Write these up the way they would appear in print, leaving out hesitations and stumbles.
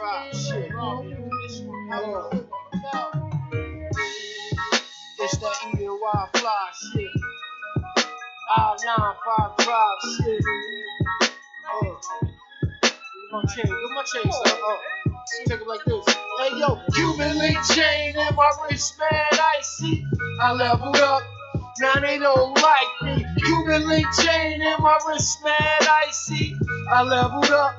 5 shit. It's that E&Y fly shit. I-955 shit. Get my chain, son. Take it like this. Hey yo, Cuban link chain and my wrist mad icy. I leveled up, now they don't like me. Cuban link chain and my wrist mad icy. I leveled up,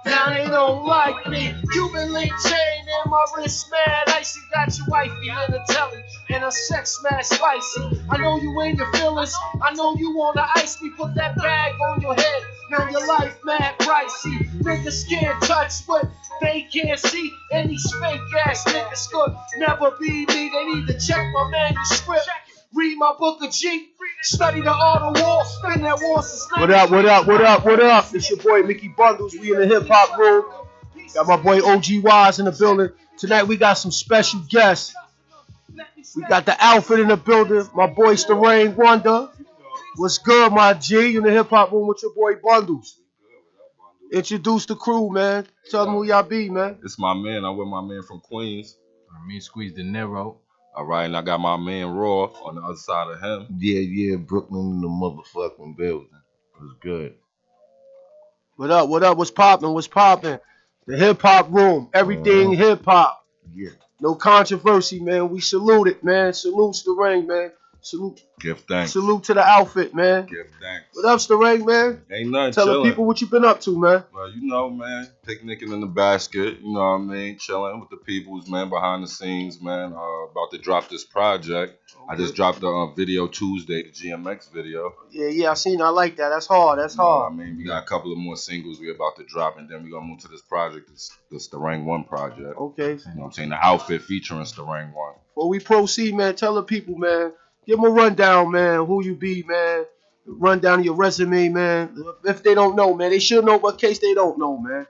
now they don't like me. Cuban link chain and my wrist mad icy. Got your wifey in the telly and her sex mad spicy. I know you ain't your feelings, I know you wanna ice me. Put that bag on your head, now your life mad pricey. Niggas can't touch what they can't see. And these fake ass niggas could never be me. They need to check my manuscript, read my book of G, study the art of war, spin that war since. What up, what up, what up, what up? It's your boy Mickey Bundles. We in the hip hop room. Got my boy OG Wise in the building. Tonight we got some special guests. We got the Outfit in the building. My boy Starang, Wondah. What's good, my G? In the hip hop room with your boy Bundles. Introduce the crew, man. Tell them who y'all be, man. It's my man. I'm with my man from Queens. Me Squeeze De Niro. All right, and I got my man Raw on the other side of him. Yeah, Brooklyn in the motherfucking building. It was good. What up, what up? What's poppin'? What's poppin'? The hip hop room. Everything hip hop. Yeah. No controversy, man. We salute it, man. Salute Starang, man. Salute. Give thanks. Salute to the Outfit, man. Give thanks. What up, Starang, man? Ain't nothing. Tell the people what you been up to, man. Well, you know, man, picnicking in the basket. You know what I mean? Chilling with the peoples, man, behind the scenes, man. About to drop this project. Okay. I just dropped the video Tuesday, the GMX video. Yeah, I seen. I like that. That's hard. That's hard. I mean, we got a couple of more singles we're about to drop, and then we're gonna move to this project, this Starang 1 project. Okay. You know what I'm saying? The Outfit featuring Starang 1. Before we proceed, man, tell the people, man. Give them a rundown, man. Who you be, man. Run down your resume, man. If they don't know, man, they should know, but in case they don't know, man.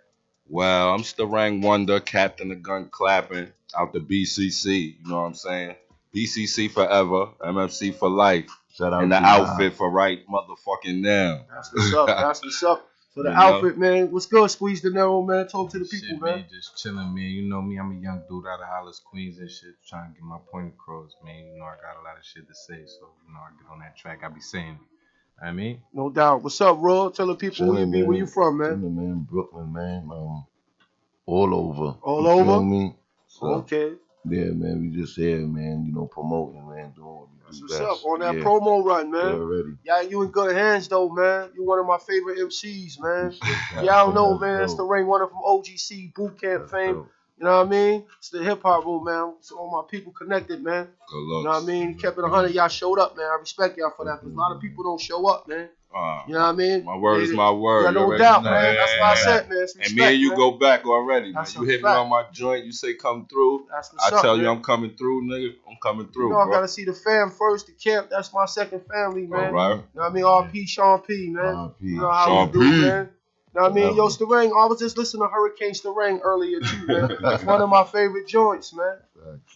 Well, I'm Starang Wondah, Captain of Gun Clapping, out the BCC. You know what I'm saying? BCC forever, MFC for life, and the Outfit for right motherfucking now. That's what's up. That's what's up. So the Outfit, man. What's good? Squeeze De Niro, man. Talk to the people, shit, man. Just chilling, man. You know me. I'm a young dude out of Hollis, Queens and shit. Trying to get my point across, man. You know I got a lot of shit to say, so you know I get on that track. I be saying it. I mean, no doubt. What's up, Raw? Tell the people who you be. Where you from, man? Chilling, man. Brooklyn, man. All over. All you over. Feel me? So, okay. Yeah, man. We just here, man. You know, promoting, man. Doing what we do That's best. what's up on that promo run, man. Yeah, already. Yeah, you in good hands though, man. You one of my favorite MCs, man. Y'all know, man. It's Starang Wondah from OGC Boot Camp fame. You know what I mean? It's the hip hop room, man. So all my people connected, man. You know what I mean? Kept it 100. Y'all showed up, man. I respect y'all for that because a lot of people don't show up, man. You know what I mean? My word is my word. Yeah, no doubt, man. That's what I said, man. Respect, and me and you man. go back already, man. That's You hit me on my joint. You say come through. I tell you I'm coming through, nigga. I'm coming through, you know, I gotta see the fam first. The camp, that's my second family, man. All right. You know what I mean? R.P. Sean P, man. R.P. You know how we do, man. You know what I mean? Yo, Starang, I was just listening to Hurricane Starang earlier, too, man. It's one of my favorite joints, man.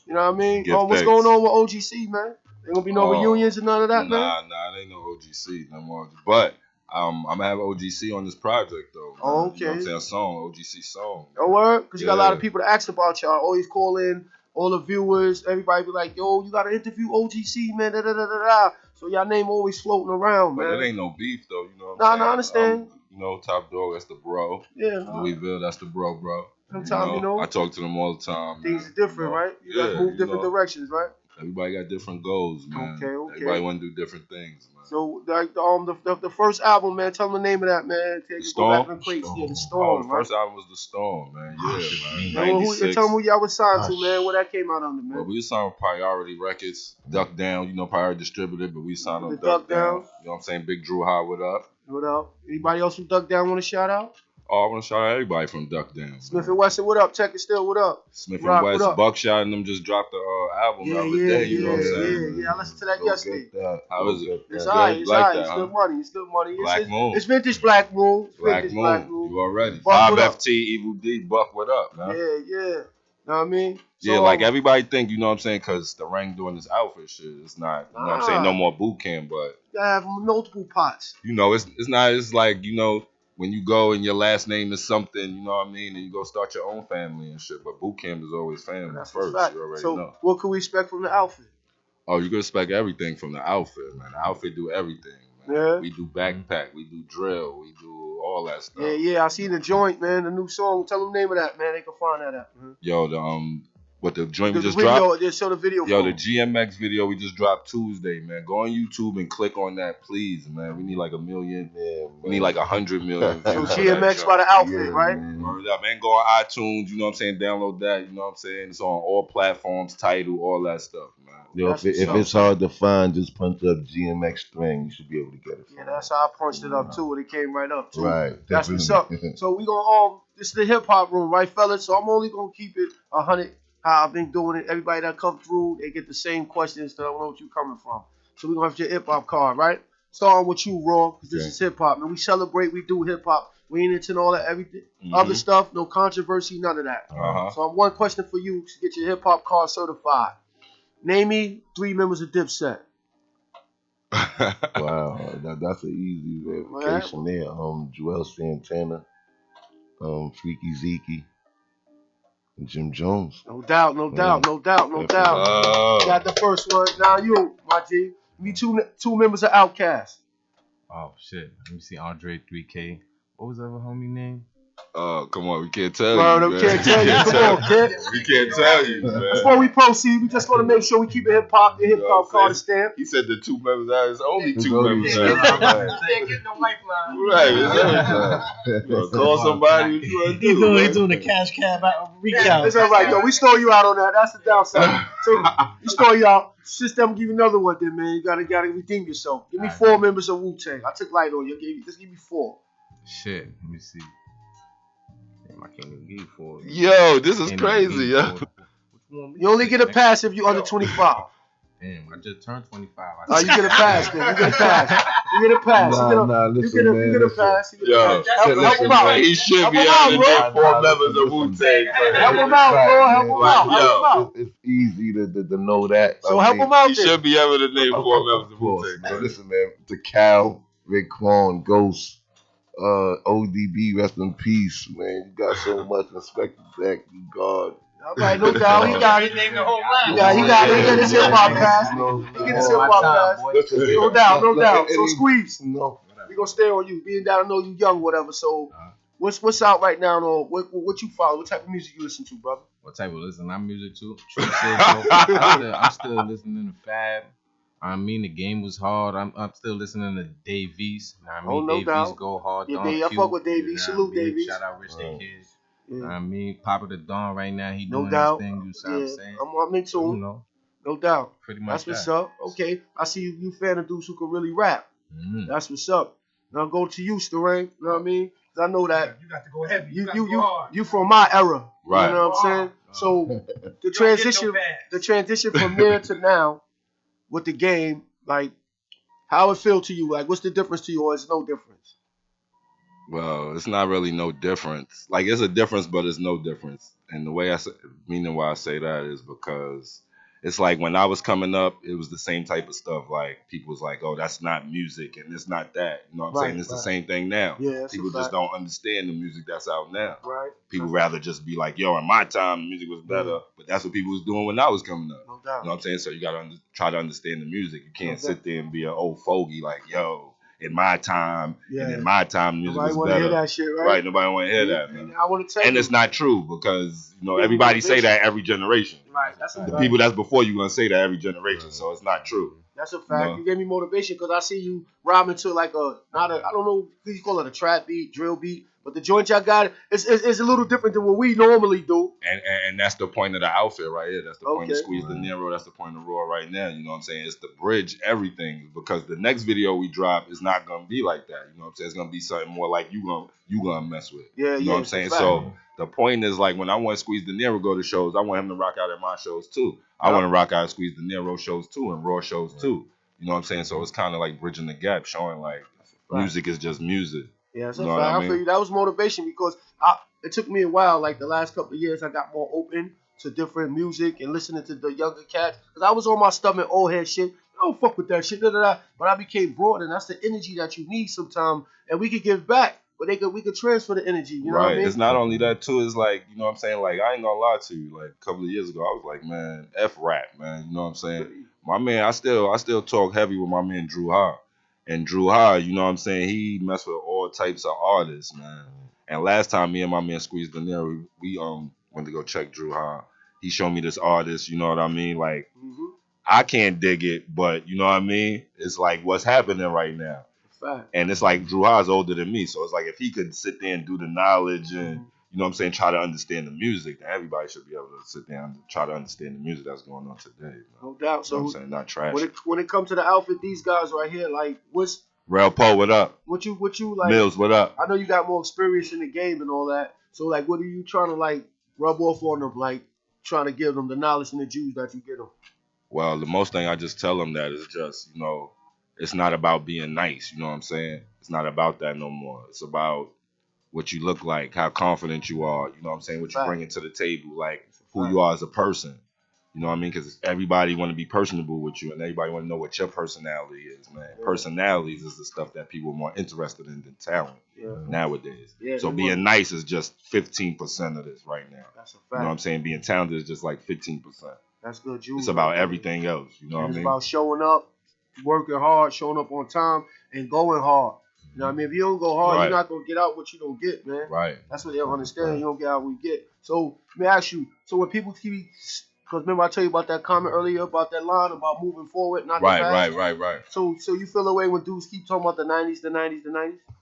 You know what I mean? What's going on with OGC, man? There gonna be no reunions and none of that, man? Nah, there ain't no OGC no more. But I'm gonna have OGC on this project, though. Oh, okay. You know what I'm saying? A song, OGC song. Don't worry, because you got a lot of people that asked about y'all. Always call in, all the viewers, everybody be like, yo, you gotta interview OGC, man, da-da-da-da-da. So y'all name always floating around, man. But it ain't no beef, though, you know what I'm saying? Nah, I understand. You know, Top Dog, that's the bro. Yeah. Louisville, that's the bro. Sometimes, you know. I talk to them all the time. Things are different, right? You gotta move different directions, right? Everybody got different goals, man. Okay. Everybody want to do different things, man. So, like, the first album, man, tell them the name of that, man. The Storm? Yeah, The Storm, the first album was The Storm, man. Yeah, man. Tell them who y'all was signed to, man. Where that came out under, man. Well, we signed with Priority Records, Duck Down, you know, Priority Distributed, but we signed on Duck Down. You know what I'm saying? Big Drew High, what up? What up? Anybody else from Duck Down want to shout out? Oh, I want to shout out everybody from Duck Down. Smith and Wesson, what up? Check it still, what up? Smith and Wesson, Buckshot and them just dropped the album the other day, you know what I'm saying? Yeah, I listened to that yesterday. How is it? It's alright, it's good money, it's good money. Black Moon. It's vintage Black Moon. Black Moon, you already. Buck, 5FT, Evil D, Buck, what up, man? Yeah. Know what I mean? So, yeah, like everybody think, you know what I'm saying, because Starang doing this outfit shit, it's not, you know what I'm saying, no more boot camp, but you gotta have multiple pots. You know, it's not, it's like, you know, when you go and your last name is something, you know what I mean, and you go start your own family and shit. But boot camp is always family first. You already know. What can we expect from the outfit? Oh, you can expect everything from the outfit, man. The outfit do everything, man. Yeah. We do backpack, we do drill, we do all that stuff. Yeah. I seen the joint, man. The new song. Tell them the name of that, man. They can find that at. Yo, the joint we just video, dropped? Just show the video. Yo, the GMX video we just dropped Tuesday, man. Go on YouTube and click on that, please, man. We need like 1 million. Yeah, we need like 100 million views. So GMX by the outfit, right? Word up, man. Go on iTunes, you know what I'm saying? Download that, you know what I'm saying? It's on all platforms, Tidal, all that stuff, man. Yo, if it's hard to find, just punch up GMX string. You should be able to get it. Yeah, that's how I punched it up too, and it came right up too. Right. That's what's up. So we gonna this is the hip hop room, right, fellas? So I'm only gonna keep it 100. How I've been doing it. Everybody that come through, they get the same questions. So I don't know what you coming from. So we gonna have your hip hop card, right? Starting with you, Raw, because this is hip hop, man. We celebrate. We do hip hop. We ain't into all that everything other stuff. No controversy, none of that. So I'm one question for you to get your hip hop card certified. Name me 3 members of Dipset. Wow, that's an easy verification there. Joel Santana, Freaky Zeke, and Jim Jones. No doubt. Got the first one. Now you, my G. Me two members of Outkast. Oh shit. Let me see. Andre 3K. What was that homie name? Oh, come on, we can't tell you. We can't tell you. Come on, kid. We can't tell you, man. Before we proceed, we just want to make sure we keep it hip hop. The hip hop card stamp. He said the 2 members. There's only 2 members. Can't get no lifeline. Right. Call somebody. He's doing the cash cab recount. That's all right, though. We stole you out on that. That's the downside. So we stole you out. System, give you another one, then, man. You gotta redeem yourself. Give me 4 members of Wu-Tang. I took light on you. Just give me 4. Shit. Let me see. Damn, I can't even give you 4. Yo, this is crazy, yo. You only get a pass if you're under 25. Damn, I just turned 25. You get a pass, then. You get a pass. You get a pass. You get a pass. Yo, help him out. He should be able to get 4 members of Wu-Tang. Help him out, bro. Help him out. It's easy to know that. So help him out. He should be able to name 4 members of Wu-Tang. Listen, man. To Cal, Rick Quan, Ghost, ODB, rest in peace, man. You got so much respect to that. God. All right, no doubt. He got it. Name the whole line. He got it. He get his hip hop pass. He get his hip hop pass. No doubt. So Squeeze. No. We gonna stay on you. Being that I know you young, whatever. So what's out right now? Or what you follow? What type of music you listen to, brother? What type of listen? I'm music too. I'm still listening to Fab. I mean, the game was hard. I'm still listening to Dave East. Dave East go hard. Yeah, I fuck with Dave East. Salute Dave East. Shout out Rich the Kid. I mean, PopaDon right now, he doing doubt. his thing. You see what I'm saying? I'm into him. No doubt. Pretty much. That's what's up. Okay, I see you fan of dudes who can really rap. That's what's up. Now go to you, Starang. You know what I mean? 'Cause I know that you got to go heavy. You from my era. Right. You know what I'm saying? So the transition from there to now with the game, like how it feel to you? Like what's the difference to you, or is no difference? Well, it's not really no difference. Like, it's a difference, but it's no difference. And the way why I say that is because it's like when I was coming up, it was the same type of stuff. Like, people was like, oh, that's not music, and it's not that. You know what I'm saying? It's the same thing now. Yeah, people just don't understand the music that's out now. Right. People rather just be like, yo, in my time, the music was better. But that's what people was doing when I was coming up. No doubt. You know what I'm saying? So you got to try to understand the music. You can't sit there and be an old fogey like, yo, in my time, and in my time, music was better. Nobody want to hear that shit, right? Nobody want to hear that, man. I want to tell you. And it's not true because, everybody say that every generation. Right. That's the people that's before you going to say that every generation, so it's not true. That's a fact. You gave me motivation because I see you rhyming to like I don't know, you call it a trap beat, drill beat, but the joint y'all got, it's a little different than what we normally do. And that's the point of the outfit right here. That's the point of Squeeze the Nero. That's the point of Raw right now. You know what I'm saying? It's the bridge everything because the next video we drop is not going to be like that. You know what I'm saying? It's going to be something more like you gonna mess with. Yeah, you know what I'm saying? So the point is like when I want Squeeze the Nero go to shows, I want him to rock out at my shows too. I want to rock out at Squeeze the Nero shows too and Raw shows too. You know what I'm saying? So it's kind of like bridging the gap, showing like music is just music. Yeah, that's a fact. I feel you. That was motivation because it took me a while. Like the last couple of years, I got more open to different music and listening to the younger cats. Because I was on my stomach, old head shit. I don't fuck with that shit, but I became broad, and that's the energy that you need sometimes. And we could give back but we could transfer the energy. You know what I mean? It's not only that too. It's like, you know what I'm saying. Like, I ain't gonna lie to you. Like a couple of years ago, I was like, man, F rap, man. You know what I'm saying? My man, I still talk heavy with my man Drew Ha. And Drew Ha, you know what I'm saying? He messed with all types of artists, man. And last time me and my man Squeezed in there, we went to go check Drew Ha. He showed me this artist. You know what I mean? Like, I can't dig it, but you know what I mean? It's like what's happening right now. Fact. And it's like Drew Ha's older than me, so it's like if he could sit there and do the knowledge and you know what I'm saying, try to understand the music, then everybody should be able to sit there and try to understand the music that's going on today. Man. No doubt. So you know what I'm saying, not trash. When it comes to the outfit, these guys right here, like what's Real Poe, what up? What you like? Mills, what up? I know you got more experience in the game and all that. So like, what are you trying to like rub off on them? Like trying to give them the knowledge and the juice that you get them. Well, the most thing I just tell them that is just, you know, it's not about being nice. You know what I'm saying? It's not about that no more. It's about what you look like, how confident you are. You know what I'm saying? What you bring to the table, like who you are as a person. You know what I mean? Because everybody want to be personable with you, and everybody want to know what your personality is, man. Yeah. Personalities is the stuff that people are more interested in than talent nowadays. Yeah, so being nice is just 15% of this right now. That's a fact. You know what I'm saying? Being talented is just like 15%. That's good, Jules. It's about everything else. You know what I mean? It's about showing up, working hard, showing up on time, and going hard. You know what I mean? If you don't go hard, you're not going to get out what you don't get, man. Right. That's what they don't understand. You don't get out what you get. So let me ask you, so when people keep... Because remember I tell you about that comment earlier about that line about moving forward, not the past? Right. So you feel away when dudes keep talking about the 90s, the 90s, the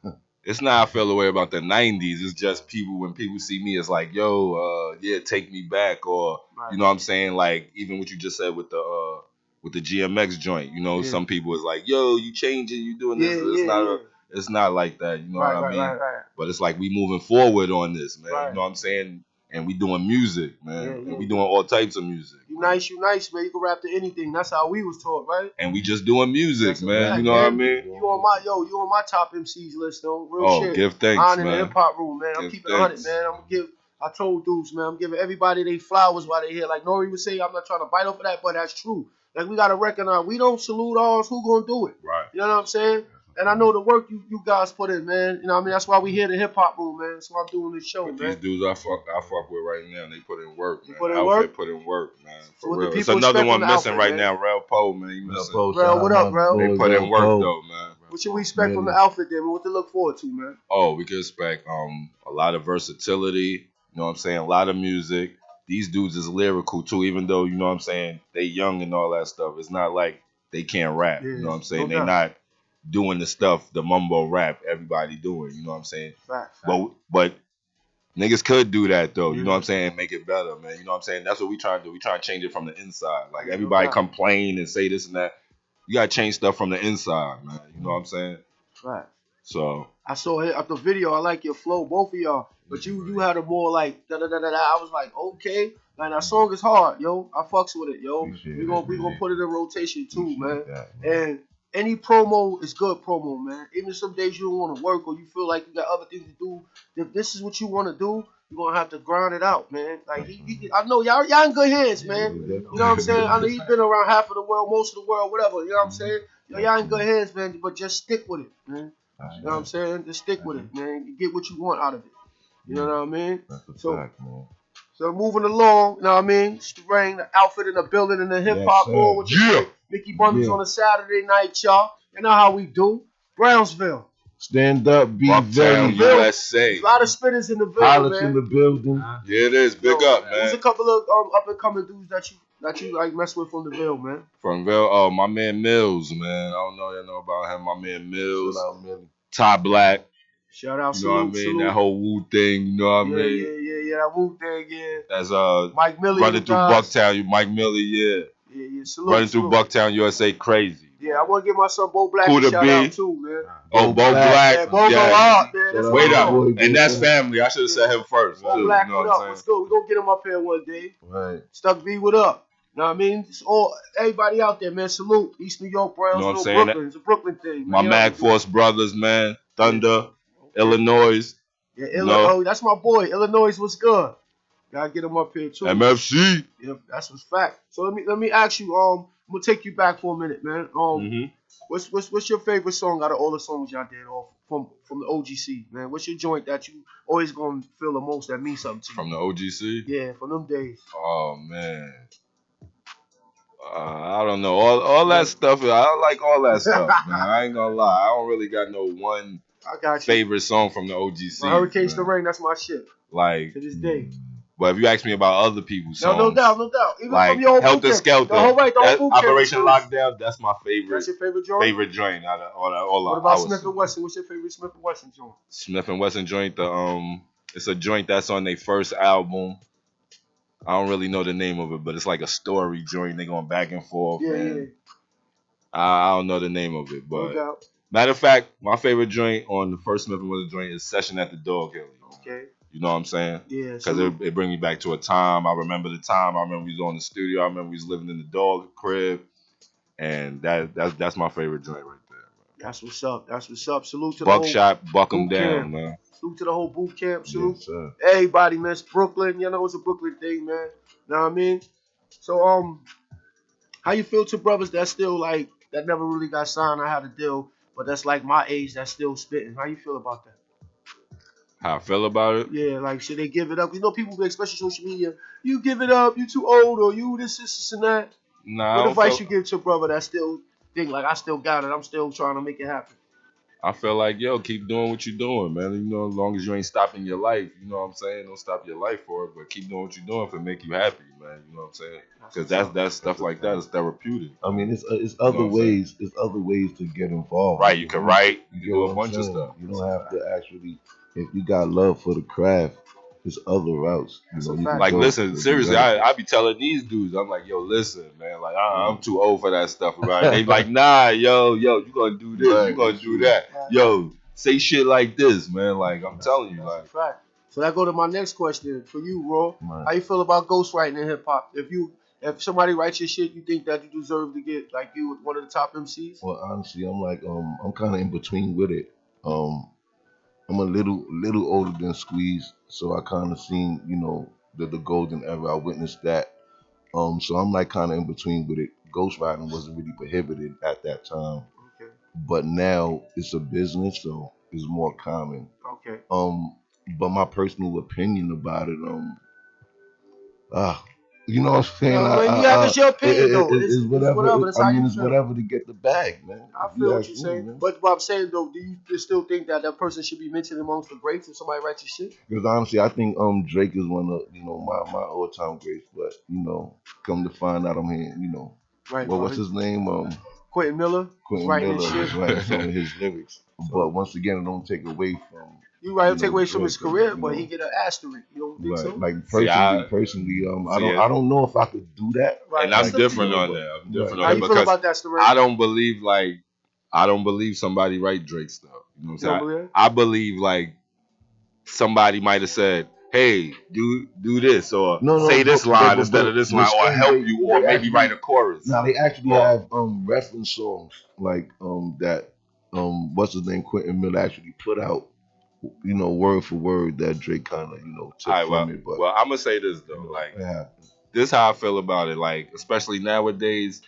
90s? It's not I feel away about the 90s. It's just when people see me, it's like, yo, take me back. Or, you know what I'm saying? Like, even what you just said with the GMX joint, you know, some people is like, yo, you changing, you doing this. It's not like that, you know what I mean? Right. But it's like we moving forward on this, man. You know what I'm saying? And we doing music, man. And we doing all types of music. You nice, man. You can rap to anything. That's how we was taught, right? And we just doing music, man. You know what I mean? You on my top MCs list, though. Real shit. Give thanks, man. Man. In the hip hop room, man. I'm keeping 100, man. I told dudes, man, I'm giving everybody they flowers while they here. Like Nori would say, I'm not trying to bite off of that, but that's true. Like, we got to recognize, we don't salute ours. Who gonna do it? Right. You know what I'm saying? And I know the work you guys put in, man. You know what I mean? That's why we here, the hip hop room, man. That's why I'm doing this show, but man. These dudes I fuck with right now, they put in work, man. Outfit put in work, man. For real. It's another one missing outfit, right man. now, Real Poe, man. You missing. Real, what up, Real? They put in work though, man. What should we expect from the outfit then? What to look forward to, man? Oh, we can expect a lot of versatility. You know what I'm saying? A lot of music. These dudes is lyrical too, even though, you know what I'm saying, they young and all that stuff. It's not like they can't rap. You know what I'm saying? They're not doing the stuff, the mumbo rap everybody doing. You know what I'm saying? Fact. But niggas could do that though. You know what I'm saying? And make it better, man. You know what I'm saying? That's what we trying to do. We trying to change it from the inside. Like everybody complain and say this and that. You gotta change stuff from the inside, man. You know what I'm saying? Right. So I saw it at the video. I like your flow, both of y'all. But you had a more like da da da da da. I was like, okay, man, that song is hard, yo. I fucks with it, yo. We gonna put it in rotation too, man. And any promo is good promo, man. Even some days you don't want to work or you feel like you got other things to do. If this is what you want to do, you're gonna have to grind it out, man. Like I know y'all in good hands, man. You know what I'm saying? I know he's been around half of the world, most of the world, whatever. You know what I'm saying? Y'all in good hands, man. But just stick with it, man. You know what I'm saying? Just stick with it, man. You get what you want out of it. You know what I mean? So moving along, you know what I mean? Starang, the outfit in the building in the hip hop hall with Mickey Bundles on a Saturday night, y'all. You know how we do. Brownsville. Stand up, be very. USA. A lot of spitters in the building, Pilots man. in the building. Yeah, it is. Big up, man. There's a couple of up and coming dudes that you like mess with from the Ville, man. From Ville, my man Mills, man. I don't know y'all know about him. My man Mills. Top Black. Shout out, you know what I mean? Salute. That whole Wu thing, you know what I mean? Yeah, that Wu thing, yeah. That's Mike Millie running through Bucktown, Mike Millie, Yeah, salute. Running through Bucktown, USA, crazy. Yeah, I want to give my son Bo Black a shout out too, man. Oh, Bo Black. Yeah, Bo go hard, man. That's wait up. And that's family. I should have said him first. Bo Black, what up? Let's go. We're going to get him up here one day. Right. Stuck B, what up? You know what I mean? It's all everybody out there, man. Salute. East New York, Brownsville, Brooklyn. It's a Brooklyn thing. My Mag Force brothers, man. Thunder, Illinois. Yeah, Illinois. That's my boy. Illinois was good. Gotta get him up here too. MFC. Yeah, that's what's fact. So let me ask you, gonna take you back for a minute, man. What's your favorite song out of all the songs y'all did off from the OGC, man? What's your joint that you always gonna feel the most that means something to you? From the OGC? Yeah, from them days. Oh man. I don't know. All that stuff. I like all that stuff, man. I ain't gonna lie. I don't really got no one favorite song from the OGC. Hurricane Starang, that's my shit. Like to this day. But if you ask me about other people's songs, no doubt. Even like from your whole Helter Skelter, Operation Lockdown, that's my favorite. That's your favorite joint? Favorite joint out of all. What about Smith & Wesson? What's your favorite Smith & Wesson joint? Smith & Wesson joint, it's a joint that's on their first album. I don't really know the name of it, but it's like a story joint. They going back and forth. Yeah. I don't know the name of it, but matter of fact, my favorite joint on the first Smith & Wesson joint is Session at the Dog Hill. Okay. You know what I'm saying? Yeah. Because it brings me back to a time. I remember the time. I remember we was on the studio. I remember we was living in the dog crib, and that's my favorite joint right there. That's what's up. Salute to Buckshot, the whole buck 'em down, man. Salute to the whole boot camp. Salute. Yes, sir. Everybody, man. It's Brooklyn. You know it's a Brooklyn thing, man. Know what I mean? So how you feel to brothers that still like that never really got signed or had a deal, but that's like my age that's still spitting? How you feel about that? How I feel about it? Yeah, like should they give it up? You know, people, especially social media, you give it up, you too old, or you this and that. Nah. What advice you give to a brother that still think like I still got it? I'm still trying to make it happen. I feel like, yo, keep doing what you're doing, man. You know, as long as you ain't stopping your life, you know what I'm saying? Don't stop your life for it, but keep doing what you're doing if it make you happy, man. You know what I'm saying? Because that's stuff like that is therapeutic. I mean, it's other ways. There's other ways to get involved. Right, you can write. You can do a know what bunch I'm of saying? stuff. You don't have to actually. If you got love for the craft, there's other routes. You know, you can like, go listen, to seriously, the I be telling these dudes, I'm like, yo, listen, man, like, I'm too old for that stuff, right? They be like, nah, yo, you gonna do this, you gonna do that, yo, say shit like this, man. Like, I'm telling you, like. So that go to my next question for you, Raw. Man. How you feel about ghostwriting in hip hop? If somebody writes your shit, you think that you deserve to get like you one of the top MCs? Well, honestly, I'm like, I'm kind of in between with it. I'm a little older than Squeeze, so I kind of seen, you know, the golden era. I witnessed that. So I'm like kind of in between with it. Ghostwriting wasn't really prohibited at that time, but now it's a business, so it's more common. Okay. But my personal opinion about it, you know what I'm saying? That's your opinion, though. It's whatever. That's how you it's feel. whatever to get the bag, man. I feel what you're saying. Man. But what I'm saying, though, do you still think that person should be mentioned amongst the greats if somebody writes your shit? Because honestly, I think Drake is one of, you know, my all-time greats. But, you know, come to find out I'm hearing, you know, what's his name? Quentin Miller. Quentin Miller was writing some of his lyrics. But once again, it don't take away from. You right, take away from his career, but he get an asterisk. You don't think so? Like personally, I don't know if I could do that. Right. And I'm different on that. I'm different on that because about that story? I don't believe somebody write Drake stuff. You know what I'm saying? I believe like somebody might have said, "Hey, do this or say this line instead of this line, or help you, or maybe write a chorus." No, they actually have reference songs like that. What's his name? Quentin Miller actually put out. You know, word for word that Drake kind of, you know, took from it. But I'm gonna say this though, like this how I feel about it. Like, especially nowadays,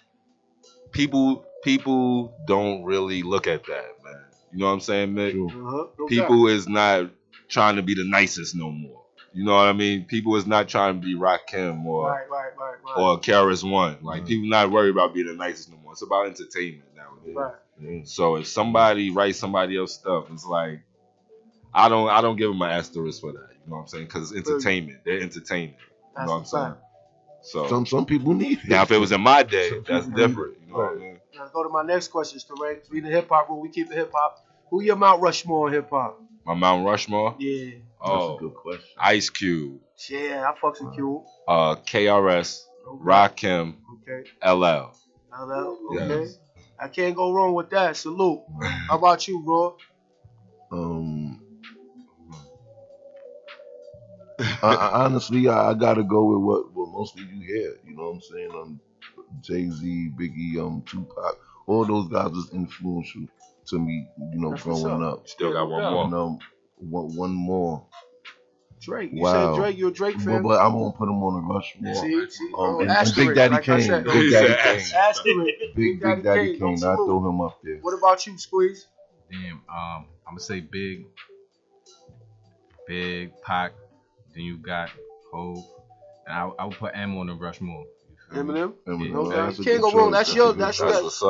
people don't really look at that, man. You know what I'm saying, Mick? People is not trying to be the nicest no more. You know what I mean? People is not trying to be Rakim or KRS One. Like, people not worried about being the nicest no more. It's about entertainment nowadays. So if somebody writes somebody else stuff, it's like, I don't give them an asterisk for that. You know what I'm saying? Because it's entertainment. They're entertainment. You know what I'm saying? So some people need it. Now, if it was in my day, that's different. You know what I mean? Now, go to my next question, Starang. We the hip hop room. We keep it hip hop. Who your Mount Rushmore in hip hop? My Mount Rushmore? Yeah. That's a good question. Ice Cube. Yeah, I fucks with Cube. KRS. Rakim. Okay. LL. Okay. Yes. I can't go wrong with that. Salute. How about you, bro? Honestly, I gotta go with what most of you hear. You know what I'm saying? Jay-Z, Biggie, Tupac, all those guys was influential to me. You know, growing up. Still got one more. And one more. Drake. You said Drake. You're a Drake fan. But I'm gonna put him on the Rushmore. See, and Big Daddy Kane. Big Daddy Kane. Big Daddy Kane. I throw him up there. What about you, Squeeze? Damn. I'm gonna say Big, Pac. Then you got Hov, and I would put M on the Rushmore. Eminem. Yeah, you can't go wrong. That's your list.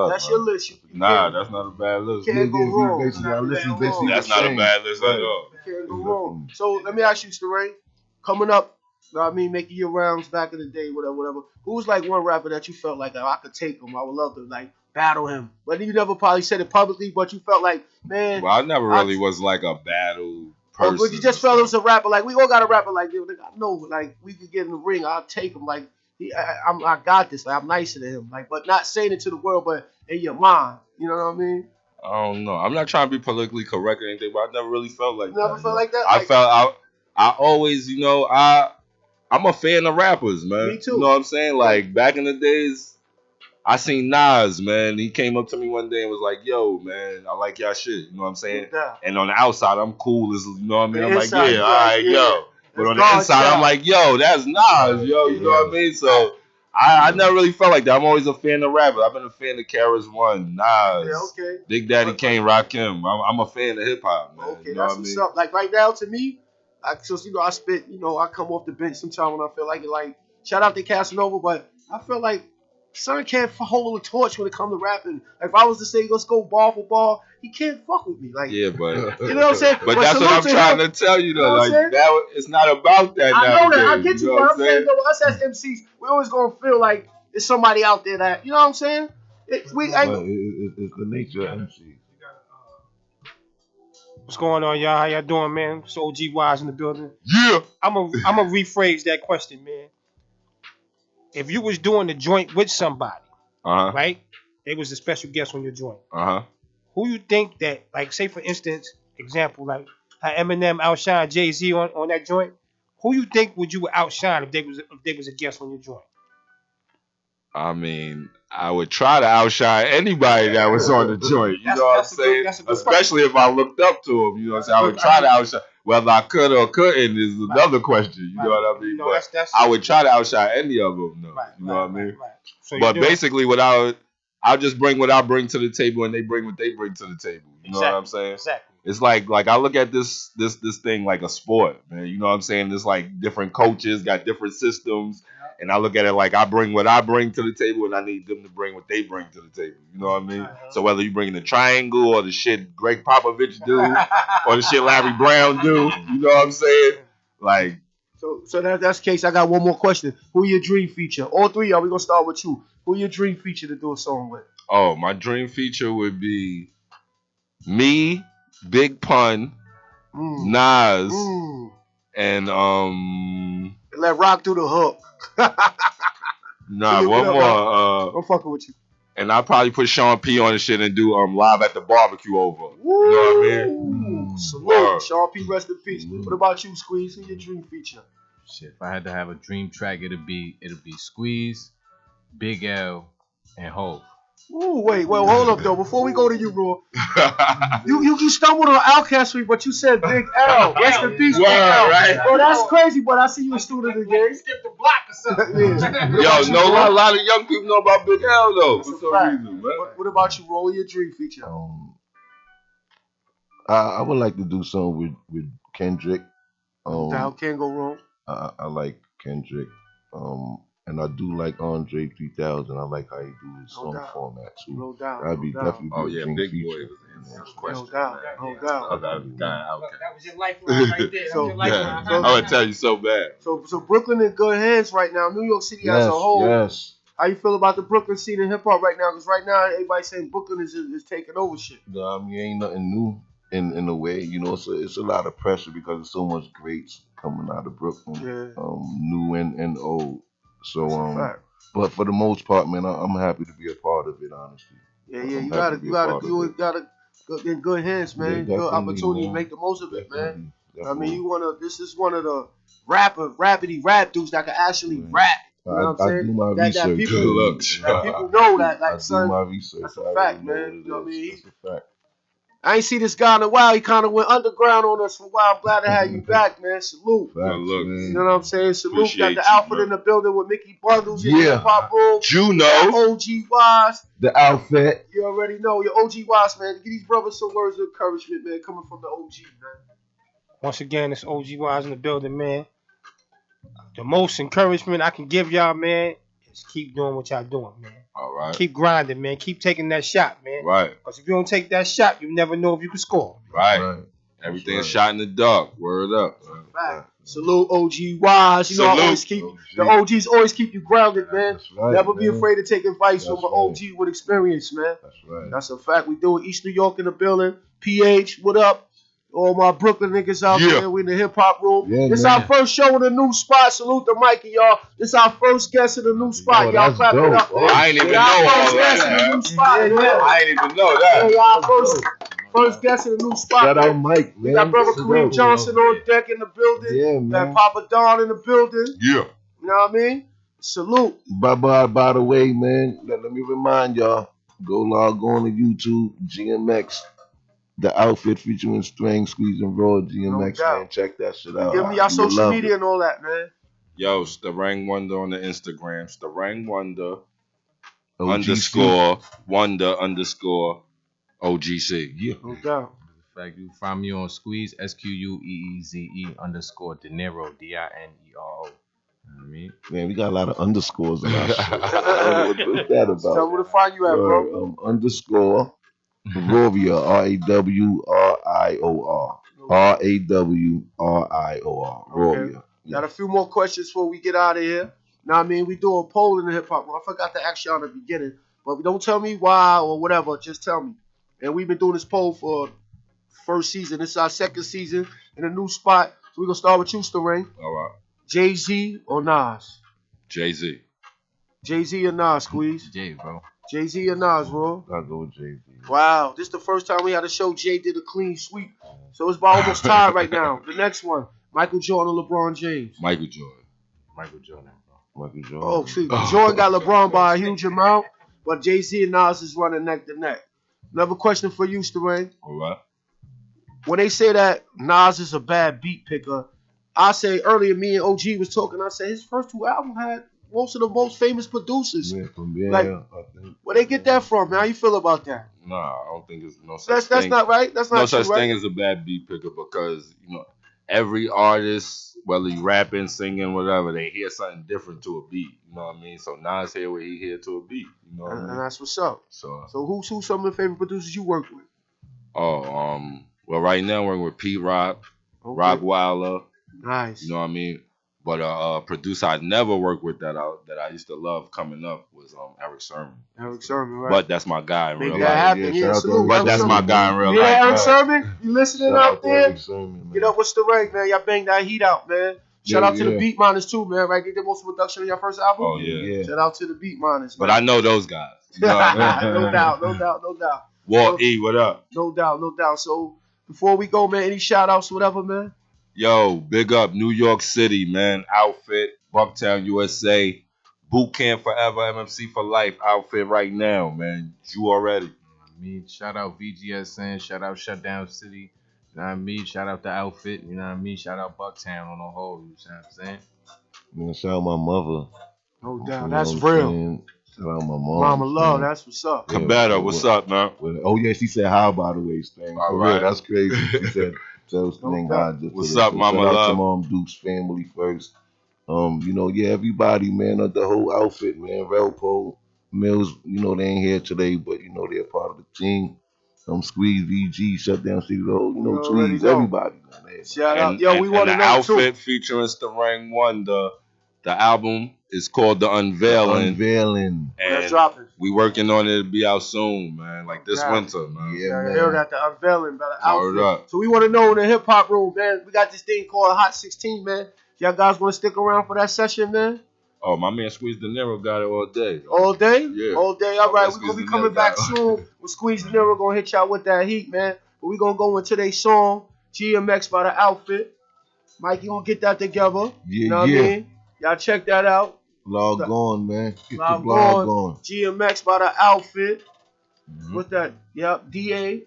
Nah, that's not a bad list. Can't go wrong. That's not a bad list at all. Can't go wrong. So let me ask you, Starang, coming up, making your rounds back in the day, whatever. Who's like one rapper that you felt like I could take him? I would love to like battle him. But you never probably said it publicly, but you felt like, man. Well, I never really was like a battle person. But you just felt it was a rapper. Like we all got a rapper like you. I know, like we could get in the ring. I'll take him. Like I got this. Like I'm nicer to him. Like, but not saying it to the world, but in your mind. You know what I mean? I don't know. I'm not trying to be politically correct or anything, but I never really felt like Never felt like that? I always, I'm a fan of rappers, man. Me too. You know what I'm saying? Like, back in the days, I seen Nas, man. He came up to me one day and was like, yo, man, I like y'all shit. You know what I'm saying? Yeah. And on the outside, I'm cool as, you know what I mean? The I'm inside, like, all right, yo. But on the inside, I'm like, yo, that's Nas, yo. You know what I mean? So I never really felt like that. I'm always a fan of rappers. I've been a fan of KRS-One, Nas, Big Daddy Kane, Rakim. I'm a fan of hip hop, man. Okay, that's what's up. Like right now, to me, I spit. I come off the bench sometimes when I feel like it. Like shout out to Casanova, but I feel like son can't hold a torch when it comes to rapping. Like if I was to say let's go ball for ball, he can't fuck with me. Like yeah, but you know what I'm saying. But that's what I'm trying to tell you though. Like that, it's not about that. I know that. I get you, know but I'm saying though, us as MCs, we always gonna feel like there's somebody out there that you know what I'm saying. It's the nature of MC. What's going on, y'all? How y'all doing, man? It's OG Wise in the building. Yeah. I'm a rephrase that question, man. If you was doing the joint with somebody, right? They was a special guest on your joint. Who you think that, like, say for instance, example, like how Eminem outshined Jay-Z on that joint? Who you think would you outshine if they was a guest on your joint? I mean, I would try to outshine anybody that was on the joint. You know what I'm saying? Especially if I looked up to him. You know what I'm saying? I would try to outshine. Whether I could or couldn't is another question. You know what I mean? No, but I would try to outshine any of them. Though, you know what I mean? So but basically, I'll just bring what I bring to the table, and they bring what they bring to the table. You know what I'm saying? Exactly. It's like I look at this thing like a sport, man. You know what I'm saying? There's like different coaches, got different systems. And I look at it like I bring what I bring to the table, and I need them to bring what they bring to the table. You know what I mean? So whether you bring the triangle or the shit Greg Popovich do, or the shit Larry Brown do, you know what I'm saying? Like, so that's the case. I got one more question. Who your dream feature? All three of y'all. We gonna start with you. Who your dream feature to do a song with? Oh, my dream feature would be me, Big Pun, Nas, and let Rock do the hook. Nah, one more. I'm fucking with you. And I'll probably put Sean P on the shit and do live at the barbecue over. You know what I mean? Salute. Sean P, rest in peace. What about you, Squeeze? Who's your dream feature? Shit, if I had to have a dream track, it'd be Squeeze, Big L, and Hov. Ooh, wait, well, hold up though. Before we go to you, Raw, you stumbled on Outkast Street, but you said Big L. Rest in peace, Big L. Right? Well, that's crazy, but I see you a student again. Skip the block or something. Yo, a lot of young people know about Big L though. For some reason, man. What about you, Raw? Your dream feature? I would like to do something with Kendrick. That can't go wrong. I like Kendrick. And I do like Andre 3000. I like how he do his song format too. No doubt. That'd be definitely a dream Big feature. Boy was no doubt. That was your lifeline right there. I'm gonna tell you so bad. So Brooklyn in good hands right now. New York City as a whole. Yes. How you feel about the Brooklyn scene in hip hop right now? Because right now everybody's saying Brooklyn is taking over shit. I mean, ain't nothing new in a way. You know, it's a lot of pressure because there's so much greats coming out of Brooklyn. New and old. So but for the most part, man, I'm happy to be a part of it. Honestly. Yeah, you gotta go in good hands, man. Good opportunity to make the most of it, man. I mean, this is one of the rapidy rap dudes that can actually rap. You know what I'm saying? I do my research. That people know that, like, son. I do my research. That's a fact, man. You know what I mean? That's a fact. I ain't see this guy in a while. He kind of went underground on us for a while. I'm glad to have you back, man. Salute. Look, you know what I'm saying? Salute. Appreciate Got the Outfit man. in the building with Mickey Bundles in the hip hop room. Juno. OG Wise. The Outfit. You already know. Your OG Wise, man. Give these brothers some words of encouragement, man, coming from the OG, man. Once again, it's OG Wise in the building, man. The most encouragement I can give y'all, man, is keep doing what y'all doing, man. All right. Keep grinding, man. Keep taking that shot, man. Right. Because if you don't take that shot, you never know if you can score. Right. Everything's shot in the dark. Word up. Right. Salute OG Wise. You know, I always keep the OGs always keep you grounded, man. Never be afraid to take advice from an OG with experience, man. That's right. That's a fact. We do it. East New York in the building. PH, what up? All my Brooklyn niggas out there. We in the hip hop room. This our first show in a new spot. Salute to Mikey, y'all. This our first guest in a new spot. Y'all clap it up, man. I ain't even know all that. I ain't even know that. Hey, y'all first guest in a new spot. Shout out Mike, man. We got brother Kareem Johnson on deck in the building. Yeah, man. Got PopaDon in the building. Yeah. You know what I mean? Salute. By the way, man, let me remind y'all, go log on to YouTube, GMX, the Outfit featuring Starang, Squeeze, and Raw, GMX, man. Check that shit out. Give me your social media and all that, man. Yo, Starang Wondah on the Instagram. Starang Wondah _Wondah _OGC. Yeah. No doubt. In fact, you find me on Squeeze, SQUEEZE _ Dinero, DINERO. You know what I mean? Man, we got a lot of underscores in our shit. What's that about? Tell me where to find you at, bro. Underscore Rawrior, RAWRIOR. RAWRIOR. Rawrior. Got a few more questions before we get out of here. Now, I mean, we do a poll in the hip hop. I forgot to ask y'all in the beginning, but don't tell me why or whatever. Just tell me. And we've been doing this poll for first season. This is our second season in a new spot. So we're gonna start with you, Starang. All right. Jay-Z or Nas? Jay-Z. Jay-Z or Nas, Squeeze? Jay, bro. Jay-Z or Nas, bro? I'll go with Jay-Z. Wow, this is the first time we had a show Jay did a clean sweep. So it's about almost tied right now. The next one, Michael Jordan or LeBron James? Michael Jordan. Michael Jordan, bro. Michael Jordan. Oh, see, Jordan got LeBron by a huge amount, but Jay-Z and Nas is running neck to neck. Another question for you, Starang. All right. When they say that Nas is a bad beat picker, I say earlier, me and OG was talking, I said his first two albums had most of the most famous producers. Yeah, where they get that from, man? How you feel about that? Nah, I don't think it's no such thing. That's not right. That's not no true, such thing as a bad beat picker because, you know, every artist, whether you rapping, singing, whatever, they hear something different to a beat. You know what I mean? So Nas hear what he hear to a beat. You know what I mean? And that's what's up. So who's some of the favorite producers you work with? Oh, well, right now we're working with Pete Rock, Rock Wilder. Nice. You know what I mean? But a producer I never worked with that I used to love coming up was Eric Sermon. Eric Sermon, right? But that's my guy in real life. But that's my guy in real life. Yeah, Eric Sermon, you listening out there? Sermon, get up with Starang, man. Y'all bang that heat out, man. Shout out to the Beat Miners too, man. Right? They did most of the production on your first album. Oh yeah. Shout out to the Beat Miners. But I know those guys. You know what I mean? No doubt. Walt E, what up? No doubt. So before we go, man, any shout outs, whatever, man? Yo, big up New York City, man. Outfit, Bucktown, USA. Boot Camp Forever, MMC for Life. Outfit right now, man. You already. Shout out VGSN. Shout out Shutdown City. You know what I mean? Shout out the Outfit. You know what I mean? Shout out Bucktown on the whole. You know what I'm saying? Man, shout out my mother. No doubt. That's real. Shout out my mom. Mama love. That's what's up. Cabetta, what's up, man? Oh, yeah, she said hi, by the way, Sting. For real, that's crazy. She said, tell Sting hi. What's up, Mama love? Shout out love? to Mom Duke's family first. You know, everybody, man, the whole outfit, man. Relpo, Mills, you know, they ain't here today, but, you know, they're part of the team. Squeeze, VG, Shutdown City, the whole, you know, Tweeds, everybody, man. Shout out. Yo, we want to know, Outfit featuring Starang Wondah. The album is called The Unveiling. And we working on it to be out soon, man. Like this winter, man. Yeah, man. Heard that, The Unveiling, by the Outfit. So we want to know in the hip hop room, man. We got this thing called Hot 16, man. Y'all guys want to stick around for that session, man? Oh, my man Squeeze Dinero got it all day. All day? Yeah. All day. All right, we're going to be coming back soon. With Squeeze Dinero going to hit y'all with that heat, man. But we're going to go into today's song, GMX by the Outfit. Mikey going to get that together. You know what I mean? Y'all check that out. Log on, man. Get log the blog on. GMX by the Outfit. What's that? Yep, DA.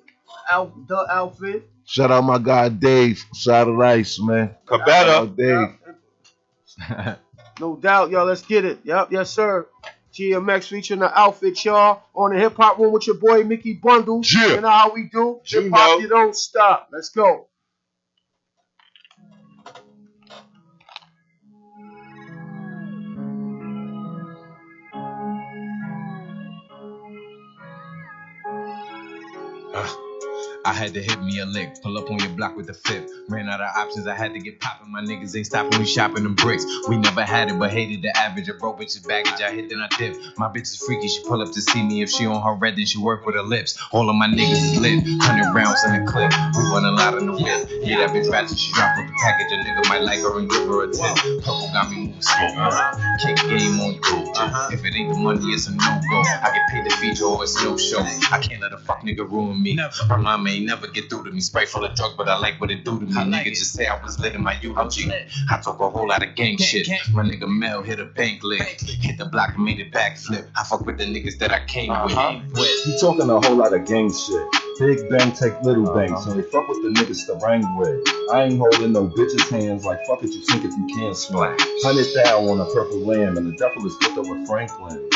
The Outfit. Shout out my guy Dave. Shout out Ice, man. Cabetta. Dave. No doubt, y'all. Let's get it. Yep, yes, sir. GMX featuring The Outfit, y'all. On the Hip Hop Room with your boy Mickey Bundles. Yeah. You know how we do. Hip Hop, you don't stop. Let's go. I had to hit me a lick, pull up on your block with the fifth. Ran out of options, I had to get poppin'. My niggas ain't stopping, we shopping them bricks. We never had it, but hated the average. A broke bitch's baggage, I hit then I dip. My bitch is freaky, she pull up to see me. If she on her red, then she work with her lips. All of my niggas is lit, 100 rounds in the clip. We run a lot in the whip. Yeah, that bitch ratchet, she drop with the package. A nigga might like her and give her a tip. Purple got me moving slow. Kick game on you. If it ain't the money, it's a no-go. I get paid to feature or it's no show. I can't let a fuck nigga ruin me. My mama ain't never get through to me. Sprite full of drugs, but I like what it do to me. Nigga just say I was lit in my eulogy. I talk a whole lot of gang shit. My nigga Mel hit a bank lick. Hit the block and made it backflip. I fuck with the niggas that I came with. He talking a whole lot of gang shit. Big bang take little bang, so they fuck with the niggas Starang with. I ain't holding no bitches' hands like fuck it, you sink if you can't swim. 100 thou on a purple lamb, and the devil is put over Franklin.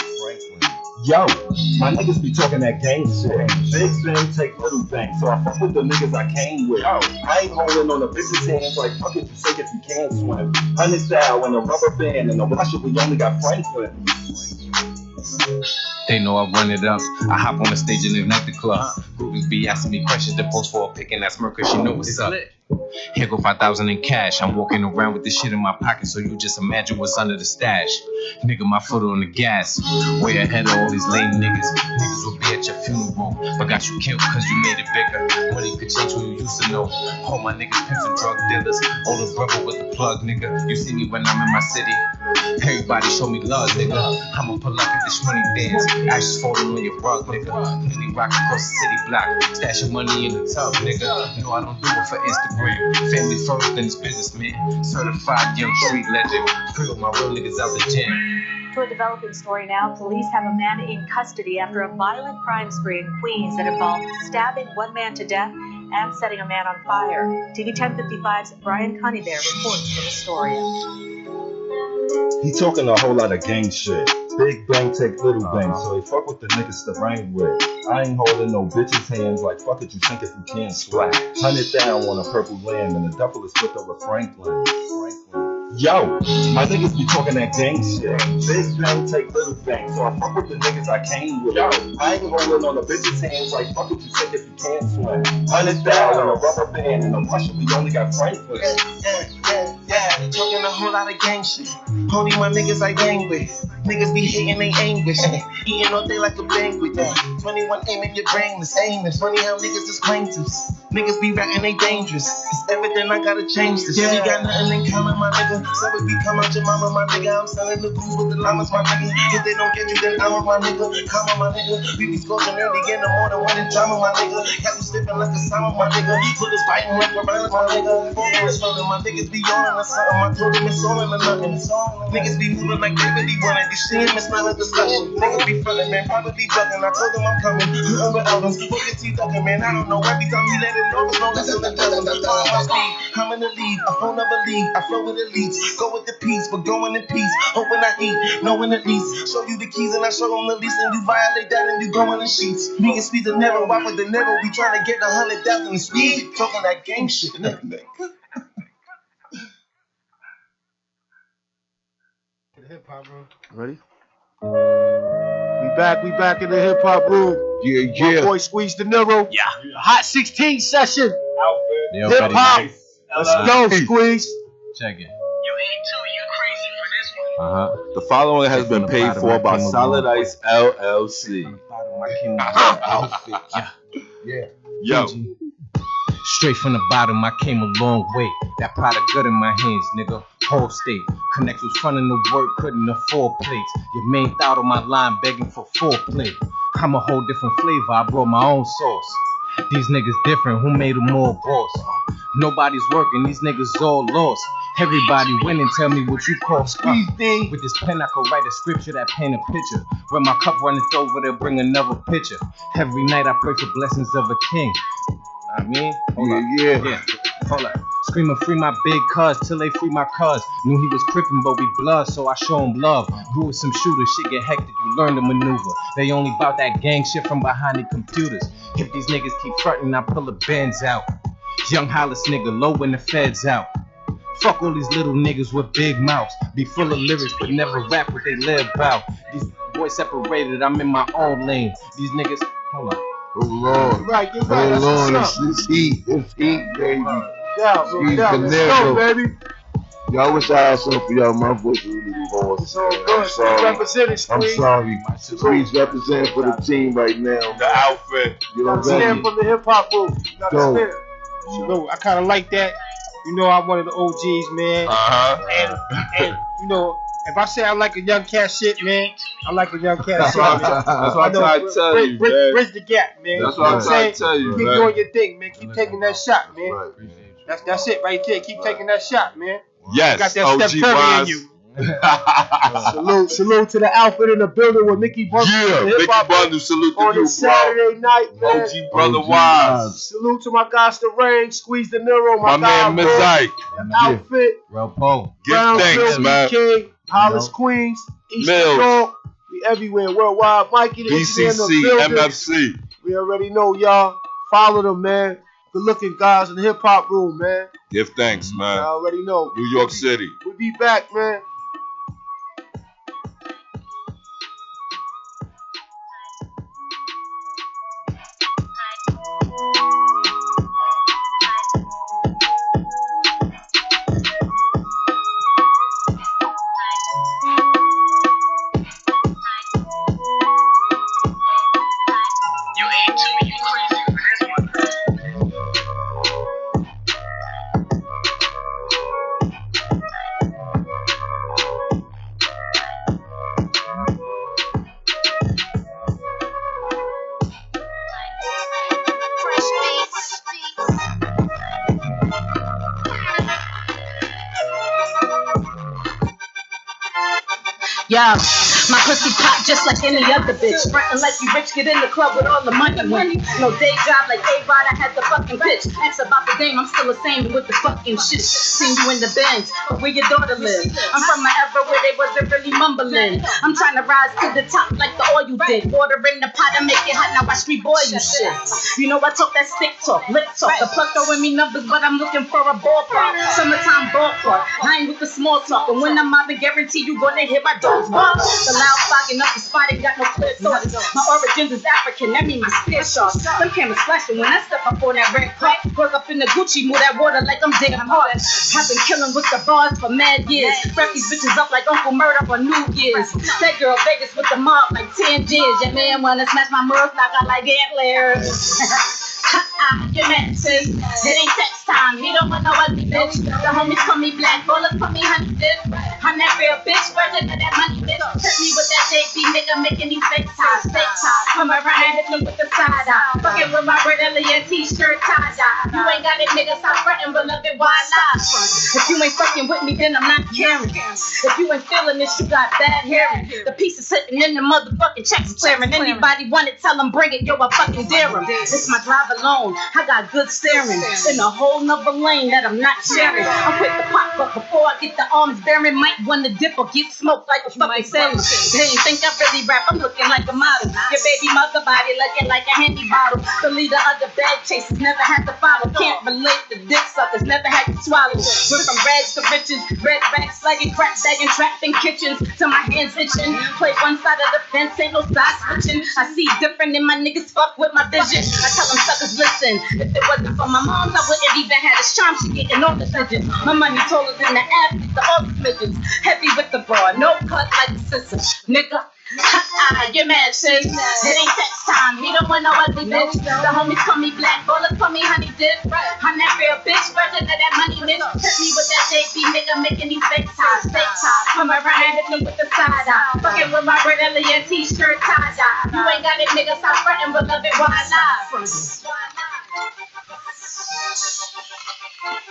Yo, my niggas be talking that gang shit. Big bang take little bang, so I fuck with the niggas I came with. I ain't holding on the bitches' hands like fuck it, you sink if you can't swim. 100 thou and a rubber band, and the Russia we only got Franklin. They know I run it up. I hop on the stage and ignite the club. Groupies be asking me questions to post for a pic, and that smirk cause she know what's up. Here go 5,000 in cash. I'm walking around with this shit in my pocket, so you just imagine what's under the stash. Nigga, my foot on the gas. Way ahead of all these lame niggas. Niggas will be at your funeral, but got you killed cause you made it bigger. Money could change who you used to know. All my niggas pimps and drug dealers. All the brother with the plug, nigga. You see me when I'm in my city. Everybody show me love, nigga. I'ma pull up at this money dance. Ashes falling on your rug, nigga. Really rock across the city block. Stash your money in the tub, nigga. No, I don't do it for Instagram. Family first, then it's business, man. Certified young street legend. Free with my real niggas out the gym. To a developing story now, police have a man in custody after a violent crime spree in Queens that involved stabbing one man to death and setting a man on fire. TV 1055's Brian Conybeare reports for the story. He talking a whole lot of gang shit. Big bang take little bang, so he fuck with the niggas Starang with. I ain't holding no bitches' hands like fuck it, you think if you can't swag. 100 down on a purple lamb, and the double is flipped over Franklin. Yo, my niggas be talking that gang shit. Big bang take little bang, so I fuck with the niggas I came with. Yo, I ain't holding on the bitches' hands like fuck it, you think if you can't swim. 100 down on a rubber band, and a Russia we only got Franklin. Yeah, talking a whole lot of gang shit. Only my niggas I gang with. Niggas be hating they anguish. Eating all day like a banquet. 21 aiming your brainless, aimless. Funny how niggas is plaintiffs. Niggas be ratting they dangerous. It's evident I gotta change this. We got nothing in common, my nigga. Savage be come out your mama, my nigga. I'm selling the goose with the llamas, my nigga. If they don't get you, then I'm my nigga. Come on, my nigga. We be scorching early in the morning when it's drama, my nigga. Got you slipping like a summer, my nigga. Put us biting like a balance, my nigga. My niggas be yawning or something. I told them it's all or nothing. Niggas be moving like they really wanted. You see him, it's not a discussion. Niggas be frontin', man, probably bugging. I told them I'm coming. But Elvis, look at T ducking, man. I don't know. Every time he let him know, there's no listen to them. My speed, I'm in the lead. I phone up a lead. I flow with elites. Go with the peace, but going in peace. Hoping I eat, knowing at least. Show you the keys and I show them the lease. And you violate that and you go in the sheets. Me and Speed the never, why would the never? We trying to get 100,000 speed. Talking that gang shit, nigga. Hip hop room. Ready? We back in the hip hop room. Yeah. My boy Squeeze De Niro. Yeah. Hot 16 session. Outfit. Hip hop. Let's go, Squeeze. Check it. You crazy for this one. The following has been paid for by Solid Ice LLC. Outfit. Yeah. Yo. Straight from the bottom, I came a long way. That product good in my hands, nigga. Whole state. Connect was frontin' the work, couldn't afford plates. Your main thought on my line begging for foreplay. I'm a whole different flavor, I brought my own sauce. These niggas different, who made them more boss? Nobody's working, these niggas all lost. Everybody winning, tell me what you call squeeze thing. With this pen I could write a scripture that paint a picture. When my cup runneth over, they'll bring another picture. Every night I pray for blessings of a king. I mean, hold up. Hold up. Screaming free my big cuz till they free my cuz. Knew he was crippin' but we blood, so I show him love. Grew with some shooters, shit get hectic, you learn to maneuver. They only bout that gang shit from behind the computers. If these niggas keep frontin', I pull the Benz out. Young Hollis nigga, low when the feds out. Fuck all these little niggas with big mouths. Be full of lyrics but never rap what they live about. These boys separated, I'm in my own lane. These niggas, hold on. Oh Lord. Right, you're right. Oh That's Lord, what's up. it's heat, baby. Yeah, let's go, baby. Y'all wish I had something for y'all. My voice really was. It's all good. Squeeze representing, Squeeze. I'm sorry. Squeeze representing for the team right now. The outfit. You know what I'm stand from the hip hop booth. Don't. Salute. I kind of like that. You know, I'm one of the OGs, man. And you know, if I say I like a young cat shit, man, I like a young cat shit. That's what I'm trying to tell you, man. Bridge the gap, man. That's what I'm trying to tell you, Keep man. doing your thing, man. Keep taking that shot, man. That's it right there. Keep taking that shot, man. Yes, you got that Steph Curry in you. Salute to the outfit in the building with Mickey Bundles. Yeah, Mickey Bundles, salute to on you, a Saturday night, man. OG Brother Wise. Salute to my guy Starang, Squeeze the Nero, my man Mizite. The outfit. Real Give thanks, man. King, Hollis, Queens, East New York. We everywhere, worldwide. Mikey, the engineer in the building. MFC. We already know, y'all. Follow them, man. Good looking guys in the hip hop room, man. Give thanks, man. I already know. New York City. We'll be back, man. Yeah, my pussy pop just like any other bitch. Frontin' like you rich, get in the club with all the money. No day job like A-Rod, I had the fucking pitch. Ask about the game, I'm still the same with the fucking shit. Seen you in the Benz, but where your daughter live? I'm from an era where they wasn't really mumbling. I'm trying to rise to the top like the oil you did. Water in the pot and make it hot, now watch me boil you shit. You know I talk that stick talk, lip talk. The plug throwing me numbers, but I'm looking for a ballpark. Summertime ballpark, I ain't with the small talk. And when I'm mobbing, guarantee you gonna hit my dogs bark. The loud fogging up the spot, ain't got no clear thoughts. My origins is African, that mean my spear sharp. Them cameras flashing when I step up on that red crack. Work up in the Gucci, move that water like I'm digging hard. I've been killing with the bars for mad years. Wrap these bitches up like Uncle Murder for New Year's. That girl Vegas with the mob like 10 years. Your man wanna smash my mirrors like I like antlers. Your man says it ain't sex time. He don't want no ugly bitch. The homies call me black, bullets call me honey dip. I'm that real bitch, version of that money bitch. Hit me with that JP nigga making these fake ties, fake ties. Come around and hit me with the side eye. Fucking with my red Elliot t-shirt tie dye. You ain't got it, nigga, stop frontin', beloved, why lie? If you ain't fucking with me, then I'm not caring. If you ain't feeling this, you got bad hearing. The pieces sitting in the motherfucking checks clearing. Anybody want it, tell them bring it, yo, I fucking dare them. It's my drive alone, I got good steering. In a whole nother lane that I'm not sharing. I'm quick to pop, but before I get the arms bearing, might want to dip or get smoked like a fucking sailor. They ain't think I really rap, I'm looking like a model. Your baby mother body looking like a handy bottle. The leader of the bag chasers never had to follow. Can't relate, the dick suckers never had to swallow. Went from rags to riches, red bags, slugging, crack bagging, trapped in kitchens, till my hands itching. Play one side of the fence, ain't no side switching. I see different and my niggas fuck with my vision. I tell them suckers, listen, if it wasn't for my moms, I wouldn't even have this charm. She getting all the digits. My money taller than the athlete, the all the midgets. Heavy with the bar, no cut like the sister. Nigga, your man says it ain't sex time. He don't want no ugly bitch. The homies call me black, bullets call me honey dip. I'm that real bitch, version of that money bitch. Hit me with that JP nigga making these fake ties, fake ties. Come around and hit me with the side eye. Fucking with my red Elliot t-shirt tie dye. You ain't got it, nigga, stop frontin', beloved, why lie?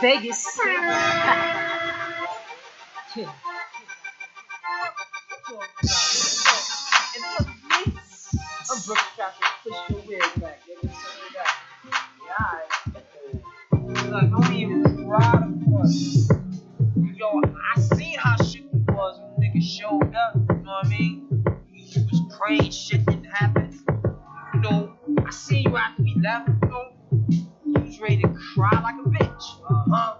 Vegas. I'm Brooke Traffic, push your wig back, nigga. Turn it back. Yeah, alright. Look, don't even try to front. Yo, I seen how shit was when niggas showed up, you know what I mean? You was praying, shit didn't happen. You know, I seen you after we left, you know? You was ready to cry like a bitch.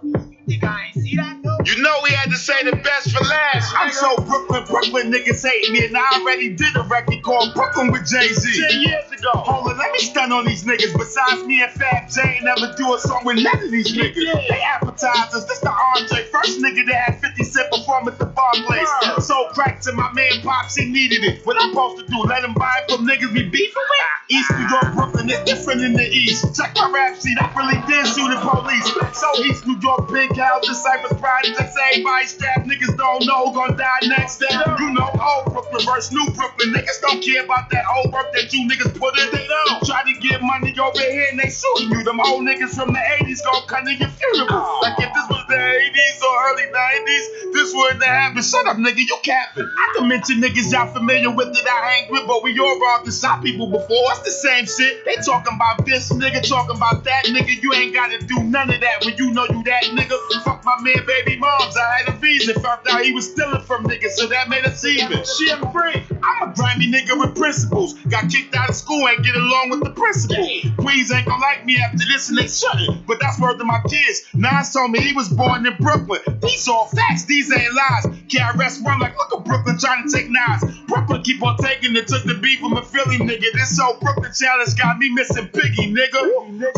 You think I ain't see that, though? You know we had to say the best for last. I'm so Brooklyn niggas hate me, and I already did a record called Brooklyn with Jay-Z 10 years ago. Hold on, let me stun on these niggas. Besides me and Fab J ain't never do a song with none of these niggas. They advertisers, this the RJ, first nigga that had 50 Cent perform at the Barclays. So crack to my man Pops, he needed it. What I'm supposed to do, let him buy it from niggas we beefing with? East New York, Brooklyn is different in the East. Check my rap sheet, I really did shoot the police. So East New York, Pink House, Cypress Pride, just everybody stab. Niggas don't know who gon' die next. You know old Brooklyn versus New Brooklyn. Niggas don't care about that old work that you niggas put in. They don't. Try to get money over here and they shooting you. Them old niggas from the 80s gon' come to your funeral. Like if this was the 80s or early 90s, this wouldn't have happened. Shut up, nigga, you capping. I can mention niggas y'all familiar with that I hang with, but we all robbed the shop people before. It's the same shit. They talking about this nigga, talking about that nigga. You ain't gotta do none of that when you know you that nigga. Fuck my man, baby moms. I had a visa. Found out he was stealing from niggas, so that made us even. Shit free. I'm a grimy nigga with principles. Got kicked out of school, ain't get along with the principal. Queens ain't gonna like me after this and they shut it. But that's word to my kids. Nas told me he was born in Brooklyn. These all facts, these ain't lies. KRS-One like, look at Brooklyn trying to take Nas. Brooklyn keep on taking it, took the beat from a Philly nigga. This whole Brooklyn challenge got me missing Piggy, nigga.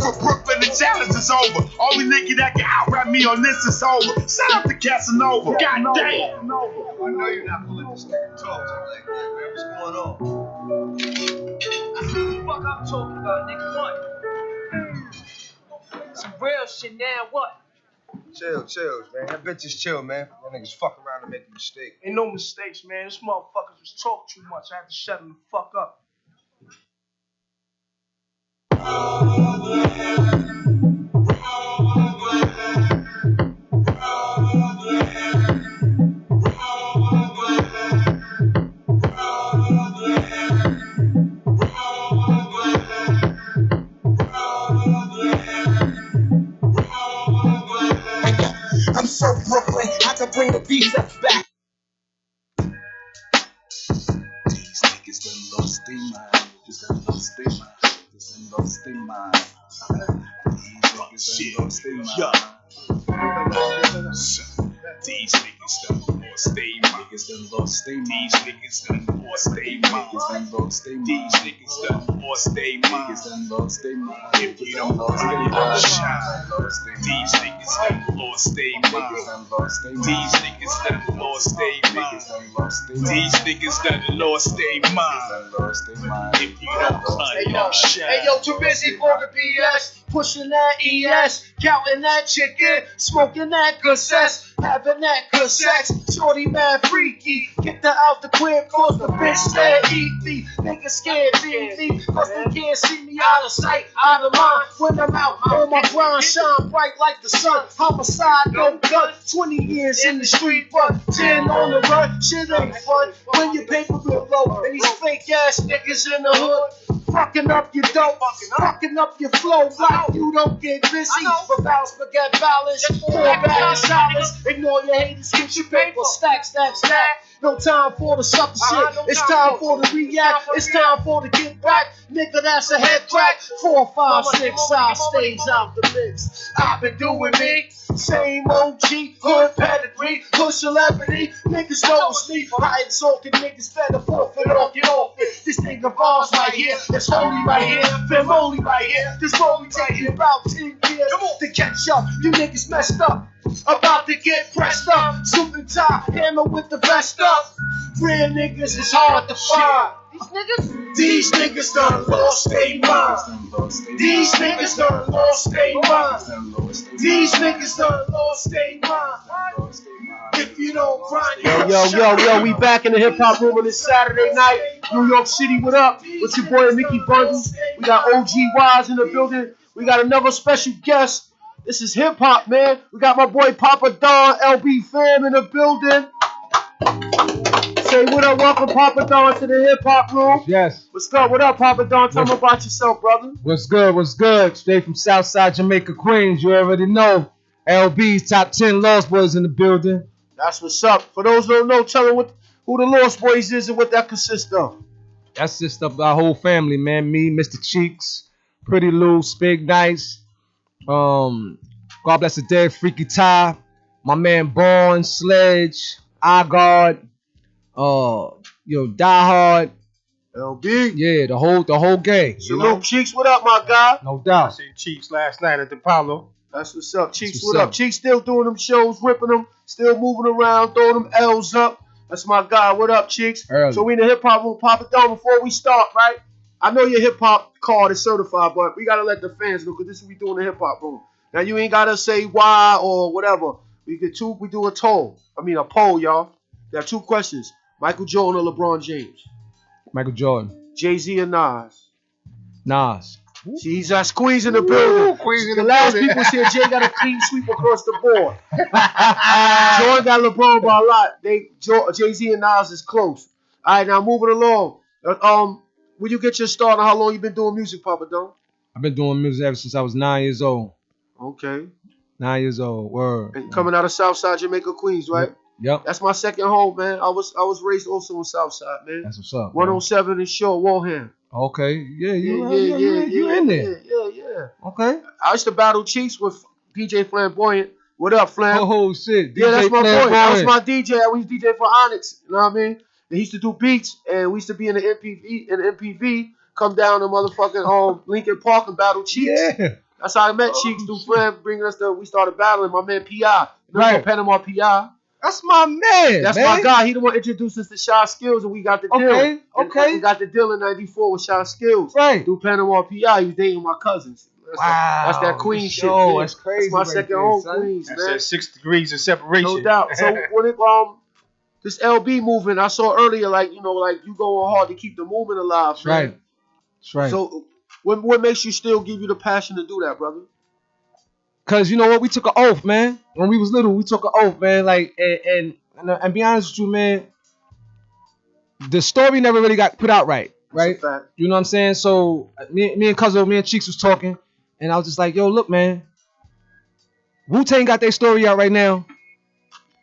For Brooklyn, the challenge is over. Only nigga that can out-rap me on this is over. Shout out to Casanova. God damn. I know you're not pulling this nigga toes. I'm like, man, what's going on? That's what the fuck I'm talking about, nigga. What? Some real shit now, what? Chills, man. That bitch is chill, man. That niggas fuck around and make a mistake. Ain't no mistakes, man. This motherfuckers was talk too much. I had to shut them the fuck up. I'm so Brooklyn, I can bring the biceps back. These niggas done lost their mind. Just done lost their mind. Just done lost their mind. These niggas done lost their mind. These niggas done lost their mind. Niggas done lost their mind. These niggas done lost their mind. Niggas done lost their mind. These niggas done lost their mind. Niggas done lost their mind. If you don't lost their mind, shine. These niggas done lost their mind. These niggas done lost their mind. These niggas done lost their mind. If you don't shine. Hey yo, too busy for the BS. Pushing that ES, counting that chicken, smoking that cassette, having that cassette. Shorty mad freaky, get her out the crib, cause the bitch said eat me. Niggas scared me, cause they can't see me out of sight, out of mind. When I'm out on my grind, shine bright like the sun. Homicide, no gun, 20 years in the street, but 10 on the run. Shit ain't fun when your paper bill low, and these fake ass niggas in the hood. Fucking up your dope, fucking up your flow, like you don't get busy. But balance, forget balance, pour back in silence. Ignore your haters, get your paper, stack. No time for the sucker shit, it's time for the react, it's time for the get back. Nigga, that's a head crack. 4, 5, 6, I stays out the mix. I've been doing me. Same OG, hood pedigree, hood celebrity. Niggas know it's me. I insulted niggas better forfeit or get off it. This nigga balls right here. It's holy right here. Family right here. This road taking about 10 years to catch up. You niggas messed up. About to get pressed up. Suit and tie, hammer with the vest up. Real niggas is hard to find. These niggas done lost their mind. These niggas done lost their mind. These niggas done lost their mind. If you don't grind, yo, we back in the hip hop room on this Saturday night. New York City, what up? With your boy Mickey Bundles. We got OG Wise in the building. We got another special guest. This is hip hop, man. We got my boy PopaDon, LB fam in the building. Say what up, welcome PopaDon to the hip hop room. Yes. What's good? What up, PopaDon? Tell me about yourself, brother. What's good? What's good? Straight from Southside Jamaica, Queens. You already know. LB's top 10 Lost Boys in the building. That's what's up. For those who don't know, tell them who the Lost Boys is and what that consists of. That's just our whole family, man. Me, Mr. Cheeks, Pretty Lou, Spig Nice, God bless the dead, Freaky Ty, my man Born, Sledge, iGuard, Die Hard, LB. Yeah, the whole gang. Salute, Cheeks. What up, my guy? No doubt. I seen Cheeks last night at the Apollo. That's what's up, Cheeks. What up? Cheeks still doing them shows, ripping them, still moving around, throwing them L's up. That's my guy. What up, Cheeks? Early. So we in the hip hop room. PopaDon, before we start, right? I know your hip hop card is certified, but we gotta let the fans know because this is what we do in the hip hop room. Now you ain't gotta say why or whatever. We do a poll, y'all. There are two questions: Michael Jordan or LeBron James? Michael Jordan. Jay-Z or Nas? Nas. See, he's got Queens in the building. The last people said Jay got a clean sweep across the board. Jordan got LeBron by a lot. Jay-Z and Nas is close. All right, now moving along. When you get your start on how long you been doing music, PopaDon? I've been doing music ever since I was 9 years old. Okay. 9 years old. Word. And coming out of Southside Jamaica, Queens, right? Yep. That's my second home, man. I was raised also in Southside, man. That's what's up. 107 and Shore, Warham. Okay. Yeah, you in there. Yeah. Okay. I used to battle Cheeks with DJ Flamboyant. What up, Flam? Oh, shit. Yeah, that's my Flamboyant. boy. That was my DJ. I used to DJ for Onyx. You know what I mean? And he used to do beats, and we used to be in the MPV, come down to motherfucking Lincoln Park and battle Cheeks. Yeah. That's how I met Cheeks through Flam, bringing us we started battling. My man P.I. Right. Panama P.I. That's my man. That's my guy. He the one introduced us to Shy Skills, and we got the deal. Okay. We got the deal in '94 with Shy Skills. Right. Through Panama P.I. He was dating my cousins. That's that Queen shit. Man. That's crazy. That's my second home, Queens, That's man. that 6 degrees of separation. No doubt. So when it this LB movement, I saw earlier, like you going hard to keep the movement alive. That's man. right. That's right. So what makes you still give you the passion to do that, brother? Cause you know what, we took an oath, man. When we was little, we took an oath, man. Like and be honest with you, man. The story never really got put out right. That's a fact. You know what I'm saying? So me and Cheeks was talking, and I was just like, yo, look, man. Wu-Tang got their story out right now.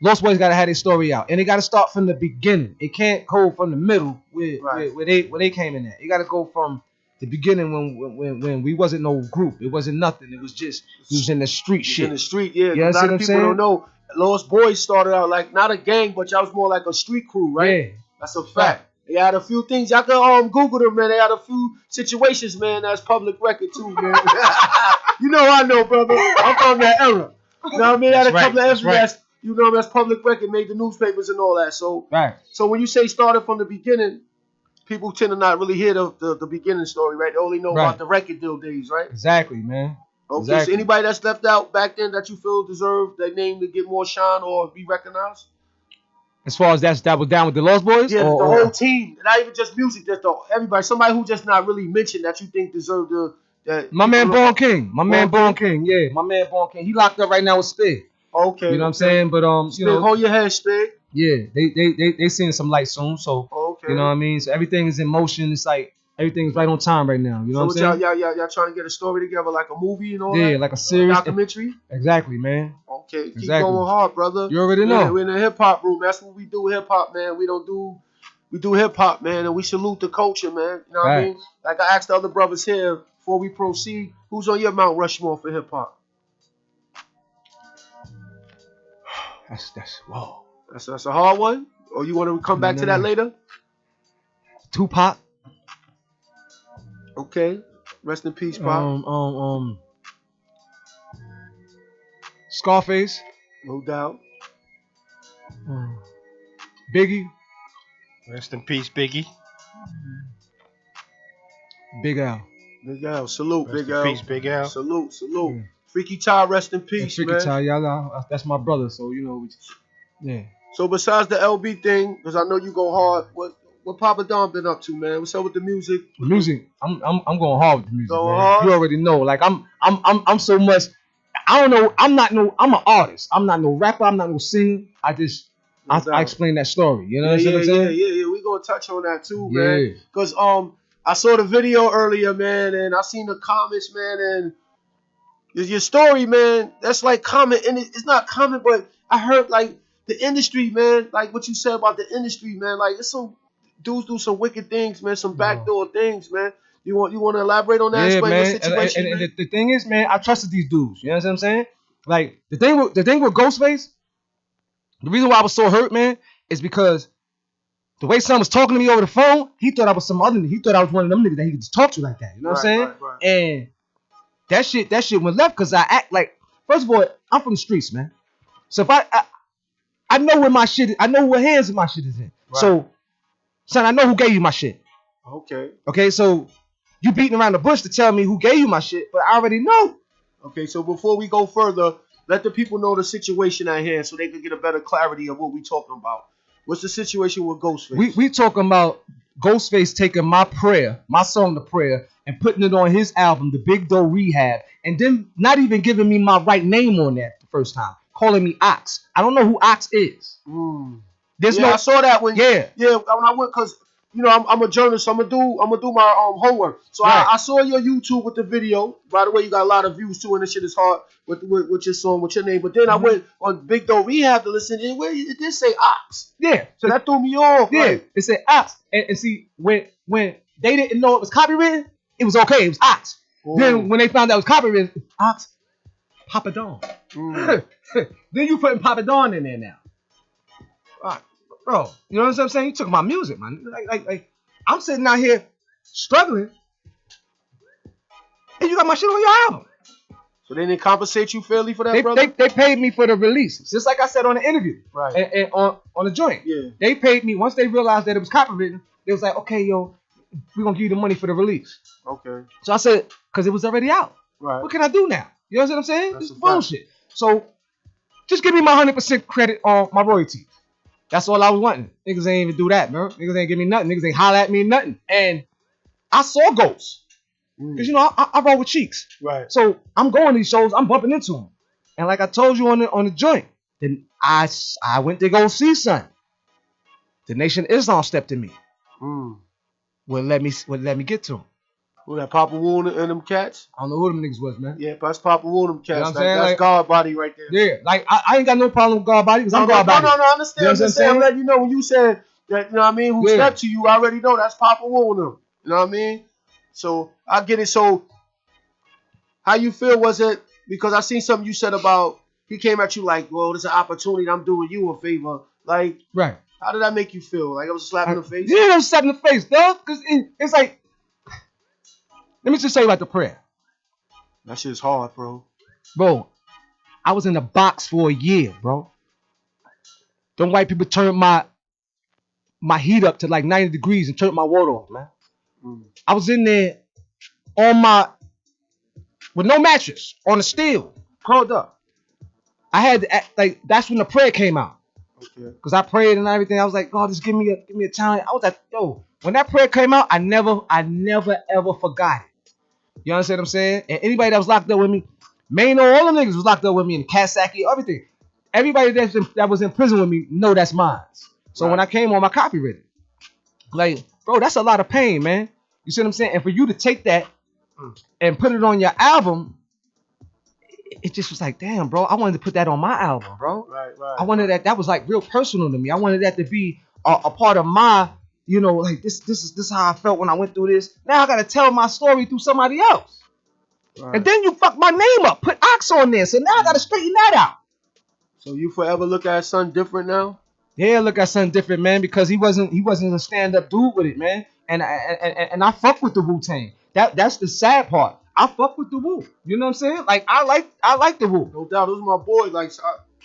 Lost Boys gotta have their story out, and it gotta start from the beginning. It can't go from the middle where they came in at. It gotta go from the beginning when we wasn't no group. It wasn't nothing. It was just we was in the street shit. In the street, yeah. You a lot of people saying? don't know. Lost Boys started out like not a gang, but y'all was more like a street crew, right? Yeah. That's a fact. They had a few things. Y'all can Google them, man. They had a few situations, man. That's public record too, man. You know I know, brother. I'm from that era. You know what I mean? They had a couple of evidence. You know that's public record, made the newspapers and all that. So So when you say started from the beginning, people tend to not really hear the beginning story, right? They only know about the record deal days, right? Exactly, man. Okay, Exactly. So anybody that's left out back then that you feel deserved their name to get more shine or be recognized? As far as that was down with the Lost Boys? Yeah, the whole team. Not even just music, just everybody. Somebody who just not really mentioned that you think deserved my man Born King. My man Born King. Yeah, my man Born King. He locked up right now with Spig. Okay. You know what I'm saying? But Spig, hold your head, Spig. Yeah, they seeing some light soon. So you know what I mean? So everything is in motion. It's like everything's right on time right now. You know what I'm saying? Y'all trying to get a story together like a movie and all that? Yeah, like a series. Documentary? Exactly, man. Okay, keep going hard, brother. You already know. We're in the hip hop room. That's what we do, hip hop, man. We do hip hop, man, and we salute the culture, man. You know what I mean? Like I asked the other brothers here before we proceed, who's on your Mount Rushmore for hip hop? Whoa. That's a hard one? Or you want to come back to that later? Tupac. Okay. Rest in peace, Pop. Scarface. No doubt. Biggie. Rest in peace, Biggie. Big Al. Big Al. Salute, Rest Big in Al. peace, Big Al. Salute. Freaky Ty, rest in peace, Freaky man. Ty, y'all, that's my brother, so you know, yeah. So besides the LB thing, because I know you go hard, what PopaDon been up to, man? What's up with the music? I'm going hard with the music. Going man. hard? You already know. Like I'm so much. I don't know. I'm an artist. I'm not no rapper. I'm not no singer. I explain that story. You know what I'm saying? Yeah. We gonna touch on that too, man. Because I saw the video earlier, man, and I seen the comments, man, and your story, man. That's like comment, and it's not comment, but I heard like the industry, man. Like what you said about the industry, man. Like it's some dudes do some wicked things, man. Some backdoor things, man. You want to elaborate on that? Yeah, Explain man. the situation, And man? the thing is, man, I trusted these dudes. You know what I'm saying? Like the thing with Ghostface, the reason why I was so hurt, man, is because the way son was talking to me over the phone, he thought I was some other. He thought I was one of them niggas that he could just talk to like that. You know what I'm saying? Right. And that shit went left because I act like. First of all, I'm from the streets, man. So if I know where my shit is, I know what hands my shit is in. Right. So, son, I know who gave you my shit. Okay, so you beating around the bush to tell me who gave you my shit, but I already know. Okay, so before we go further, let the people know the situation at hand so they can get a better clarity of what we talking about. What's the situation with Ghostface? We talking about Ghostface taking my prayer, my song The Prayer, and putting it on his album, The Big Doe Rehab, and then not even giving me my right name on that the first time, calling me Ox. I don't know who Ox is. I saw that when when I went, because you know I'm a journalist, so I'm gonna do my homework. So I saw your YouTube with the video. By the way, you got a lot of views too, and this shit is hard with your song, with your name. But then I went on Big Doe Rehab to listen, and it did say Ox. Yeah, so that threw me off. Yeah, it said Ox, and see when they didn't know it was copywritten, it was okay. It was Ox. Then when they found out it was copywritten, Ox, PopaDon. Then you putting PopaDon in there now. Bro, you know what I'm saying? You took my music, man. Like I'm sitting out here struggling, and you got my shit on your album. So they didn't compensate you fairly for that, brother? They paid me for the release, just like I said on the interview, right? And on the joint, yeah. They paid me once they realized that it was copywritten. They was like, okay, yo, we're gonna give you the money for the release. Okay. So I said, because it was already out. Right. What can I do now? You know what I'm saying? This is bullshit. So just give me my 100% credit on my royalties. That's all I was wanting. Niggas ain't even do that, man. Niggas ain't give me nothing. Niggas ain't holler at me nothing. And I saw Ghosts. Because, you know, I roll with Cheeks. Right. So I'm going to these shows. I'm bumping into them. And like I told you on the joint, then I went to go see son. The Nation of Islam stepped in me. Wouldn't let me get to him. Who that, Papa Wondah and them cats? I don't know who them niggas was, man. Yeah, that's Papa Wondah, them cats. You know what I'm saying? That's God Body right there. Yeah, like I ain't got no problem with God Body because I'm God Body. No, I understand. You know what I'm letting you know when you said that, you know what I mean, who stepped to you, I already know that's Papa Wondah. You know what I mean? So I get it. So how you feel was it? Because I seen something you said about he came at you like, well, there's an opportunity, I'm doing you a favor. Like, right. How did that make you feel? Like it was a slap in the face? Yeah, it was a slap in the face, dog. Because it's like, let me just say about the prayer. That shit's hard, bro. Bro, I was in the box for a year, bro. Them white people turned my heat up to like 90 degrees and turned my water off, man. I was in there with no mattress, on the steel, curled up. I had to act, like, that's when the prayer came out. Okay. Because I prayed and everything. I was like, God, just give me a challenge. I was like, yo, when that prayer came out, I never ever forgot it. You understand what I'm saying? And anybody that was locked up with me, all the niggas was locked up with me in Kasaki, everything. Everybody that was in prison with me know that's mine. So when I came on my copywritten, like, bro, that's a lot of pain, man. You see what I'm saying? And for you to take that and put it on your album, it just was like, damn, bro, I wanted to put that on my album, bro. Right. I wanted that was like real personal to me. I wanted that to be a part of my, you know, like this is how I felt when I went through this. Now I gotta tell my story through somebody else. Right. And then you fuck my name up, put Ox on there. So now I gotta straighten that out. So you forever look at son different now? Yeah, look at son different, man, because he wasn't a stand-up dude with it, man. And I fuck with the Wu-Tang. That's the sad part. I fuck with the Wu. You know what I'm saying? Like I like the Wu. No doubt, those are my boys. Like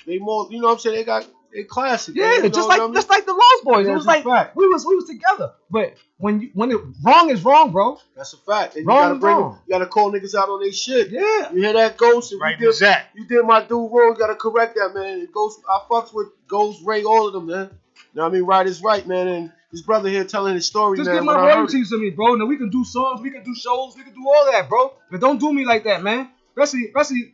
they more, you know what I'm saying? They classic. Yeah, man, just like the Lost Boys. Yeah, it was like fact. we was together. But when wrong is wrong, bro. That's a fact. And wrong you gotta call niggas out on their shit. Yeah. You hear that, Ghost? Right, you did my dude wrong. You gotta correct that, man. Ghost, I fucks with Ghost, Ray, all of them, man. You know what I mean? Right is right, man. And his brother here telling his story, just man. Just get my royalties to me, bro. Now we can do songs, we can do shows, we can do all that, bro. But don't do me like that, man. Especially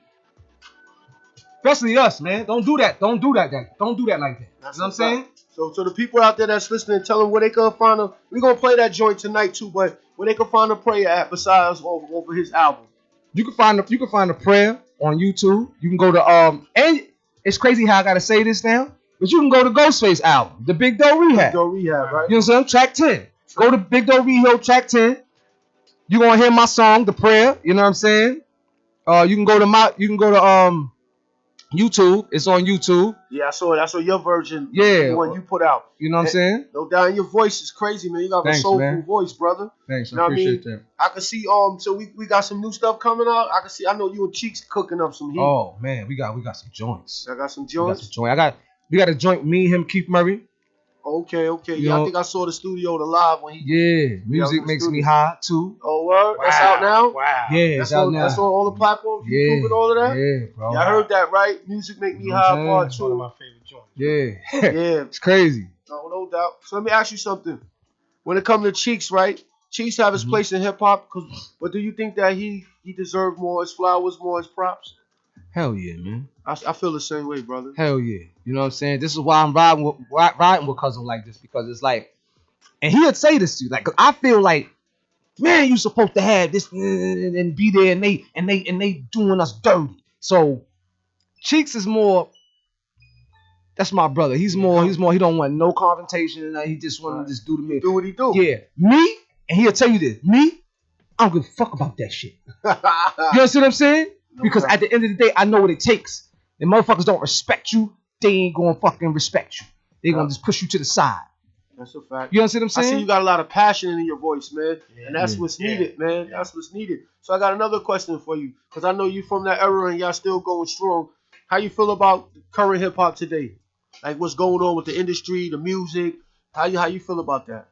Especially us, man. Don't do that. Don't do that. Don't do that like that. That's you know what I'm saying? So the people out there that's listening, tell them where they can find a. We're gonna play that joint tonight too, but where they can find a prayer at besides over his album. You can find the prayer on YouTube. You can go to and it's crazy how I gotta say this now, but you can go to Ghostface album, the Big Doe Rehab. Big Doe Rehab, right? You know what I'm saying? Track 10. Go to Big Doe Rehab, track 10. You gonna hear my song, The Prayer. You know what I'm saying? You can go to YouTube. It's on YouTube. Yeah, I saw it. I saw your version. Yeah, the one you put out. You know what I'm saying? No doubt. And your voice is crazy, man. You got a soulful voice, brother. Thanks. You know I appreciate that. I can see. So we got some new stuff coming out. I can see. I know you and Cheeks cooking up some heat. Oh man, we got some joints. I got some joints. We got a joint with me, him, Keith Murray. Okay. Yeah, I think I saw the studio, the live when he. Yeah, music makes me high too. Oh, word? Wow. That's out now. Wow. Yeah, it's out now. That's on all the platforms. YouTube and all of that. Yeah, bro. Yeah, I heard that right. Music make me high part two. One of my favorite joints. Yeah. It's crazy. No doubt. So let me ask you something. When it comes to Cheeks, right? Cheeks have his place in hip hop, but do you think that he deserved more, his flowers, more, his props? Hell yeah, man. I feel the same way, brother. Hell yeah. You know what I'm saying? This is why I'm riding with cousin like this, because it's like, and he'd say this to you, like, 'cause I feel like, man, you supposed to have this and be there, and they doing us dirty. So Cheeks is more. That's my brother. He's more. He don't want no confrontation. He just want to just do to me. Do what he do. Yeah, me, and he'll tell you this. Me, I don't give a fuck about that shit. You see what I'm saying? Because at the end of the day, I know what it takes. And motherfuckers don't respect you, they ain't gonna fucking respect you. They gonna just push you to the side. That's a fact. You understand what I'm saying? I see you got a lot of passion in your voice, man. And that's what's needed, man. That's what's needed. So I got another question for you. Because I know you from that era and y'all still going strong. How you feel about current hip hop today? Like what's going on with the industry, the music? How you feel about that?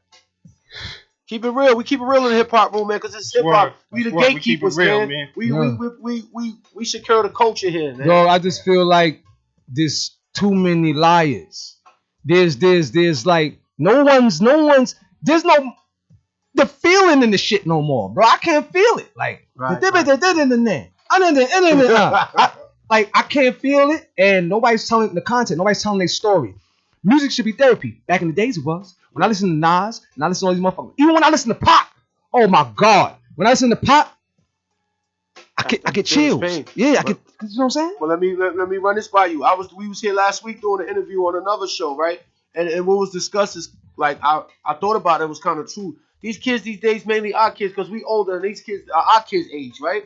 Keep it real. We keep it real in the hip hop room, man, because it's hip hop. We the gatekeepers, man. We secure the culture here, man. Yo, I just feel like there's too many liars. There's like no one's there's no the feeling in the shit no more, bro. I can't feel it. Like I can't feel it, and nobody's telling the content, nobody's telling their story. Music should be therapy. Back in the days it was. When I listen to Nas, and I listen to all these motherfuckers, even when I listen to Pop, oh my God. When I listen to Pop, I get chills. Yeah, I get, you know what I'm saying? Well, let me run this by you. We was here last week doing an interview on another show, right? And what was discussed is, like, I thought about it, was kind of true. These kids these days, mainly our kids, because we older, and these kids are our kids' age, right?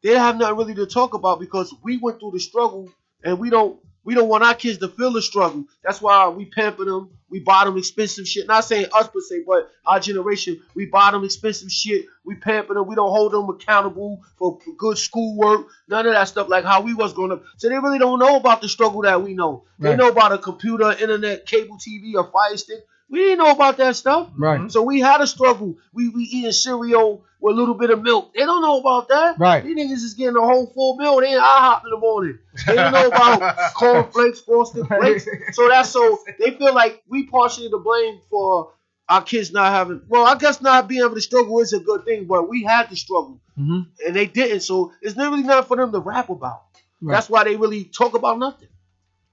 They have nothing really to talk about because we went through the struggle, and we don't want our kids to feel the struggle. That's why we pamper them. We buy them expensive shit. Not saying us per se, but our generation. We buy them expensive shit. We pamper them. We don't hold them accountable for good schoolwork. None of that stuff like how we was growing up. So they really don't know about the struggle that we know. Right. They know about a computer, internet, cable TV, a fire stick. We didn't know about that stuff. Right. So we had a struggle. We eating cereal with a little bit of milk. They don't know about that. Right. These niggas is getting a whole full meal. They ain't IHOP in the morning. They don't know about cornflakes, frosted flakes. So they feel like we partially to blame for our kids not having. Well, I guess not being able to struggle is a good thing, but we had to struggle, and they didn't. So it's really nothing for them to rap about. Right. That's why they really talk about nothing.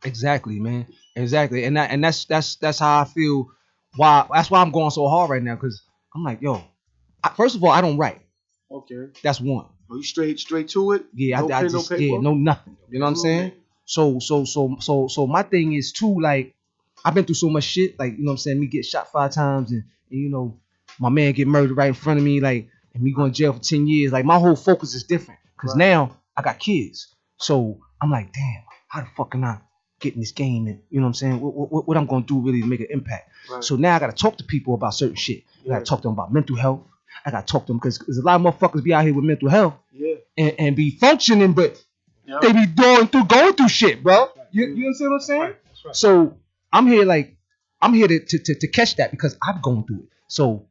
Exactly, man. Exactly, and that's how I feel. That's why I'm going so hard right now, because I'm like, yo, first of all, I don't write. Okay. That's one. Are you straight to it? Yeah, no pen, just no paper? no nothing. You know what I'm saying? So my thing is too, like, I've been through so much shit, like, you know what I'm saying, me get shot 5 times and you know, my man get murdered right in front of me, like, and me going to jail for 10 years. Like, my whole focus is different, because now I got kids. So I'm like, damn, how the fuck can I get in this game, and you know what I'm saying, what I'm gonna do really to make an impact. Right. So now I gotta talk to people about certain shit. I gotta talk to them about mental health. I gotta talk to them because there's a lot of motherfuckers be out here with mental health and be functioning, but they be going through shit, bro. You understand what I'm saying? Right. That's right. So I'm here to catch that, because I'm going through it. So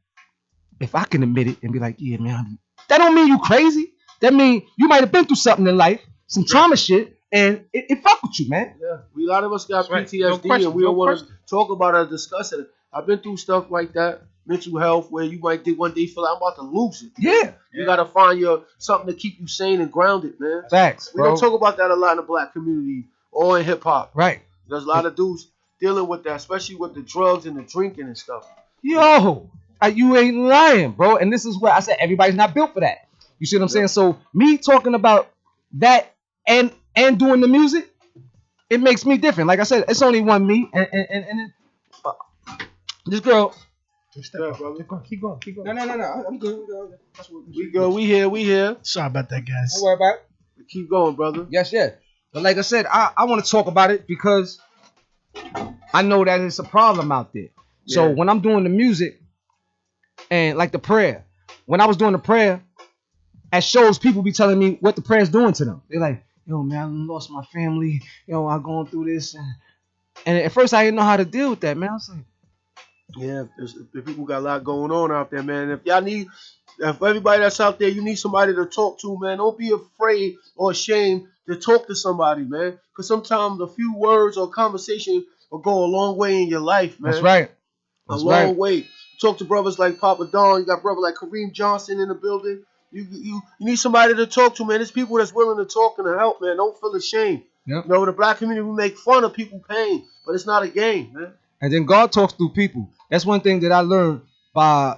if I can admit it and be like, yeah, man, that don't mean you crazy. That mean you might have been through something in life, some trauma shit, and it fuck with you, man. Yeah, a lot of us got PTSD, and we don't want to talk about it or discuss it. I've been through stuff like that. mental health where you might think one day feel like I'm about to lose it. Yeah. You gotta find your something to keep you sane and grounded, man. Facts, We bro. don't talk about that a lot in the black community or in hip hop. Right. There's a lot of dudes dealing with that, especially with the drugs and the drinking and stuff. Yo, you ain't lying, bro. And this is where I said everybody's not built for that. You see what I'm saying? So me talking about that and doing the music, it makes me different. Like I said, it's only one me and this girl. Yeah, brother. Keep going. No. I'm good. We here. Sorry about that, guys. Don't worry about it. Keep going, brother. Yes. But like I said, I want to talk about it because I know that it's a problem out there. So when I'm doing the music and like the prayer, when I was doing the prayer at shows, people be telling me what the prayer's doing to them. They're like, yo, man, I lost my family. Yo, I'm going through this. And at first I didn't know how to deal with that, man. I was like, yeah, the people got a lot going on out there, man. If everybody that's out there, you need somebody to talk to, man. Don't be afraid or ashamed to talk to somebody, man. Because sometimes a few words or conversation will go a long way in your life, man. That's right. A long way. Talk to brothers like PopaDon. You got brother like Kareem Johnson in the building. You need somebody to talk to, man. There's people that's willing to talk and to help, man. Don't feel ashamed. Yep. You know, the black community, we make fun of people pain, but it's not a game, man. And then God talks through people. That's one thing that I learned by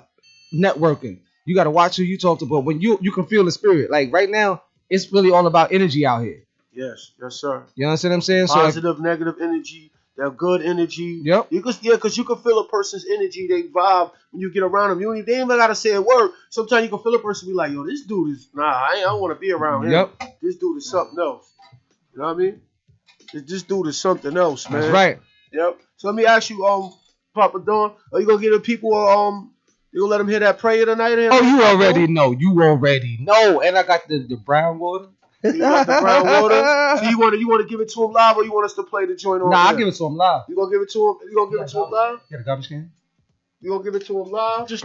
networking. You got to watch who you talk to, but when you can feel the spirit. Like right now, it's really all about energy out here. Yes, sir. You understand what I'm saying? Positive, negative energy, that good energy. Yep. Because you can feel a person's energy, they vibe when you get around them. They ain't even gotta say a word. Sometimes you can feel a person be like, yo, this dude is I don't want to be around him. Yep. This dude is something else. You know what I mean? This dude is something else, man. That's right. Yep. So let me ask you, PopaDon, are you gonna get the people you gonna let them hear that prayer tonight? Oh, you already know. And I got the brown water. You got the brown water. So you want to give it to him live, or you want us to play the joint on? Nah, I'll give it to him live. You gonna give it to him? You gonna give it to him live? Get a garbage can. You gonna give it to him live? You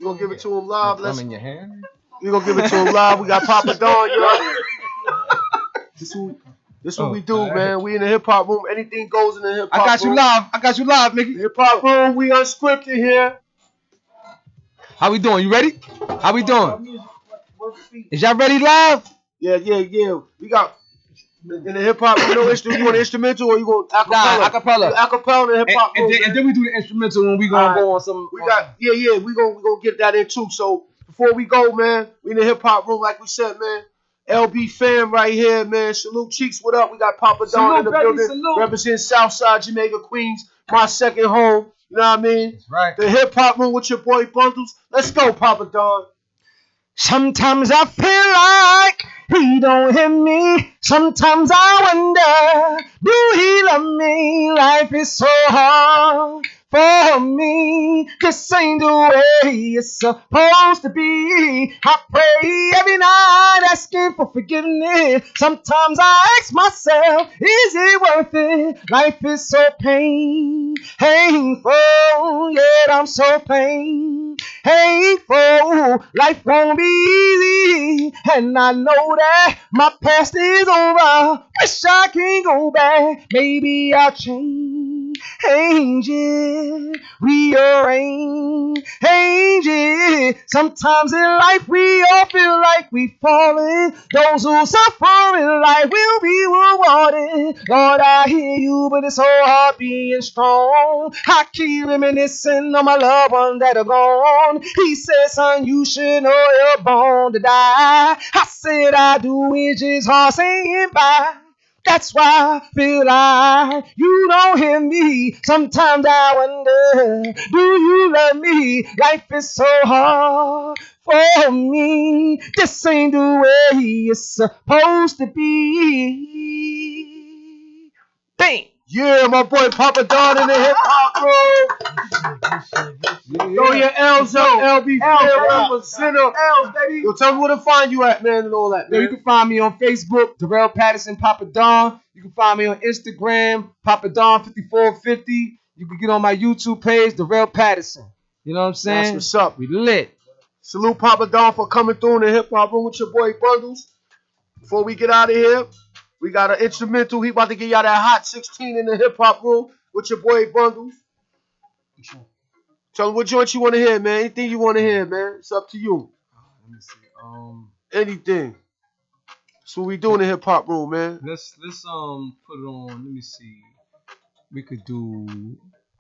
gonna give it to him live? I'm in your hand. You gonna give it to him live? We got PopaDon, yo. This what we do, man. We in the hip hop room. Anything goes in the hip hop room. I got you live, nigga. Hip hop room. We unscripted here. How we doing? You ready? How we doing? Is y'all ready live? Yeah. We got in the hip hop. You want an instrumental or you want acapella? Nah, acapella. Acapella in the hip hop room. And then we do the instrumental when we gonna go on some. We gonna get that in too. So before we go, man, we in the hip hop room, like we said, man. LB fam right here, man. Salute Cheeks, what up? We got PopaDon in the building. Represent Southside Jamaica, Queens, my second home. You know what I mean? That's right. The hip hop room with your boy Bundles. Let's go, PopaDon. Sometimes I feel like he don't hear me. Sometimes I wonder, do he love me? Life is so hard for me. This ain't the way it's supposed to be. I pray every night asking for forgiveness. Sometimes I ask myself, is it worth it? Life is so painful, yet I'm so painful. Life won't be easy, and I know that my past is over. Wish I can go back. Maybe I'll change it, rearrange it. Sometimes in life we all feel like we falling. Those who suffer in life will be rewarded. Lord, I hear you, but it's so hard being strong. I keep reminiscing on my loved ones that are gone. He said, son, you should know you're born to die. I said, I do, it's just hard saying bye. That's why I feel like you don't hear me. Sometimes I wonder, do you love me? Life is so hard for me. This ain't the way it's supposed to be. Bang! Yeah, my boy PopaDon in the hip hop room. Throw your L's up, LB representative. L's, baby. Yo, tell me where to find you at, man, and all that, man. You can find me on Facebook, Darrell Patterson PopaDon. You can find me on Instagram, PopaDon5450. You can get on my YouTube page, Darrell Patterson. You know what I'm saying? That's what's up. We lit. Salute PopaDon for coming through in the hip hop room with your boy Bundles. Before we get out of here, we got an instrumental. He about to get y'all that hot 16 in the hip hop room with your boy Bundles. Tell them what joint you want to hear, man. Anything you want to hear, man. It's up to you. Let me see. Anything. That's what we do in the hip hop room, man. Let's put it on. Let me see. We could do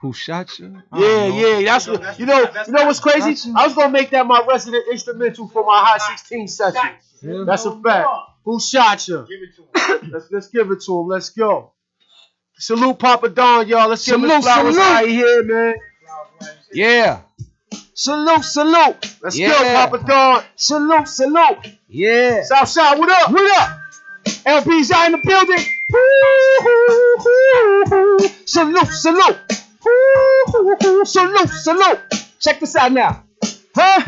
Who Shot Ya? Yeah. That's what you know what's crazy? I was gonna make that my resident instrumental for my high 16 session. Yeah. That's a fact. Who shot ya? Give it to him. Let's give it to him. Let's go. Salute PopaDon, y'all. Let's give him flowers right here, man. Yeah. Salute. Let's go, PopaDon. Salute. Yeah. Southside, what up? What up? LB's out in the building. Salute. Check this out now. Huh?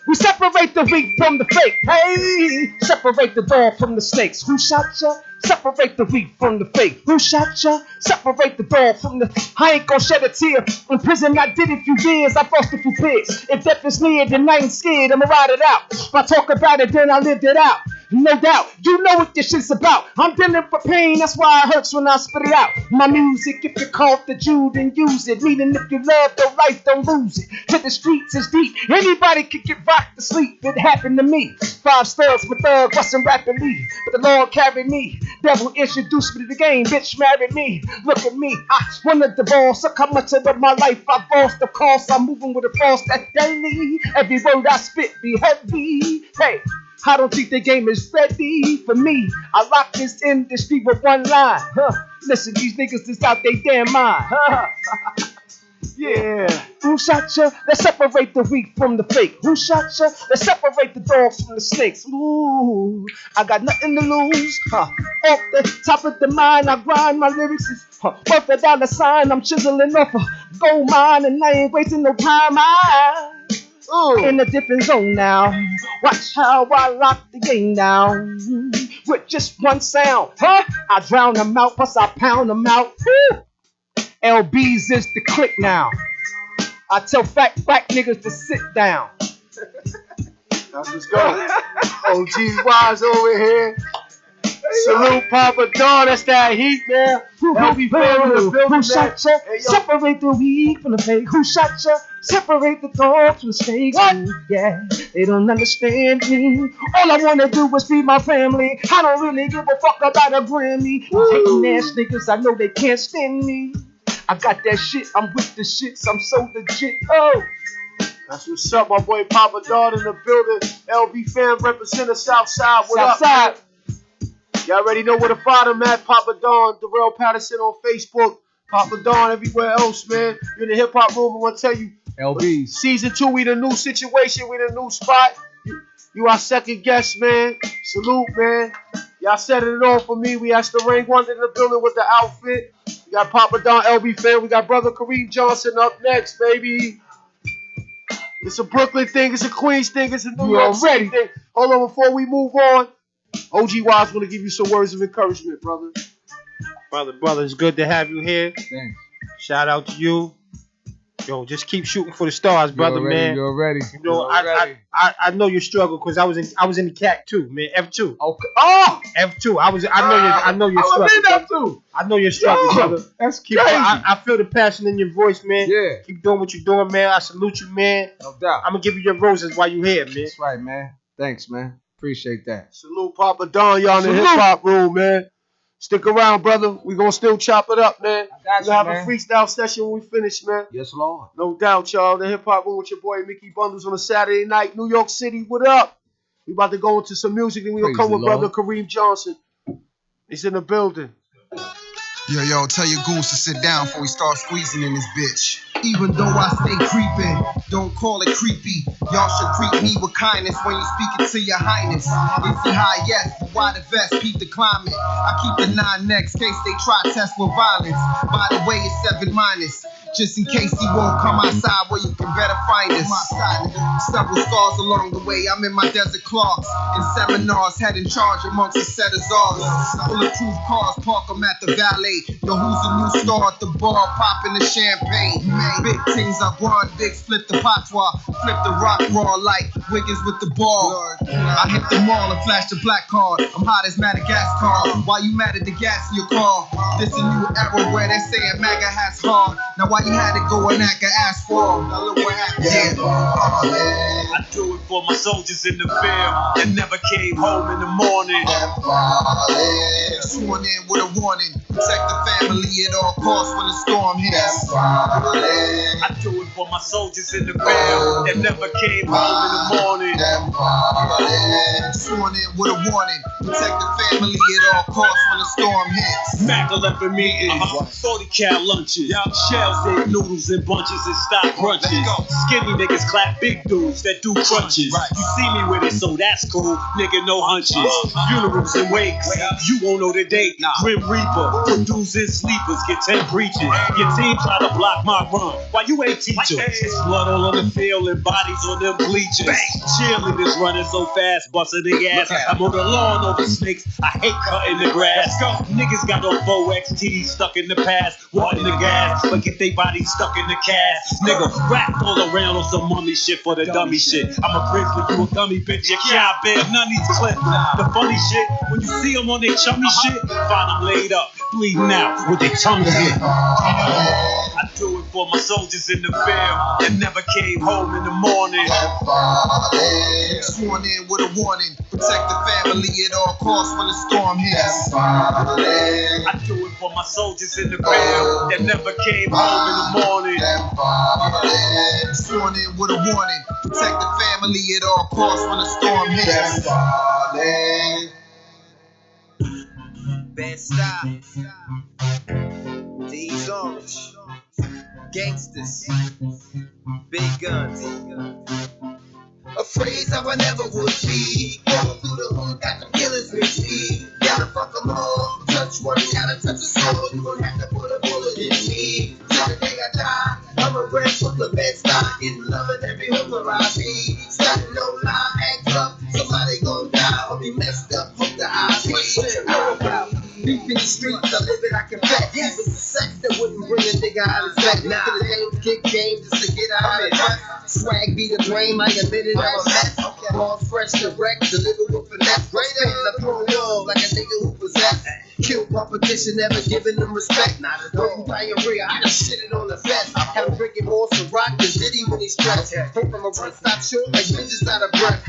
We separate the wheat from the fake. Hey, separate the dog from the snakes. Who shot ya? Separate the wheat from the fake. Who shot ya? Separate the dog from the... I ain't gon' shed a tear. In prison I did it few years. I lost a few peers. If death is near, then I ain't scared. I'ma ride it out. If I talk about it, then I lived it out. No doubt, you know what this shit's about. I'm dealing with pain, that's why it hurts when I spit it out. My music, if you caught the Jew, then use it. Meaning if you love your life, don't lose it. To the streets is deep. Anybody can get rocked to sleep. It happened to me. 5 stars with thug busting rapidly. But the Lord carried me. Devil introduced me to the game. Bitch married me. Look at me. I wanted the boss. Look how much of my life I lost. Of course, I'm moving with a force that daily. Every word I spit be heavy. Hey. I don't think the game is ready for me. I rock this industry with one line. Listen, these niggas is out they damn mind. Yeah. Who shot ya? Let's separate the wheat from the fake. Who shot ya? Let's separate the dogs from the snakes. Ooh, I got nothing to lose. Off the top of the mind, I grind. My lyrics is worth a dollar sign. I'm chiseling off a gold mine, and I ain't wasting no time. In a different zone now. Watch how I lock the game down. With just one sound, I drown them out, plus I pound them out. Woo! LB's is the click now. I tell fat black niggas to sit down. Let's just go. OG Wise over here. Salute PopaDon, that's that heat, man. LB family in the building, Who shot ya? Separate the wheat from the fake. Who shot ya? Separate the dogs from the snakes. Yeah, they don't understand me. All I wanna do is feed my family. I don't really give a fuck about a Grammy. Hating ass niggas, I know they can't stand me. I got that shit, I'm with the shits, I'm so legit. Oh, that's what's up, my boy PopaDon in the building. LB fam represent the Southside. What up? Southside. Y'all already know where to find him at. PopaDon, Darrell Patterson on Facebook. PopaDon everywhere else, man. You're in the hip hop room. I want to tell you, LB. Season 2, we the new situation. We the new spot. You our second guest, man. Salute, man. Y'all setting it on for me. We got Starang Wondah in the building with the outfit. We got PopaDon, LB fan. We got brother Kareem Johnson up next, baby. It's a Brooklyn thing. It's a Queens thing. It's a New York City thing. Hold on, before we move on. OG Wise want to give you some words of encouragement, brother. Brother, it's good to have you here. Thanks. Shout out to you. Yo, just keep shooting for the stars, brother, man. You're ready. You know, I know your struggle because I was in the CAC too, man. F2. Okay. Oh, F2. I know your struggle. I know your struggle, brother. That's crazy. I feel the passion in your voice, man. Yeah. Keep doing what you're doing, man. I salute you, man. No doubt. I'm gonna give you your roses while you here, man. That's right, man. Thanks, man. Appreciate that. Salute PopaDon, y'all in the hip hop room, man. Stick around, brother. We gonna still chop it up, man. We gonna have a freestyle session when we finish, man. Yes, Lord. No doubt, y'all. The hip hop room with your boy Mickey Bundles on a Saturday night, New York City. What up? We about to go into some music, and we gonna come with brother Kareem Johnson. He's in the building. Yo, tell your goons to sit down before we start squeezing in this bitch. Even though I stay creeping, don't call it creepy. Y'all should treat me with kindness when you speak it to your highness. It's the high, yes, but why the vest? Keep the climate. I keep the 9 next case they try test with violence. By the way, it's 7 minus. Just in case he won't come outside where you can better find us. Several scars along the way. I'm in my desert clogs. In seminars, head in charge amongst a set of czars. Bulletproof cars, park them at the valet. Yo, who's a new star at the bar, popping the champagne? Big things are grind, big flip the patois. Flip the rock raw like Wiggins with the ball. I hit the mall and flashed the black card. I'm hot as Madagascar. Why you mad at the gas in your car? This a new era where they say a MAGA has hard. Now why you had to go and act an asphalt? Now look what happened. I do it for my soldiers in the field that never came home in the morning. Sworn in with a warning. Protect the family at all costs when the storm hits. I do it for my soldiers in the field that never came home in the morning. Sworn in with a warning. Protect the family at all costs when the storm hits. Mac 11 meetings, 40 cal lunches, shells and noodles in bunches and stock crunches. Skinny niggas clap big dudes that do crunches. You see me with it, so that's cool. Nigga, no hunches. Funerals and wakes, you won't know the date. Grim Reaper, producing sleepers, get 10 preachers. Your team try to block my run, why you ain't teacher? It's blood all on the field and bodies on them bleachers. Cheerleaders running so fast, busting their ass. I'm on the lawn over snakes, I hate cutting the grass. Niggas got no 4XT stuck in the past, wanting the gas, but get they bodies stuck in the cast. Nigga, rap all around on some mummy shit for the dummy shit. I'm a grizzly, you a gummy bitch, you can't bear none of these clips. The funny shit, when you see them on their chummy shit, find them laid up, bleeding out with their tongues hit. I do it for my soldiers in the field that never came home in the morning. Sworn in with a warning. Protect the family at all costs when the storm hits. I do it for my soldiers in the field that never came home in the morning. Sworn in with a warning. Protect the family at all costs when the storm hits. Bad style. D's orange. Gangsters. Big guns. A phrase how I never would be. Going through the hood, got them killers with me. Gotta fuck them all. Touch one, gotta touch a soul. You gon' have to put a bullet in me. Till the day I die, I'm a red full of bed stock. Getting love in every hood where I be. Starting no lie, act up. Somebody gon' die or be messed up. Hope the IP. What you know about? Beef in the streets, I live it, I confess. Yes. With the sex that wouldn't bring a nigga out of his back. Nah. The games, kick game just to get out of the swag be the blame, I admit it, I'm a mess. Balls fresh, direct, deliver with finesse. Spitting the pro love like a nigga who possess. Kill competition, never giving them respect. Don't diarrhea, I just shit it on the vest. Have him drinking more Ciroc than Diddy when he's stressed. Came from a run stop short like bitches out of breath.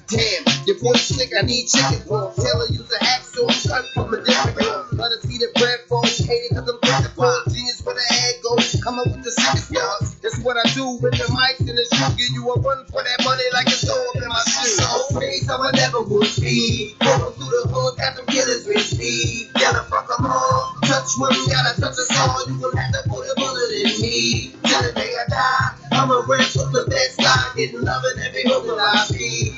Damn, your voice sick, I need chicken balls. Taylor use a hacksaw, cut from a different girl. Let us see the bread falls, hate it cause I'm pitiful. Genius where the head goes, come up with the sickest stars. That's what I do with the mics in the shoe. Give you a run for that money like it's all up in my shoe. So praise how I never would be. Going through the hood, got them killers with me. Gotta fuck them all. Touch one, gotta touch us all. You gon' have to put a bullet in me. Till the day I die, I'm a red full of bed stock. Getting love in every hood that I be.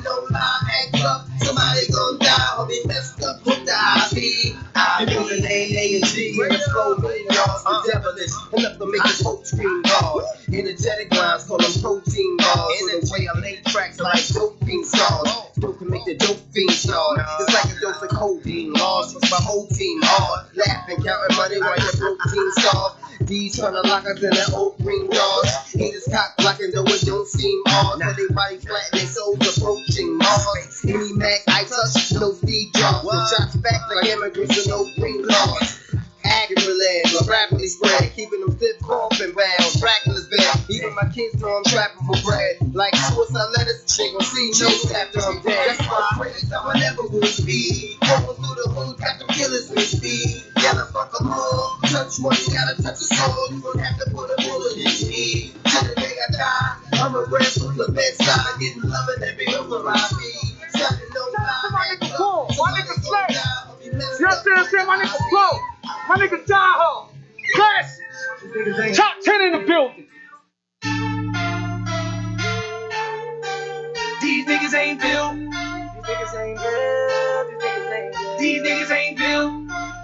No lie, act up, somebody gon' die or be messed up with the IP. I know the name A and G and the flow million yards, the devilish, enough to make the folk scream hard. Energetic lines call them protein bars. In the way I lay tracks like dope fiend stars. Dope can make the dope fiend start. It's like a dose of codeine. Lost with my whole team hard. Laughing, counting money while your protein starved. D's tryna lock us in their old green doors. Haters cock blocking though it don't seem hard. So they body flat and they souls approaching Mars. Any Mac I touch, no speed drops. And shots back like immigrants with no green cards. Agri-led, but rapidly spread, keeping them stiff, coughing bound, trackless bed. Even my kids know I'm trapping for bread. Like suicide letters, they gon' see notes after I'm dead. That's why I praise how I never would be. Going through the hood, got them killers with me. Gotta fuck them all. Touch one, gotta touch a soul. You gon' have to put a bullet in me. Till the day I die, I'm a red full of bed side. Getting love in every hood where I be. Starting no lie, act up. My nigga Slay. You understand? My nigga Blow. My nigga Daho. Classics. Top 10 in the building. These niggas ain't built. These niggas ain't built. These niggas ain't built.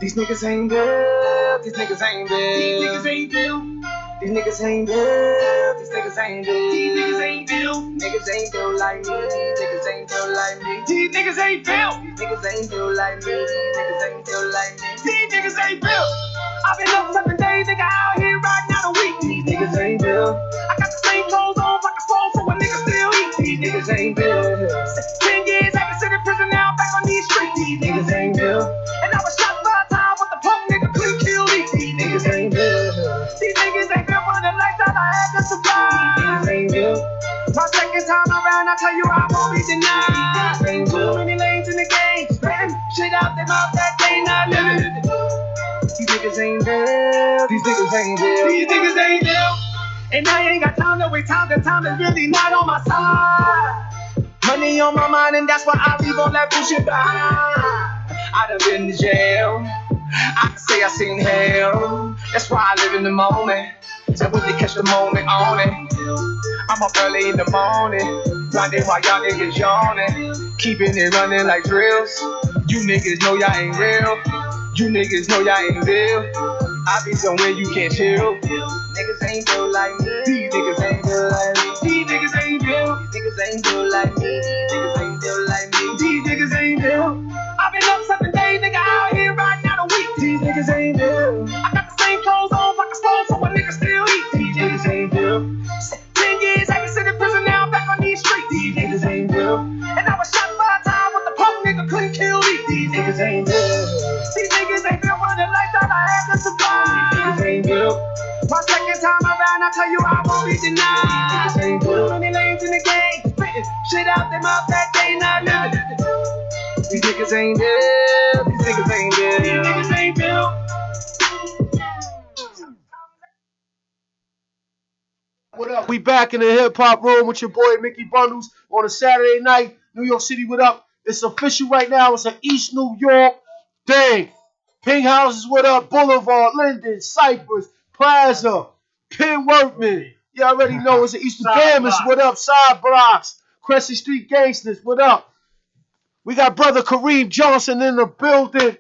These niggas ain't built. These niggas ain't built. These niggas ain't built. These niggas ain't built. These niggas ain't built. These niggas ain't built. Niggas ain't built like me. Niggas ain't built like me. These niggas ain't built. These niggas ain't built like me. Niggas ain't built like me. These niggas ain't built. I've been up 7 days, nigga, out here riding out a week. These niggas ain't built. I got the same clothes on, like a phone, so a nigga still eat. These niggas tell you I won't be denied. Too many lanes in the game, spitting shit out their mouth that they not living. These niggas ain't real. These niggas ain't real. These niggas ain't real. And I ain't got time to waste time, cause time is really not on my side. Money on my mind, and that's why I leave all that bullshit behind. I done been to jail. I can say I seen hell. That's why I live in the moment. So when they catch the moment on it, I'm up early in the morning, grinding while y'all niggas yawning, keeping it running like drills. You niggas know y'all ain't real. You niggas know y'all ain't real. I be somewhere you can't chill. Niggas ain't real like me. These niggas ain't real like me. These niggas ain't real. These niggas ain't real like me. These niggas ain't real like me. These niggas ain't real. I've been up 7 days, nigga, out here right now a week. These niggas ain't real. I got the same clothes on, like a stole, so a nigga still eat. These niggas ain't real. 10 years, I been sitting in prison now, back on these streets. These niggas ain't real. And I was shot 5 times with the pump, nigga couldn't kill me. These niggas ain't real. These niggas ain't real, running like that, I had to survive. These niggas ain't real. My second time around, I tell you I won't be denied. These niggas ain't real. Many lanes in the game, spitting shit out their mouth that they not living. These niggas ain't real. These niggas ain't real. These niggas ain't real. What up? We back in the hip hop room with your boy Mickey Bundles on a Saturday night. New York City, what up? It's official right now. It's an East New York thing. Pink Houses, what up? Boulevard, Linden, Cypress, Plaza, Penn Workman. You already know it's an Eastern Gamers. What up? Side Blocks, Crescent Street Gangsters. What up? We got brother Kareem Johnson in the building.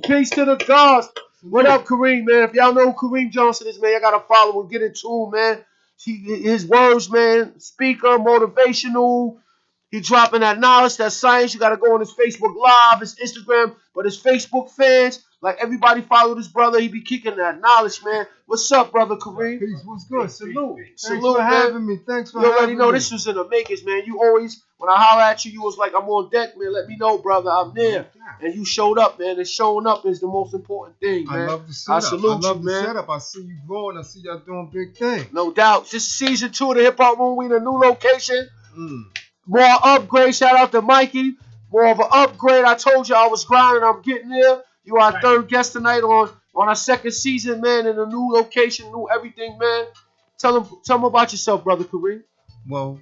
Peace to the gods. What up, Kareem, man? If y'all know who Kareem Johnson is, man, y'all gotta follow him. Get in tune, man. His words, man, speaker, motivational. He dropping that knowledge, that science. You gotta go on his Facebook Live, his Instagram, but his Facebook fans, like everybody follow this brother. He be kicking that knowledge, man. What's up, brother Kareem? Peace, what's good? Salute. Salute, Thanks for man. having me. Thanks for You already having know me. this was in the makers, man. You always, when I holler at you, you was like, I'm on deck, man. Let me know, brother. I'm there. And you showed up, man. And showing up is the most important thing, man. I love the setup. I salute I love you, the man. setup. I see you growing. I see y'all doing big things. No doubt. This is season 2 of the Hip Hop Room. We in a new location. More upgrade. Shout out to Mikey. More of an upgrade. I told you I was grinding. I'm getting there. You are our third guest tonight on our second season, man, in a new location, new everything, man. Tell them about yourself, brother Kareem. Well,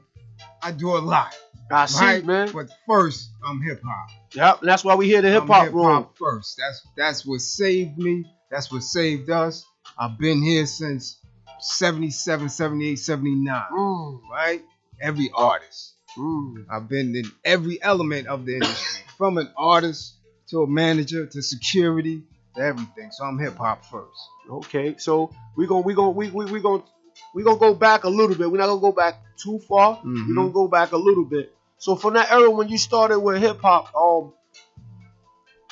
I do a lot. I see, man. But first, I'm hip hop. Yep, that's why we here, the hip hop room. Hip hop first. That's what saved me. That's what saved us. I've been here since 77, 78, 79. Right? Every artist. I've been in every element of the industry, from an artist to a manager to security to everything. So I'm hip hop first. Okay, so we gonna go back a little bit. We're not gonna go back too far. We're gonna go back a little bit. So from that era when you started with hip hop,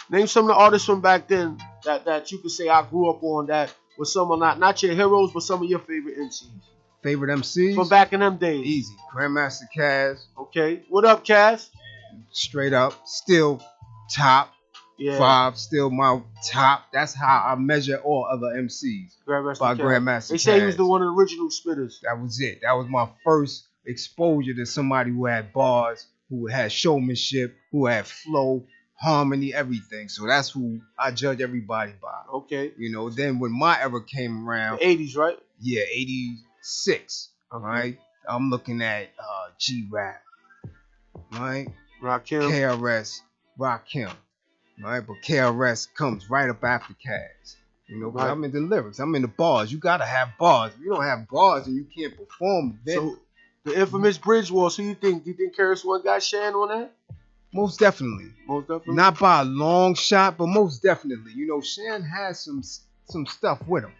name some of the artists from back then that you could say I grew up on, that was some of not your heroes, but some of your favorite MCs. Favorite MCs? From back in them days. Easy. Grandmaster Caz. Okay. What up, Caz? Straight up. Still top. Yeah. 5. Still my top. That's how I measure all other MCs. Grandmaster Caz. They say he was the one of the original spitters. That was it. That was my first exposure to somebody who had bars, who had showmanship, who had flow, harmony, everything. So that's who I judge everybody by. Okay. You know, then when my era came around. The 80s, right? Yeah, 86. All right. I'm looking at G-Rap. Right? Rakim. KRS, Rakim. Right? But KRS comes right up after Caz. You know, because I'm in the lyrics. I'm in the bars. You got to have bars. If you don't have bars and you can't perform, then. So, the infamous Bridge War. So, you think KRS-One got Shan on that? Most definitely. Most definitely. Not by a long shot, but most definitely. You know, Shan has some stuff with him.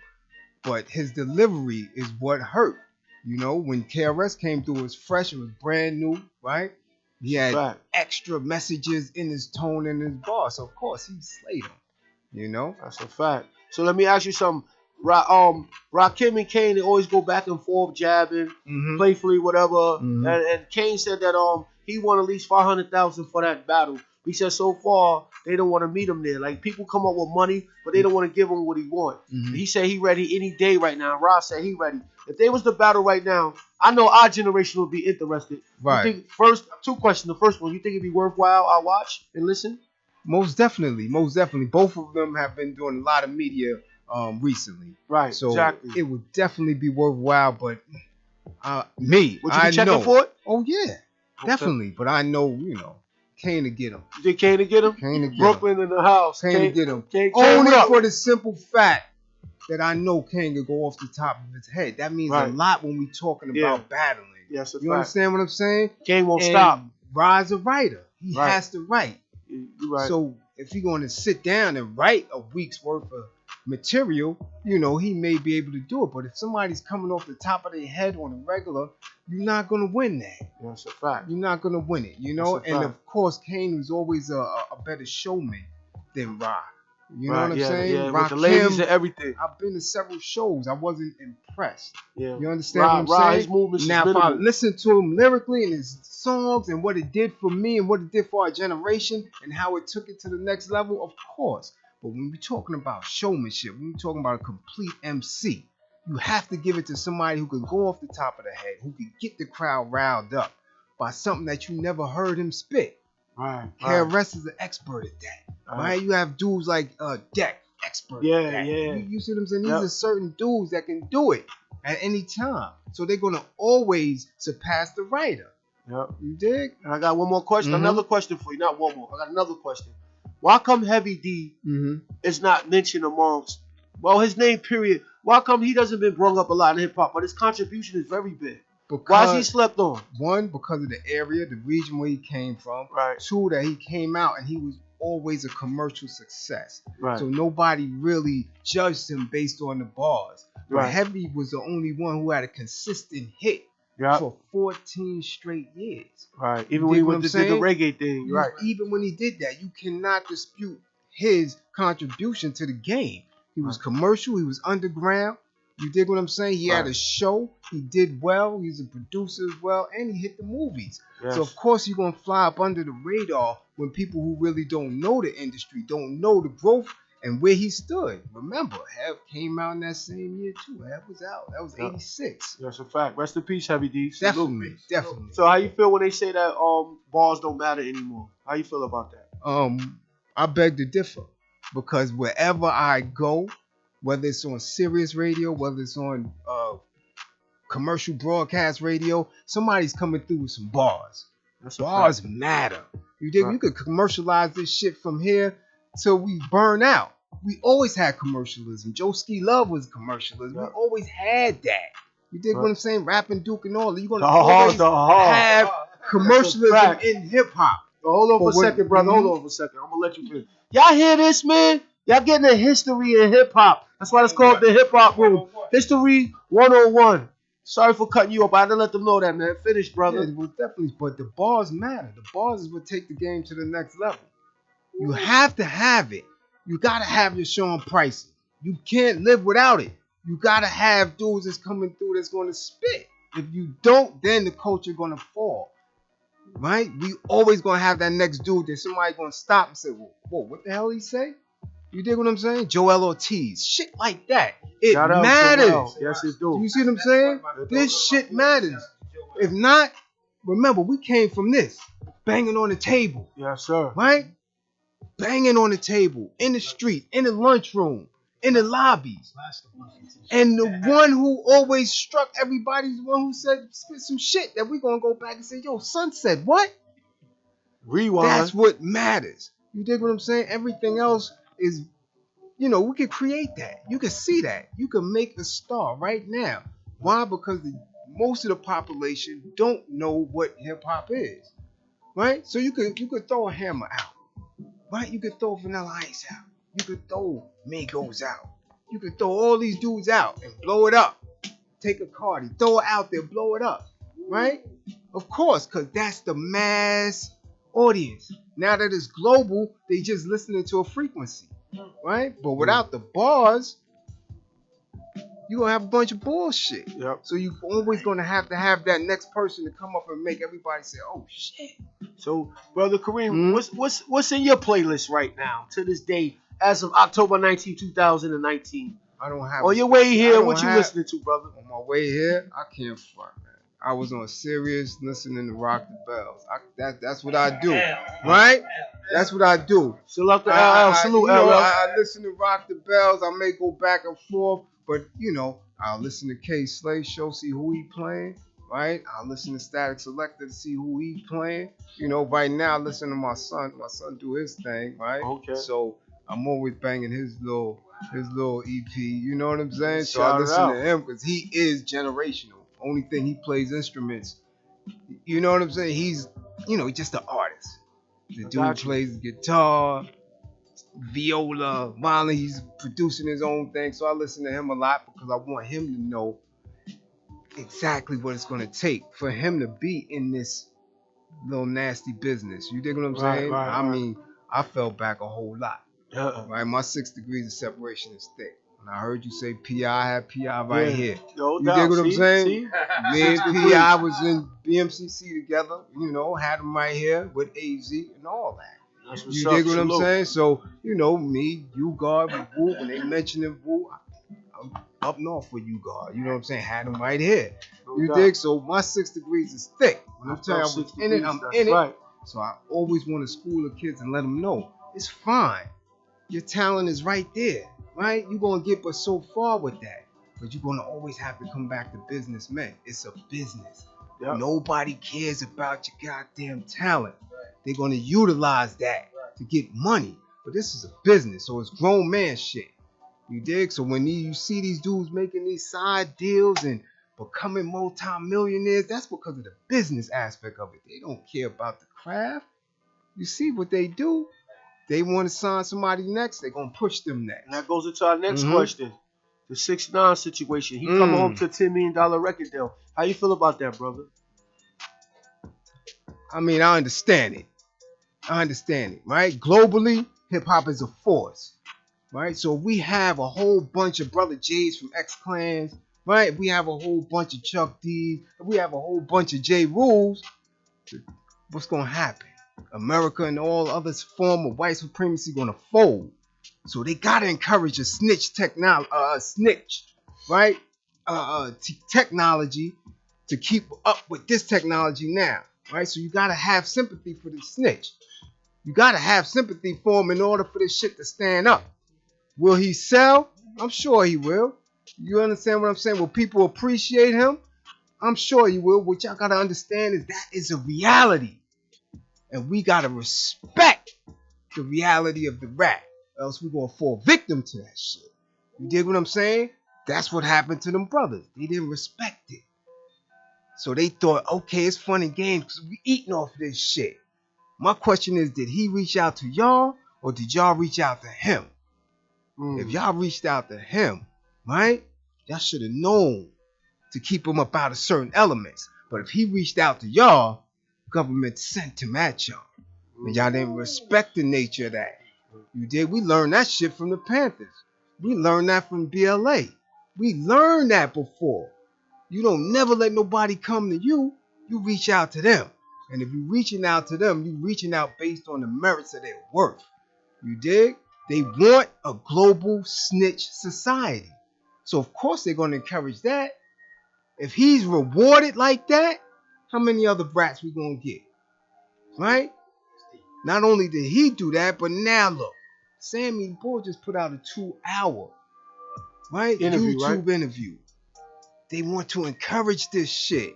But his delivery is what hurt. You know, when KRS came through, it was fresh, it was brand new, right? He had extra messages in his tone and his bars. So, of course, he slayed him. You know? That's a fact. So, let me ask you something. Rakim and Kane, they always go back and forth, jabbing, playfully, whatever. And Kane said that he won at least $500,000 for that battle. He said so far they don't want to meet him there. Like people come up with money, but they don't want to give him what he want. Mhm. He said he ready any day right now. Ross said he ready. If they was to battle right now, I know our generation would be interested. Right. You think first two questions. The first one, you think it'd be worthwhile? I watch and listen. Most definitely. Both of them have been doing a lot of media recently. Right. So exactly. it would definitely be worthwhile. But me, Would you I be checking know. for it? Oh yeah, Okay. definitely. But I know, Kane to get him. You think Kane to get him? Kane to get him. Brooklyn in the house. Kane to get him. Kane, Only what up? for the simple fact that I know Kane could go off the top of his head. That means a lot when we talking about battling. Yes, you understand what I'm saying? Kane won't stop. Rod's a writer. He has to write. You're right. So if you're going to sit down and write a week's worth of material, he may be able to do it. But if somebody's coming off the top of their head on a regular, you're not going to win that. That's a fact. You're not going to win it, And of course, Kane was always a better showman than Rod. You know what I'm saying? Yeah, with the ladies and everything. I've been to several shows. I wasn't impressed. Yeah. You understand what I'm saying? His movements now, is if I minimal. listen to him lyrically and his songs and what it did for me and what it did for our generation and how it took it to the next level, of course. But when we're talking about showmanship, when we're talking about a complete MC, you have to give it to somebody who can go off the top of the head, who can get the crowd riled up by something that you never heard him spit. Right. KRS is an expert at that. Right? You have dudes like Deck, expert at that. You see what I'm saying? These are certain dudes that can do it at any time. So they're going to always surpass the writer. Yep. You dig? And I got one more question. Another question for you. Not one more. I got another question. Why come Heavy D is not mentioned amongst, his name, period. Why come he doesn't been brought up a lot in hip-hop, but his contribution is very big? Why is he slept on? One, because of the area, the region where he came from. Right. Two, that he came out and he was always a commercial success. Right. So nobody really judged him based on the bars. But Heavy was the only one who had a consistent hit for 14 straight years. Right. Even when he went to the reggae thing. Right. Even when he did that, you cannot dispute his contribution to the game. He was commercial. He was underground. You dig what I'm saying? He had a show. He did well. He's a producer as well. And he hit the movies. Yes. So, of course, you're going to fly up under the radar when people who really don't know the industry, don't know the growth and where he stood. Remember, Hev came out in that same year, too. Hev was out. That was 86. That's a fact. Rest in peace, Heavy D. Definitely. So, how you feel when they say that bars don't matter anymore? How you feel about that? I beg to differ. Because wherever I go, whether it's on Sirius Radio, whether it's on commercial broadcast radio, somebody's coming through with some bars. Bars matter. You dig? You could commercialize this shit from here till we burn out. We always had commercialism. Joe Ski Love was commercialism. We always had that. You dig what I'm saying? Rapping, Duke, and all. You're going to always have commercialism in hip-hop. Hold on for a second, brother. Hold on for a second. I'm going to let you finish. Y'all hear this, man? Y'all getting a history in hip-hop. That's why it's called the hip-hop room. History 101. Sorry for cutting you up. I had to let them know that, man. Finish, brother. Yeah, well, definitely. But the bars matter. The bars is what take the game to the next level. You have to have it. You got to have your Sean Price. You can't live without it. You got to have dudes that's coming through that's going to spit. If you don't, then the culture going to fall. Right? We always going to have that next dude that somebody going to stop and say, whoa, what the hell he say? You dig what I'm saying? Joel Ortiz. Shit like that. It matters. Yes, it do. You see what I'm saying? This shit matters. If not, remember, we came from this. Banging on the table. Yes, sir. Right? Banging on the table. In the street. In the lunchroom. In the lobbies. And the one who always struck everybody is the one who said spit some shit that we're going to go back and say, yo, son said what? Rewind. That's what matters. You dig what I'm saying? Everything else is, we can create that. You can see that. You can make a star right now. Why? Because most of the population don't know what hip hop is. Right? So you could throw a Hammer out. Right? You could throw Vanilla Ice out. You could throw Migos out. You could throw all these dudes out and blow it up. Take a Cardi, throw it out there, blow it up. Right? Of course, because that's the mass audience. Now that it's global, they just listening to a frequency. Right? But without the bars, you're going to have a bunch of bullshit. Yep. So you're always going to have that next person to come up and make everybody say, oh, shit. So, brother Kareem, what's in your playlist right now to this day, as of October 19, 2019? I don't have. On your way here, what you listening to, brother? On my way here, I can't front, man. I was on Sirius listening to Rock the Bells. That's what I do, right? That's what I do. Salute out to LL. Salute LL. I listen to Rock the Bells. I may go back and forth, but I'll listen to K Slay show, see who he playing, right? I'll listen to Static Selector to see who he playing. Right now, I listen to my son. My son do his thing, right? Okay. So I'm always banging his little EP. You know what I'm saying? So Shout I listen out to him because he is generational. Only thing he plays instruments. You know what I'm saying? He's just an artist. The dude plays guitar, viola, violin. He's producing his own thing. So I listen to him a lot because I want him to know exactly what it's going to take for him to be in this little nasty business. You dig what I'm saying? I mean, I fell back a whole lot. Right, my 6 degrees of separation is thick. And I heard you say P.I. had P.I. right here. No you doubt. dig what I'm saying? See? Me and P.I. was in BMCC together. Had him right here with AZ and all that. You dig what I'm saying? So, me, you guard with Wu. When they mention him, Wu, I'm up north with you guard. You know what I'm saying? Had him right here. You dig? So my 6 degrees is thick. When I'm telling you I was in it, I'm in it. So I always want to school the kids and let them know it's fine. Your talent is right there, right? You're going to get but so far with that. But you're going to always have to come back to businessmen. It's a business. Yep. Nobody cares about your goddamn talent. They're going to utilize that to get money. But this is a business, so it's grown man shit. You dig? So when you see these dudes making these side deals and becoming multi-millionaires, that's because of the business aspect of it. They don't care about the craft. You see what they do? They want to sign somebody next, they're going to push them next. And that goes into our next question. The 6ix9ine situation. He come home to a $10 million record deal. How you feel about that, brother? I mean, I understand it, right? Globally, hip-hop is a force, right? So we have a whole bunch of Brother J's from X-Clans, right? We have a whole bunch of Chuck D's. We have a whole bunch of J. Rules. What's going to happen? America and all other form of white supremacy going to fold. So they got to encourage a technology to keep up with this technology now, right? So you got to have sympathy for the snitch. You got to have sympathy for him in order for this shit to stand up. Will he sell? I'm sure he will. You understand what I'm saying? Will people appreciate him? I'm sure he will. What y'all got to understand is that is a reality. And we got to respect the reality of the rap. Else we're going to fall victim to that shit. You dig what I'm saying? That's what happened to them brothers. They didn't respect it. So they thought, okay, it's fun and games because we eating off this shit. My question is, did he reach out to y'all or did y'all reach out to him? If y'all reached out to him, right, y'all should have known to keep him up out of certain elements. But if he reached out to y'all, government sent him at y'all. And y'all didn't respect the nature of that. You did. We learned that shit from the Panthers. We learned that from BLA. We learned that before. You don't never let nobody come to you. You reach out to them. And if you're reaching out to them, you're reaching out based on the merits of their worth. You dig? They want a global snitch society. So of course they're going to encourage that. If he's rewarded like that, how many other brats we going to get? Right? Not only did he do that, but now look, Sammy Bull just put out a 2-hour, right? YouTube interview. They want to encourage this shit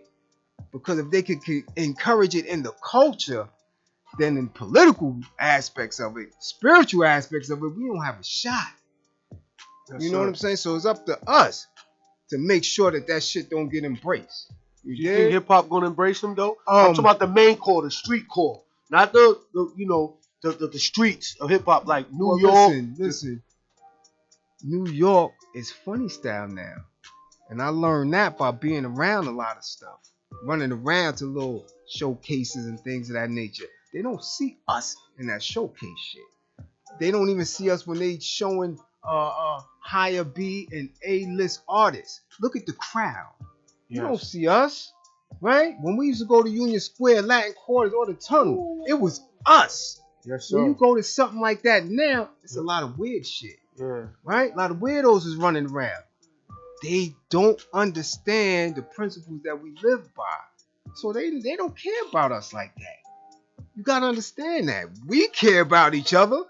because if they could encourage it in the culture, then in political aspects of it, spiritual aspects of it, we don't have a shot. You know what I'm saying? So it's up to us to make sure that shit don't get embraced. You think hip hop gonna embrace them though? I'm talking about the main core, the street core. Not the streets of hip hop like New York. Listen. New York is funny style now. And I learned that by being around a lot of stuff. Running around to little showcases and things of that nature. They don't see us in that showcase shit. They don't even see us when they showing higher B and A-list artists. Look at the crowd. You don't see us. right? When we used to go to Union Square, Latin Quarters, or the Tunnel, it was us. Yes, sir. When you go to something like that now, it's a lot of weird shit. Yeah. Right? A lot of weirdos is running around. They don't understand the principles that we live by. So they don't care about us like that. You gotta understand that. We care about each other.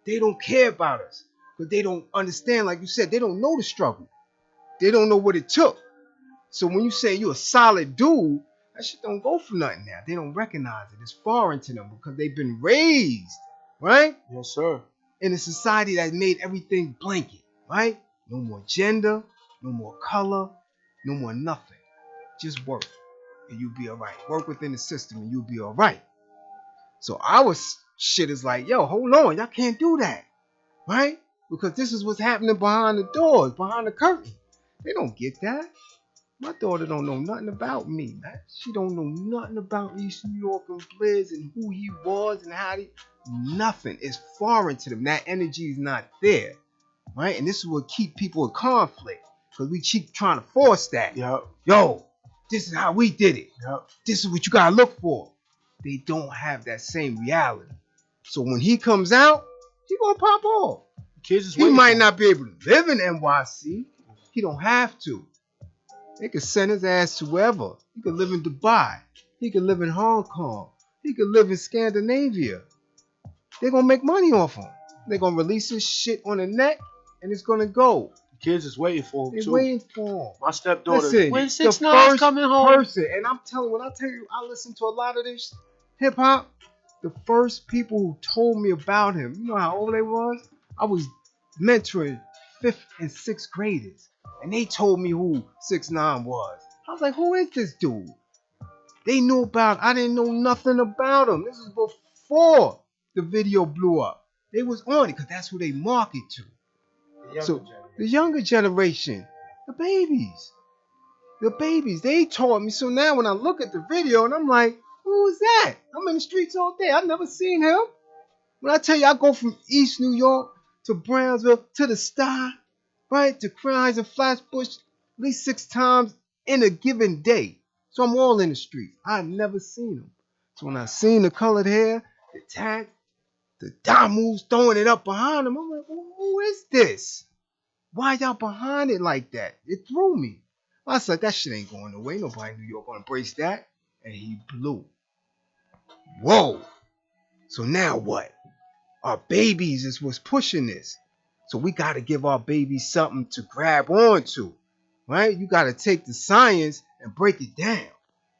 They don't care about us. Because they don't understand, like you said, they don't know the struggle. They don't know what it took. So when you say you're a solid dude, that shit don't go for nothing now. They don't recognize it. It's foreign to them because they've been raised, right? Yes, sir. In a society that made everything blanket, right? No more gender, no more color, no more nothing. Just work and you'll be all right. Work within the system and you'll be all right. So our shit is like, yo, hold on, y'all can't do that, right? Because this is what's happening behind the doors, behind the curtain. They don't get that. My daughter don't know nothing about me, man. She don't know nothing about East New York and Blizz and who he was and how he... Nothing. It's foreign to them. That energy is not there, right? And this is what keep people in conflict because we keep trying to force that. Yep. Yo, this is how we did it. Yep. This is what you gotta look for. They don't have that same reality. So when he comes out, he gonna pop off. He might not be able to live in NYC. He don't have to. They could send his ass to wherever. He could live in Dubai. He could live in Hong Kong. He could live in Scandinavia. They're going to make money off him. They're going to release his shit on the net, and it's going to go. The kids is waiting for him, They're too. waiting for him. My stepdaughter. Listen, when the 6ix9ine coming home? Person, and I'm telling you, when I tell you, I listen to a lot of this hip-hop, the first people who told me about him, you know how old they was? I was mentoring 5th and 6th graders. And they told me who 6ix9ine was. I was like, who is this dude? They knew about, I didn't know nothing about him. This is before the video blew up. They was on it because that's who they market to. The younger generation, the babies. The babies, they taught me. So now when I look at the video and I'm like, who is that? I'm in the streets all day. I've never seen him. When I tell you I go from East New York to Brownsville to the Star, right, to Cries and Flatbush at least 6 times in a given day. So I'm all in the streets. I've never seen them. So when I seen the colored hair, the tag, the Damus throwing it up behind him, I'm like, well, who is this? Why y'all behind it like that? It threw me. I was like, that shit ain't going away. Nobody in New York gonna embrace that. And he blew. Whoa. So now what? Our babies is what's pushing this. So we got to give our babies something to grab onto, right? You got to take the science and break it down.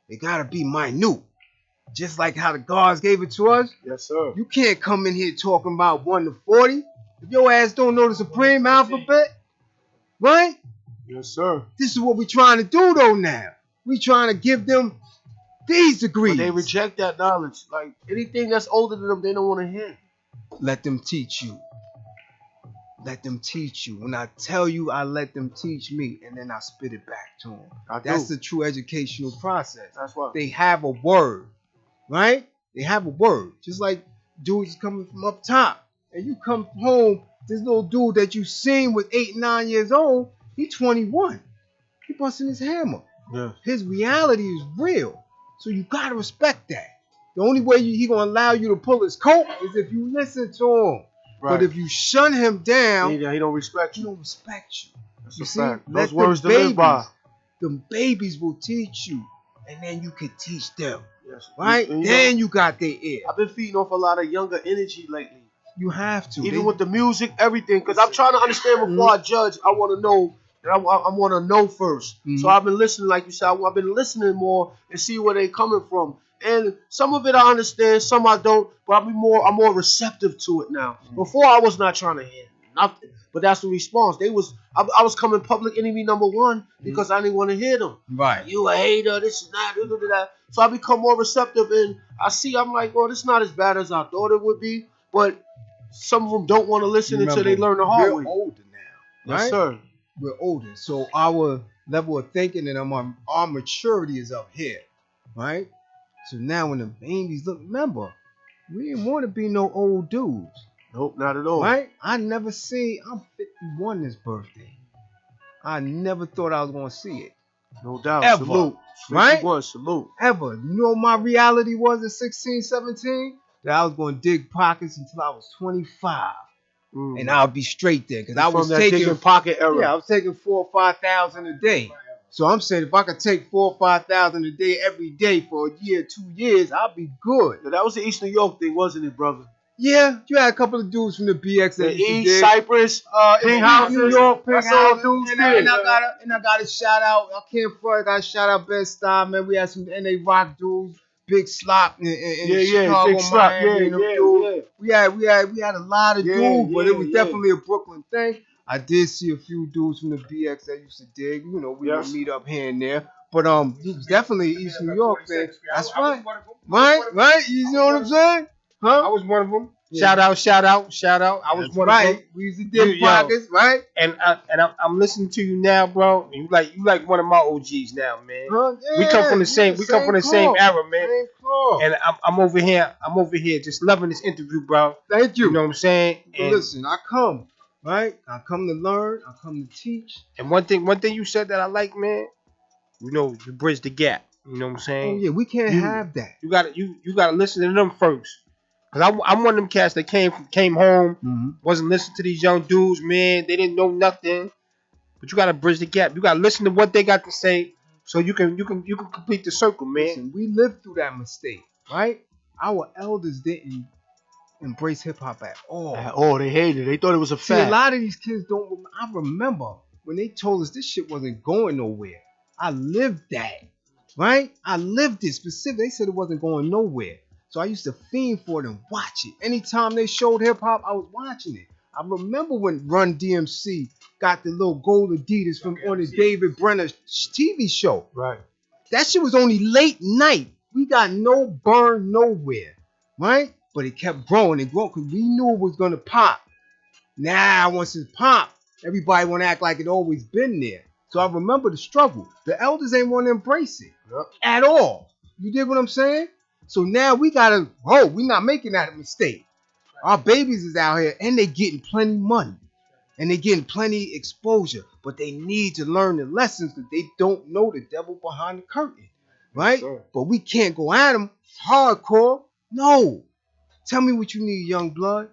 It got to be minute. Just like how the gods gave it to us. Yes, sir. You can't come in here talking about 1 to 40. If your ass don't know the supreme alphabet, right? Yes, sir. This is what we trying to do, though, now. We trying to give them these degrees. But they reject that knowledge. Like, anything that's older than them, they don't want to hear. Let them teach you. Let them teach you. When I tell you, I let them teach me, and then I spit it back to them. That's the true educational process. That's why. They have a word, right? They have a word. Just like dudes coming from up top, and you come home, this little dude that you seen with 8, 9 years old, he 21. He busting his hammer. Yeah. His reality is real. So you gotta respect that. The only way he gonna allow you to pull his coat is if you listen to him. Right. But if you shun him down, he don't respect you. He don't respect you. That's you a see? fact. Those words to live by. The babies will teach you, and then you can teach them. Yes. Right? And then you got their ear. I've been feeding off a lot of younger energy lately. You have to. Even with the music, everything. Because I'm trying to understand before I judge. I want to know. And I want to know first. So I've been listening, like you said. I've been listening more and see where they coming from. And some of it I understand, some I don't. But I'm more receptive to it now. Before I was not trying to hear nothing. But that's the response. I was coming public enemy #1 because I didn't want to hear them. Right. You a hater, this and that. So I become more receptive, and I'm like, well, this is not as bad as I thought it would be. But some of them don't want to listen until they learn the hard way. We're older now, right? Yes, sir. We're older, so our level of thinking and our maturity is up here, right? So now when the babies look, remember, we didn't want to be no old dudes. Nope, not at all. Right? I'm 51 this birthday. I never thought I was going to see it. No doubt. Ever. Salute. Right? Salute. Ever. You know what my reality was at 16, 17? That I was going to dig pockets until I was 25. And I'll be straight there. Because I was taking pocket era. Yeah, I was taking 4,000 or 5,000 a day. So I'm saying if I could take 4,000 or 5,000 a day every day for a year, 2 years, I'll be good. That was the East New York thing, wasn't it, brother? Yeah, you had a couple of dudes from the BX that East, Cypress, Pink House, New York, Pink House, dudes. And I got a shout out. I can't front. I got a shout out Best Style, man. We had some NA Rock dudes, Big Slop in Chicago, Big Slop, Miami, We had a lot of dudes, but it was definitely a Brooklyn thing. I did see a few dudes from the BX that used to dig. You know, we would meet up here and there. But it was definitely East New York thing. That's right. Right? You know what I'm saying? Huh? I was one of them. Yeah. Shout out. I was one of them. We used to dig pockets, right? And I'm listening to you now, bro. You like one of my OGs now, man. Yeah, we come from the same. We come from the same era, man. And I'm over here just loving this interview, bro. Thank you. You know what I'm saying? And listen, I come, right? I come to learn. I come to teach. And one thing you said that I like, man. You know, you bridge the gap. You know what I'm saying? Oh yeah, we can't have that. You gotta listen to them first. Cause I'm one of them cats that came home, wasn't listening to these young dudes, man. They didn't know nothing. But you gotta bridge the gap. You gotta listen to what they got to say, so you can complete the circle, man. Listen, we lived through that mistake, right? Our elders didn't embrace hip hop at all. They hated it. They thought it was a See, fact. a lot of these kids don't. I remember when they told us this shit wasn't going nowhere. I lived that, right? I lived it specifically. They said it wasn't going nowhere. So I used to fiend for it and watch it. Anytime they showed hip hop, I was watching it. I remember when Run DMC got the little gold Adidas from on the David Brenner TV show. Right. That shit was only late night. We got no burn nowhere, right? But it kept growing and growing because we knew it was gonna pop. Now once it popped, everybody want to act like it always been there. So I remember the struggle. The elders ain't want to embrace it at all. You dig what I'm saying? So now we gotta, we're not making that a mistake. Our babies is out here and they getting plenty money. And they getting plenty exposure. But they need to learn the lessons because they don't know the devil behind the curtain. Right? Sure. But we can't go at them hardcore. No. Tell me what you need, young blood.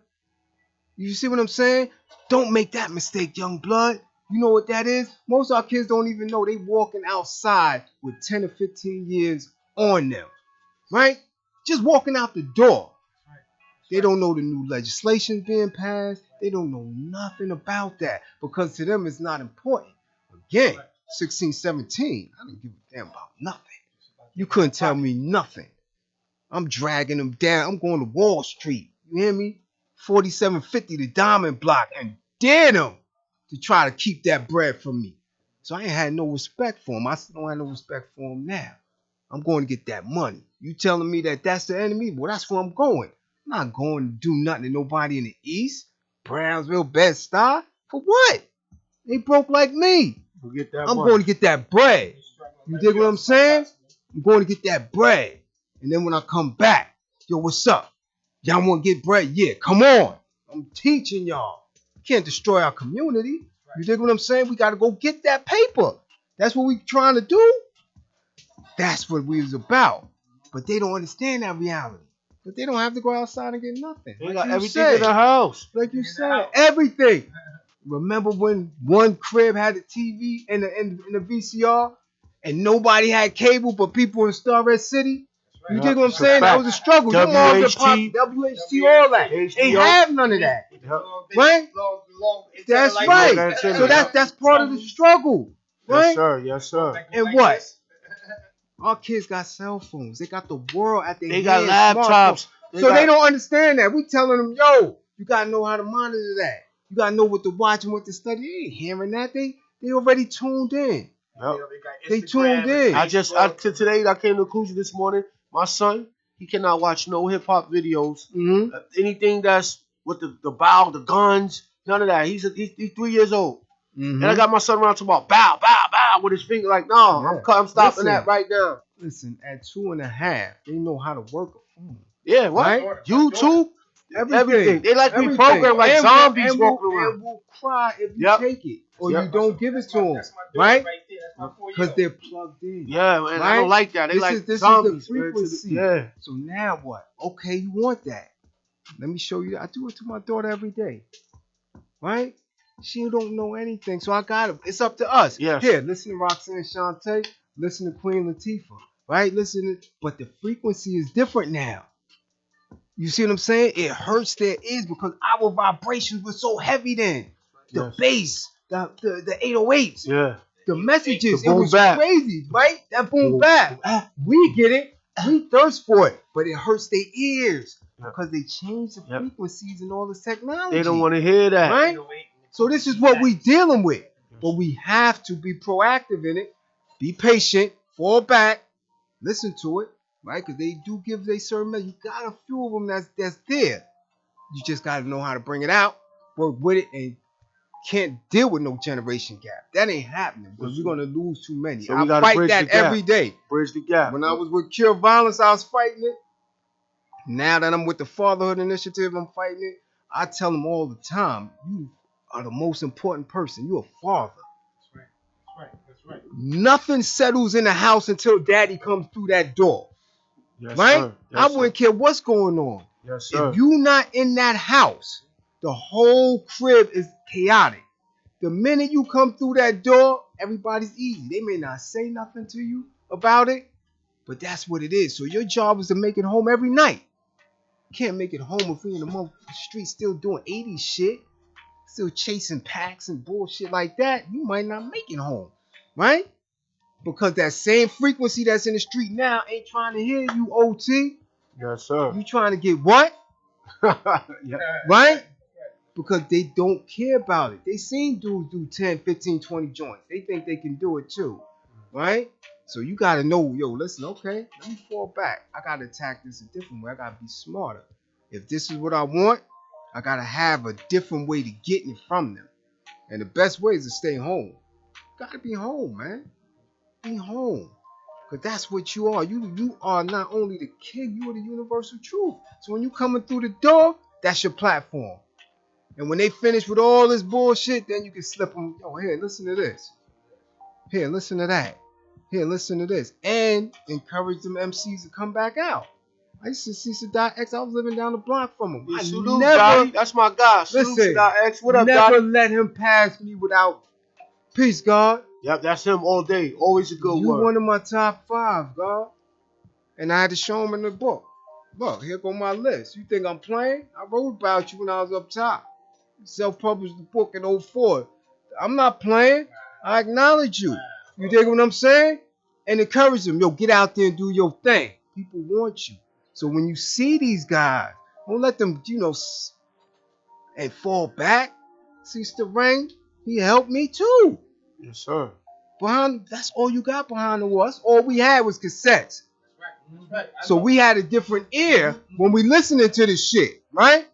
You see what I'm saying? Don't make that mistake, young blood. You know what that is? Most of our kids don't even know they walking outside with 10 or 15 years on them. Right? Just walking out the door. They don't know the new legislation being passed. They don't know nothing about that because to them it's not important. Again, 16, 17, I didn't give a damn about nothing. You couldn't tell me nothing. I'm dragging them down. I'm going to Wall Street. You hear me? 4750 the diamond block and dare them to try to keep that bread from me. So I ain't had no respect for them. I still don't have no respect for them now. I'm going to get that money. You telling me that that's the enemy? Well, that's where I'm going. I'm not going to do nothing to nobody in the East. Brownsville, Bed-Stuy. For what? They broke like me. I'm going to get that bread. You dig what I'm saying? I'm going to get that bread. And then when I come back, yo, what's up? Y'all want to get bread? Yeah, come on. I'm teaching y'all. You can't destroy our community. You dig what I'm saying? We got to go get that paper. That's what we trying to do. That's what we was about. But they don't understand that reality. But they don't have to go outside and get nothing. They got everything in the house. Like you said, everything. Remember when one crib had a TV and the VCR and nobody had cable but people in Star Red City? You dig what I'm saying? That was a struggle. WHT, all that. They have none of that. Right? That's right. So that's part of the struggle. Right? Yes, sir. And what? Our kids got cell phones. They got the world at their hands. They got laptops. They don't understand that. We telling them, yo, you got to know how to monitor that. You got to know what to watch and what to study. They ain't hearing that. They already tuned in. Yep. They tuned in. Today I came to conclusion this morning. My son, he cannot watch no hip hop videos. Mm-hmm. Anything that's with the bow, the guns, none of that. He's 3 years old. Mm-hmm. And I got my son around talking about bow, bow, bow with his finger like, no, I'm stopping that right now. Listen, at 2.5, they know how to work a phone. Yeah, what? Right? YouTube, everything. They like everything. reprogram like zombies walking around. And will cry if you take it or you don't give it to them. Right? Because they're plugged in. Yeah, man, right? I don't like that. They This zombies, is the frequency. yeah. So now what? Okay, you want that. Let me show you. I do it to my daughter every day. Right? She don't know anything. So I got it. It's up to us. Yes. Here, listen to Roxanne Shante. Listen to Queen Latifah. Right? But the frequency is different now. You see what I'm saying? It hurts their ears because our vibrations were so heavy then. The bass, the 808s. Yeah. The messages, The it was crazy, right? That boom bap. We get it. We thirst for it. But it hurts their ears because they change the frequencies and all this technology. They don't want to hear that. Right? So this is what we dealing with. But we have to be proactive in it. Be patient. Fall back. Listen to it. Right? Because they do give they certain message. You got a few of them that's there. You just got to know how to bring it out. Work with it and can't deal with no generation gap. That ain't happening because we're gonna lose too many. So I fight that every day. Bridge the gap. When I was with Cure Violence, I was fighting it. Now that I'm with the Fatherhood Initiative, I'm fighting it. I tell them all the time, you are the most important person. You're a father. That's right. Nothing settles in the house until daddy comes through that door. Yes, right? Sir. Yes, I wouldn't care what's going on. Yes, sir. If you not in that house, the whole crib is chaotic. The minute you come through that door, everybody's easy. They may not say nothing to you about it, but that's what it is. So your job is to make it home every night. You can't make it home if you're in the street still doing 80s shit, still chasing packs and bullshit like that. You might not make it home, right? Because that same frequency that's in the street now ain't trying to hear you, OT. Yes, sir. You trying to get what? Yeah. Right? Because they don't care about it. They seen dudes do 10, 15, 20 joints. They think they can do it too. Right? So you got to know, yo, listen, okay, let me fall back. I got to attack this a different way. I got to be smarter. If this is what I want, I got to have a different way to get it from them. And the best way is to stay home. Got to be home, man. Be home. Because that's what you are. You are not only the king, you are the universal truth. So when you coming through the door, that's your platform. And when they finish with all this bullshit, then you can slip them, yo, here, listen to this. Here, listen to that. Here, listen to this. And encourage them MCs to come back out. I used to see Sadat X. I was living down the block from him. I never, that's my guy. Listen, Sadat X. What up, never Dottie? let him pass me without peace, God. Yep, that's him all day. Always a good You word. one of my top 5, God. And I had to show him in the book. Look, here go my list. You think I'm playing? I wrote about you when I was up top. Self-published the book in 04. I'm not playing. I acknowledge you. You dig what I'm saying? And encourage them. Yo, get out there and do your thing. People want you. So when you see these guys, don't let them, and fall back. See Starang, he helped me too. Yes, sir. That's all you got behind the wall. That's all we had was cassettes. So we had a different ear when we listening to this shit, right?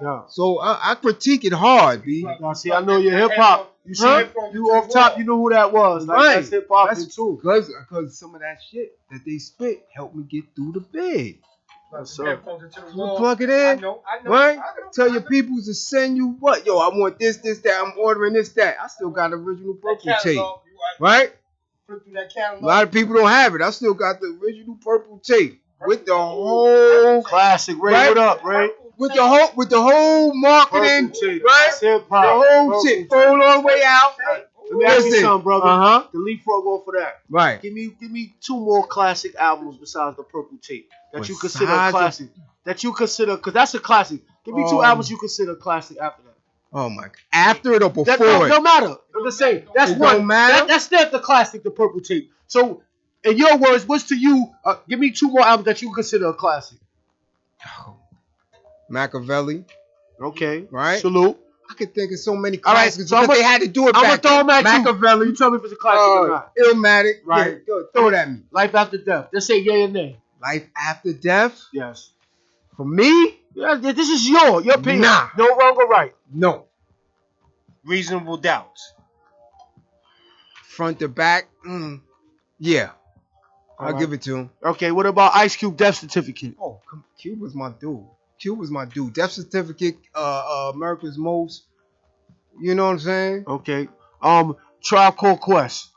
Yeah. So I critique it hard, B. Now, see, I know your hip hop. You see, you off top, you know who that was. Like, right. That's hip hop too. Because some of that shit that they spit helped me get through the bed. Yes, sir. You plug it in, right? Tell your people to send you what? Yo, I want this, that. I'm ordering this, that. I still got the original purple tape, right? A lot of people don't have it. I still got the original purple tape with the whole classic. Ray, right? What up, Ray? With the whole marketing, right? The whole shit, fold all the way out. Let me ask you something, brother. The leapfrog off for that. Right. Give me 2 more classic albums besides the purple tape that you consider a classic. That you consider, because that's a classic. Give me 2 albums you consider classic after that. Oh my! After it or before it? Don't matter. I'm just saying. That's it one. Don't matter. That's not the classic, the purple tape. So, in your words, what's to you? Give me 2 more albums that you consider a classic. Machiavelli. Okay. Right. Salute. I could think of so many classics so because they had to do it back. I'm gonna throw them at Machiavelli. You tell me if it's a classic or not. Illmatic. Right. Yeah, throw it at me. Life After Death. Just say yay or nay. Life After Death. Yes. For me. Yeah. This is your opinion. Nah. No wrong or right. No. Reasonable Doubts. Front to back. Yeah. I'll give it to him. Okay. What about Ice Cube Death Certificate? Oh, Cube was my dude. Death Certificate, America's Most. You know what I'm saying? Okay. Tribe Called Quest.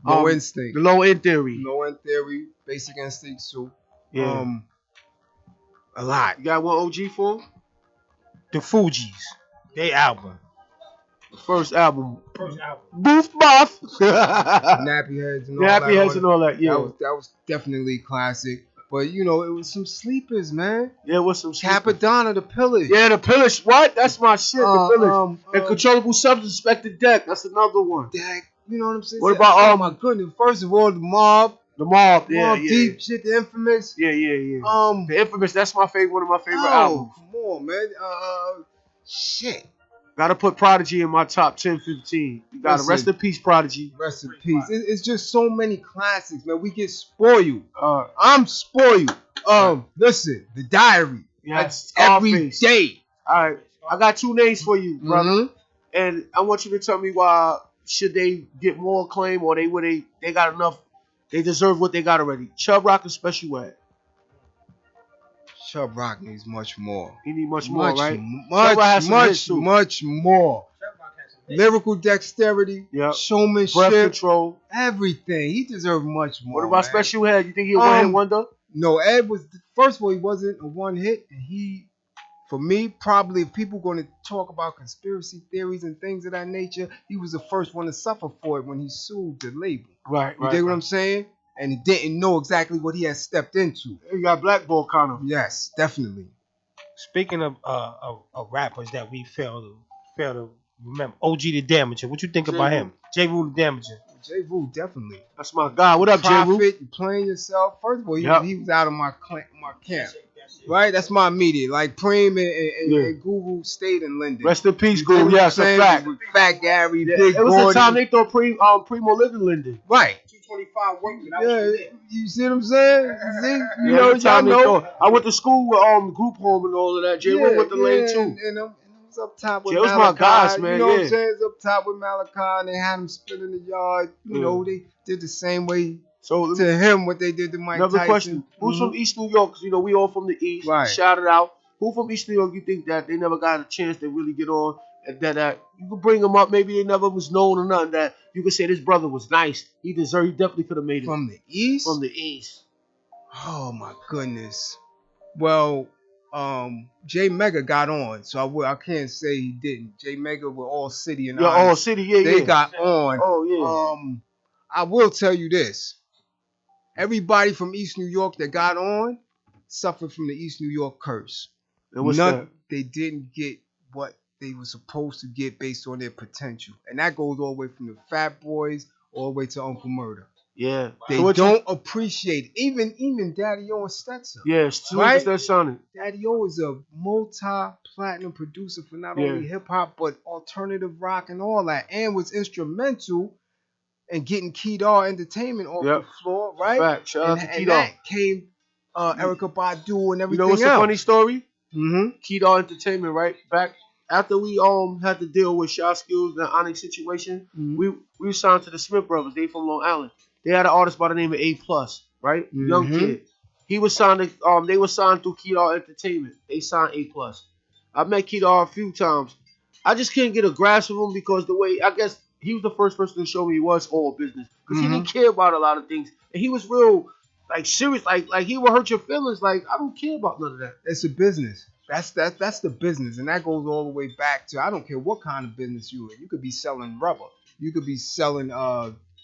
Low Instinct. The Low End Theory. Low End Theory. Basic Instinct too. Yeah. A lot. You got one OG for him? The Fugees. They album. First album. Boof Buff. Nappy Heads and all that. Nappy Heads and all that, yeah. That was definitely classic. But, you know, it was some sleepers, man. Yeah, it was some sleepers. PopaDon, The Pillage. Yeah, The Pillage. What? That's my shit, The Pillage. And Controllable Substance, Inspector Deck. That's another one. Deck. You know what I'm saying? What about, oh my goodness. First of all, The Mob. The Mob, Mob Deep shit, The Infamous. Yeah. The Infamous, that's my favorite, one of my favorite albums. Come on, man. Shit. Gotta put Prodigy in my top 10, 15. You gotta rest in peace, Prodigy. Rest in peace. It's just so many classics, man. We get spoiled. I'm spoiled. Listen, The Diary. Yes, every day. All right, I got two names for you, brother, and I want you to tell me why should they get more acclaim or they got enough. They deserve what they got already. Chubb Rock and Special Ed. Chubb Rock needs much more. He need much more, right? Much more. Lyrical dexterity, showmanship, breath control, everything. He deserved much more. What about Special Ed? You think he a one-hit wonder? No, Ed was, first of all, he wasn't a one-hit. And he, for me, probably if people going to talk about conspiracy theories and things of that nature, he was the first one to suffer for it when he sued the label. Right. You dig what I'm saying? And he didn't know exactly what he had stepped into. He got blackballed, kind of. Yes, definitely. Speaking of rappers that we fail to remember, OG the Damager. What you think about him? J. Rule the Damager. J. Rule, definitely. That's my guy. What up, J. Rule? Prophet, you playing yourself. First of all, he was out of my camp. Right? That's my immediate. Like Preem and Guru stayed in Linden. Rest in peace, Guru. Yes, a fact. Fat Gary, Big It was Gordon. the time they thought Primo lived in Linden. Right. 225 working. Yeah, you see what I'm saying? See? You know, y'all know. I went to school with group home and all of that. J. Rule went to lane too. And it was up top with It was Malachi. my guys, man. You know what I'm saying? It was up top with Malachi, and they had him spin in the yard. You know, they did the same way to him what they did to Mike Tyson. Another question. Who's from East New York? Because, you know, we all from the East. Right. Shout it out. Who from East New York you think that they never got a chance to really get on? That you could bring them up. Maybe they never was known or nothing. That you could say this brother was nice. He deserved. He definitely could have made it. From the East? From the East. Oh, my goodness. Well, J Mega got on, so I can't say he didn't. J Mega with All City and All City, they got on. Oh yeah. I will tell you this: everybody from East New York that got on suffered from the East New York curse. They didn't get what they were supposed to get based on their potential, and that goes all the way from the Fat Boys all the way to Uncle Murder. Yeah, they don't appreciate it. Even Daddy O and Stetson. Yes, right? Daddy O is a multi-platinum producer for not only hip hop but alternative rock and all that, and was instrumental in getting Kedar Entertainment off the floor. Right? Fact. Shout out to Kedar. That came Erykah Badu and everything. You know what's the funny story? Mm-hmm. Kedar Entertainment, right? Back after we had to deal with Shaw Skills and the Onyx situation, we were signed to the Smith Brothers. They from Long Island. They had an artist by the name of A+, right? Young kid. He was signed to, they were signed through Kedar Entertainment. They signed A+. I met Kedar a few times. I just couldn't get a grasp of him because the way, I guess he was the first person to show me he was all business. Because he didn't care about a lot of things. And he was real, like, serious. Like he would hurt your feelings. Like, I don't care about none of that. It's a business. That's the business. And that goes all the way back to, I don't care what kind of business you're in. You could be selling rubber. You could be selling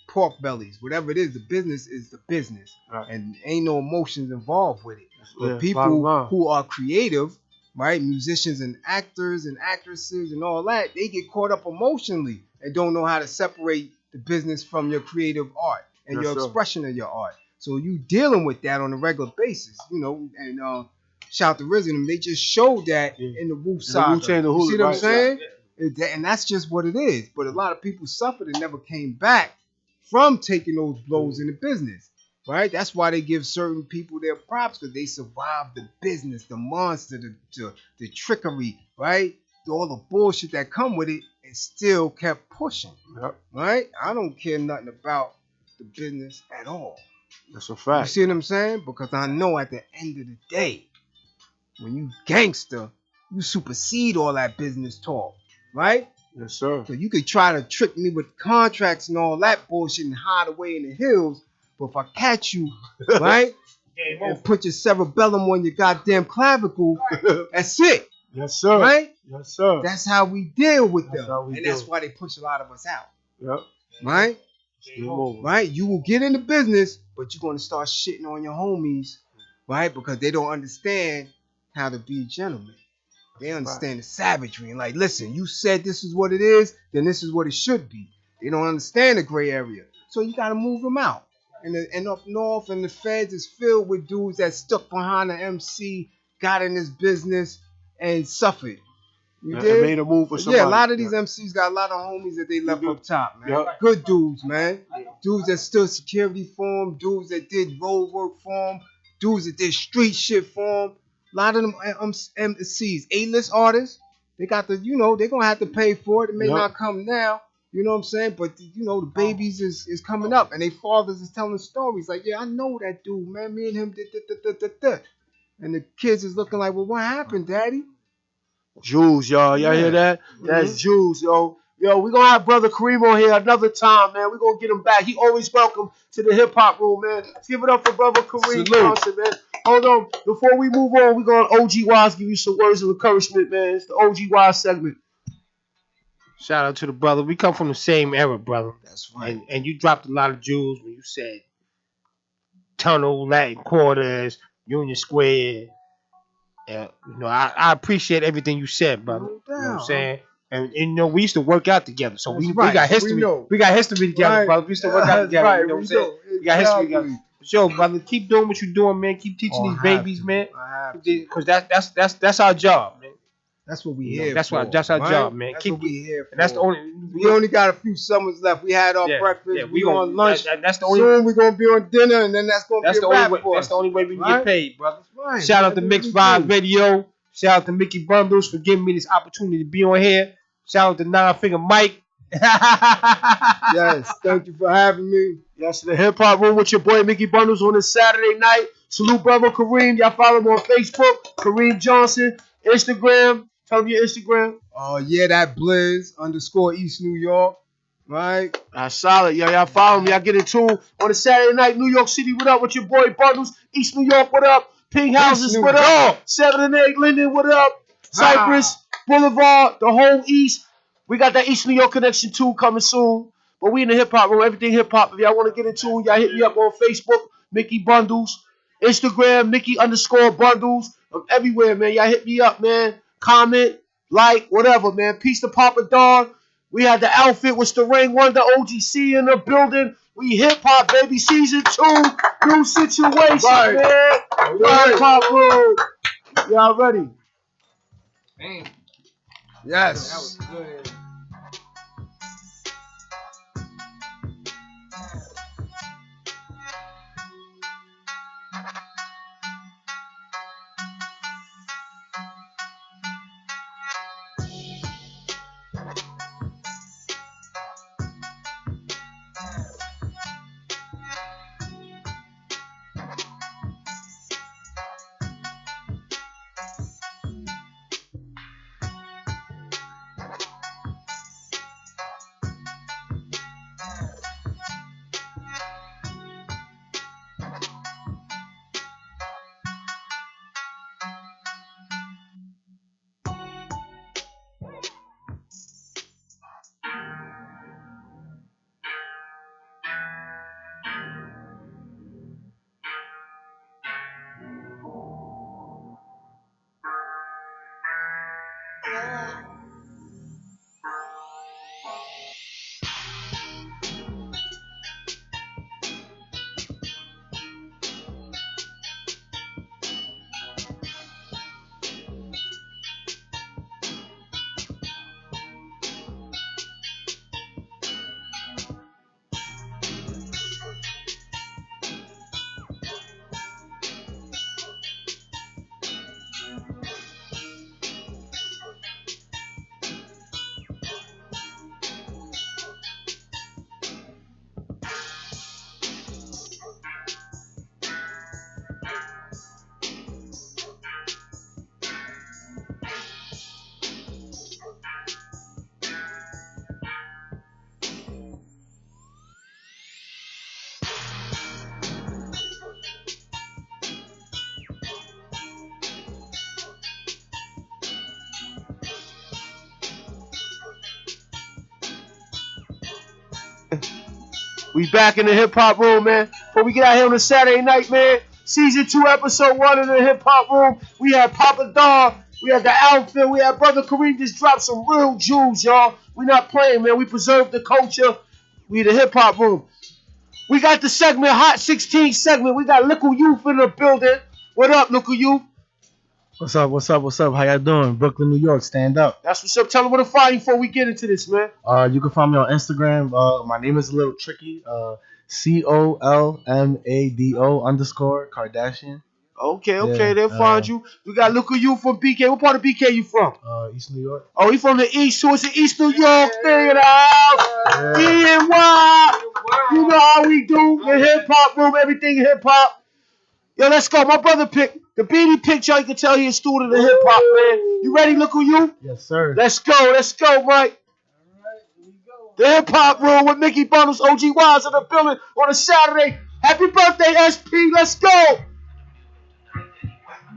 pork bellies, whatever it is. The business is the business, and ain't no emotions involved with it. But people who are creative, right, musicians and actors and actresses and all that, they get caught up emotionally and don't know how to separate the business from your creative art and your expression of your art. So you dealing with that on a regular basis, you know. And shout to RZA and them, they just showed that in the Wu Saga. You see what I'm saying? And that's just what it is. But a lot of people suffered and never came back from taking those blows in the business, right? That's why they give certain people their props, because they survived the business, the monster, the trickery, right? All the bullshit that come with it, and still kept pushing, right? I don't care nothing about the business at all. That's a fact. You see what I'm saying? Because I know at the end of the day, when you gangster, you supersede all that business talk, right? Yes, sir. So you could try to trick me with contracts and all that bullshit and hide away in the hills, but if I catch you, right, and put your cerebellum on your goddamn clavicle, that's it. Yes, sir. Right? Yes, sir. That's how we deal with That's them, how we and do. that's why they push a lot of us out. Yep. Right? Over. Right? You will get into business, but you're gonna start shitting on your homies, right? Because they don't understand how to be a gentleman. They understand the savagery and like, listen, you said this is what it is, then this is what it should be. They don't understand the gray area, so you gotta move them out. And up north, and the feds is filled with dudes that stuck behind the MC, got in this business, and suffered. You did? Made a move for somebody. Yeah, a lot of these MCs got a lot of homies that they left up top, man. Yep. Good dudes, man. Dudes that stood security for them, dudes that did road work for them, dudes that did street shit for them. A lot of them MCs, A-list artists, they got the, they're going to have to pay for it. It may not come now, you know what I'm saying? But, the babies is coming up, and their fathers is telling stories. Like, yeah, I know that dude, man. Me and him did. And the kids is looking like, well, what happened, daddy? Jules, y'all. Y'all hear that? That's Jules, yo. Yo, we gonna have Brother Kareem on here another time, man. We gonna get him back. He always welcome to the hip hop room, man. Let's give it up for Brother Kareem Johnson, man. Hold on. Before we move on, we gonna OG Wise give you some words of encouragement, man. It's the OG Wise segment. Shout out to the brother. We come from the same era, brother. That's right. And you dropped a lot of jewels when you said Tunnel, Latin Quarters, Union Square. I appreciate everything you said, brother. No doubt. You know what I'm saying? And we used to work out together. So we got history. We got history together, brother. We used to work out together. Right. You know what I'm saying? We got history together. Yo, brother, keep doing what you're doing, man. Keep teaching these babies, man. Because that's our job, man. That's what we here that's for. That's our job, man. That's what we here for. And that's the only. We only got a few summers left. We had our breakfast. We on lunch. That's the only. Soon we gonna be on dinner, and then that's gonna be a wrap for us. That's the only way we can get paid, brother. Right. Shout out to Mix Vibe Radio. Shout out to Mickey Bundles for giving me this opportunity to be on here. Shout out to Nine Finger Mike. Yes, thank you for having me. Yes, the hip hop room with your boy Mickey Bundles on this Saturday night. Salute brother Kareem. Y'all follow him on Facebook. Kareem Johnson. Instagram. Tell him your Instagram. Oh yeah, that Blizz _East New York. Right? That's solid. Y'all follow me. Y'all get in tune on a Saturday night. New York City, what up with your boy Bundles? East New York, what up? Pink Houses, what up? 7 and 8 Linden, what up? Cypress, Boulevard, the whole East. We got that East New York connection too coming soon. But we in the hip hop room, everything hip hop. If y'all want to get in tune, y'all hit me up on Facebook, Mickey Bundles. Instagram, Mickey _Bundles. I'm everywhere, man. Y'all hit me up, man. Comment, like, whatever, man. Peace to PopaDon. We had the outfit with Starang, Wondah, OGC in the building. We hip hop, baby. Season 2, new situation, man. Hip hop room. Y'all ready? Man. Yes. That was good. We back in the hip hop room, man. Before we get out here on a Saturday night, man. Season 2, episode 1 in the hip hop room. We had PopaDon. We had the Outfit. We had brother Kareem just dropped some real jewels, y'all. We not playing, man. We preserve the culture. We the hip hop room. We got the segment, Hot 16 segment. We got Little Youth in the building. What up, Little Youth? What's up? How y'all doing? Brooklyn, New York, stand up. That's what's up. Tell them what to find you before we get into this, man. You can find me on Instagram. My name is a little tricky. COLMADO_Kardashian. Okay, they'll find you. We got Little Youth from BK. What part of BK you from? East New York. Oh, he from the East, so it's an East New York thing in the house. E-N-Y. You know how we do. The hip hop room, everything hip hop. Yo, let's go. My brother picked the beanie picture. You can tell he's a student of hip hop, man. You ready, Little Youth? Yes, sir. Let's go, Mike. The hip hop room with Mickey Bundles, OG Wise in the building on a Saturday. Happy birthday, SP. Let's go.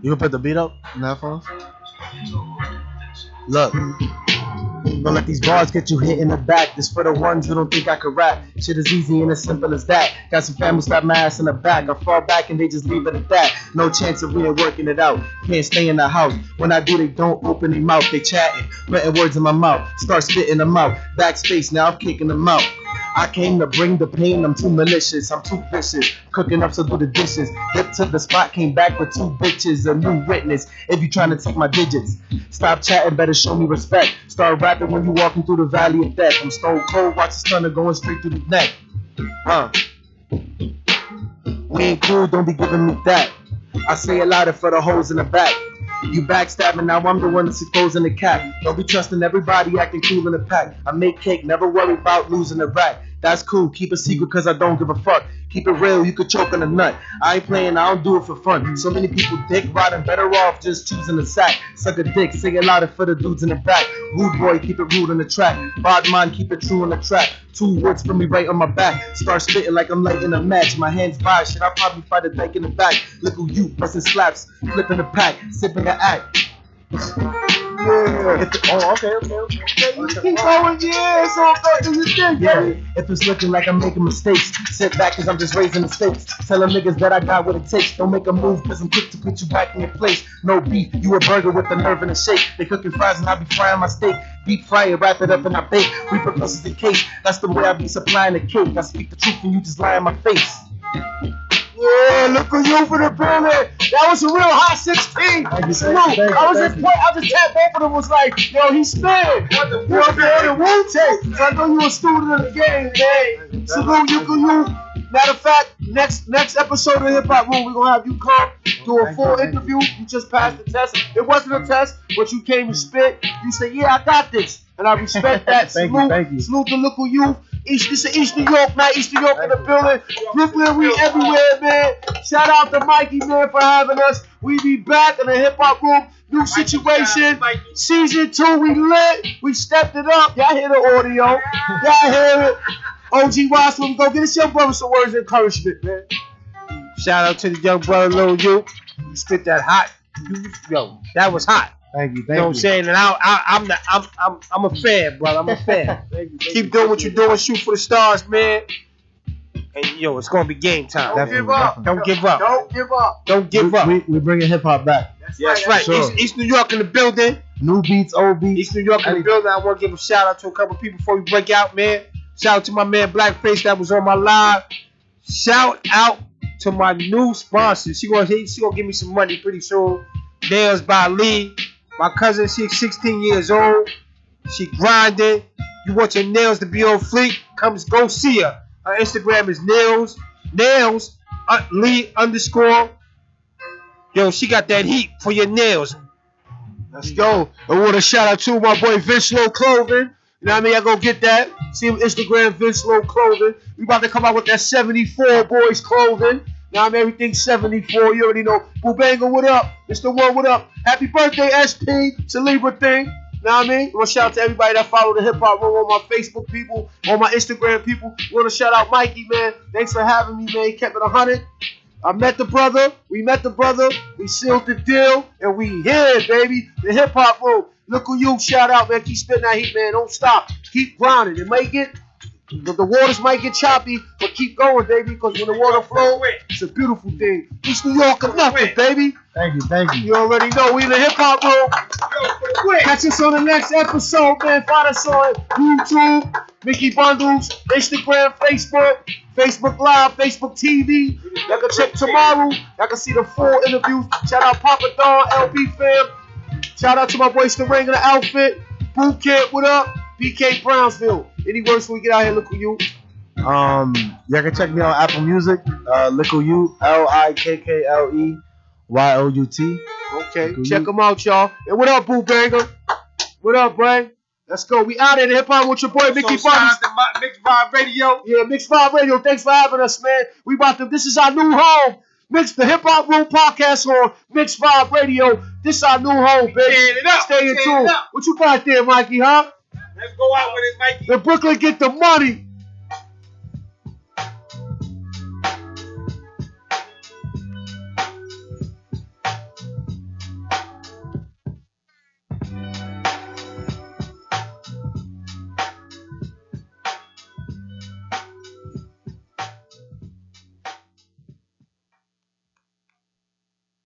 You can put the beat up in that phone? Look. Don't let these bars get you hit in the back. This for the ones who don't think I could rap. Shit is easy and as simple as that. Got some family slap my ass in the back. I fall back and they just leave it at that. No chance of we ain't working it out. Can't stay in the house. When I do, they don't open their mouth. They chatting, putting words in my mouth. Start spitting them out. Backspace, now I'm kicking them out. I came to bring the pain, I'm too malicious, I'm too vicious. Cooking up so do the dishes. Hip to the spot, came back with 2 bitches, a new witness. If you trying to take my digits, stop chatting, better show me respect. Start rapping when you walking through the valley of death. I'm stone cold, watch the thunder going straight through the neck. We ain't cool, don't be giving me that. I say a lot for the hoes in the back. You backstabbing, now I'm the one that's exposing the cap. Don't be trusting everybody acting cool in the pack. I make cake, never worry about losing the rack. That's cool, keep a secret cause I don't give a fuck. Keep it real, you could choke on a nut. I ain't playing, I don't do it for fun. So many people dick riding, better off just choosing a sack. Suck a dick, say it louder for the dudes in the back. Rude boy, keep it rude on the track. Bad man, keep it true on the track. 2 words for me right on my back. Start spitting like I'm lighting a match. My hands by shit, I'll probably fight a dyke in the back. Little you, busting slaps, flipping the pack, sipping the act. Yeah. Okay. Keep going, yeah. So what do you think, baby? If it's looking like I'm making mistakes, sit back cause I'm just raising the stakes. Tell them niggas that I got what it takes. Don't make a move cause I'm quick to put you back in your place. No beef, you a burger with the nerve and a shake. They cooking fries and I be frying my steak. Deep fry it, wrap it up and I bake. Repercussions the case, that's the way I be supplying the cake. I speak the truth and you just lie in my face. Yeah, look at you for the building. That was a real hot 16. Salute. I just tapped both of them. Was like, yo, he spin. You know what I'm saying? The Wu-Tang. So I know you a student of the game, man. Salute, you. Matter of fact, next episode of the Hip Hop Room, we're gonna have you come do a full interview. You just passed the test. It wasn't a test, but you came and spit. You said, yeah, I got this. And I respect that. Thank you. Salute the local youth. This is East New York, not East New York in the building. Brooklyn, we everywhere, man. Shout out to Mikey, man, for having us. We be back in the hip hop room. New situation. Season 2, we lit. We stepped it up. Y'all hear the audio. Y'all hear it. OG Watson, go get us your brother some words of encouragement, man. Shout out to the young brother, Lil You. You spit that hot. Yo, that was hot. Thank you. You know what I'm saying? And I'm a fan, brother. I'm a fan. Keep doing what you're doing. Shoot for the stars, man. And yo, it's gonna be game time. Don't give up. Don't give up. Don't give up. Don't give up. We bringing hip hop back. That's right. Sure. East New York in the building. New beats, old beats. East New York in the building. I want to give a shout out to a couple people before we break out, man. Shout out to my man Blackface that was on my live. Shout out to my new sponsor. She gonna give me some money pretty soon. Nails by Lee. My cousin, she's 16 years old. She grinding. You want your nails to be on fleek? Go see her. Her Instagram is nails Lee _ Yo, she got that heat for your nails. Let's go. I want to shout out to my boy Vince Low Clothing. You know what I mean? I go get that. See him Instagram, Vince Low Clothing. We about to come out with that 74 boys clothing. Now I'm everything 74. You already know. Boo Banger, what up? It's the one, what up? Happy birthday, SP. It's a Libra thing. You know what I mean? I want to shout out to everybody that follow the Hip Hop Room, all my Facebook people, all my Instagram people. I want to shout out Mikey, man. Thanks for having me, man. He kept it 100. I met the brother. We met the brother. We sealed the deal. And we here, baby. The Hip Hop Room. Look who you. Shout out, man. Keep spitting that heat, man. Don't stop. Keep grinding and make it. The waters might get choppy, but keep going, baby, because when the water flows, it's a beautiful thing. East New York or nothing, baby. Thank you. You already know we in the hip hop room. Catch us on the next episode, man. Find us on YouTube, Mickey Bundles, Instagram, Facebook Live, Facebook TV. Y'all can check tomorrow. Y'all can see the full interviews. Shout out PopaDon, LB fam. Shout out to my boy Starang in the outfit. Boot Camp, what up? BK Brownsville. Any words when we get out here? Look who you. Y'all can check me on Apple Music. Lickle You, LIKKLEYOUT. Okay, check them out, y'all. And what up, Boo Banger? What up, Bray? Let's go. We out in hip hop with your boy Mickey Bundles. Mixed Vibe Radio. Yeah, Mixed Vibe Radio. Thanks for having us, man. We about to. This is our new home. The Hip Hop Room podcast on Mixed Vibe Radio. This is our new home, baby. Stay in tune. What you got there, Mikey? Huh? Let's go out with it, Mikey. The Brooklyn get the money.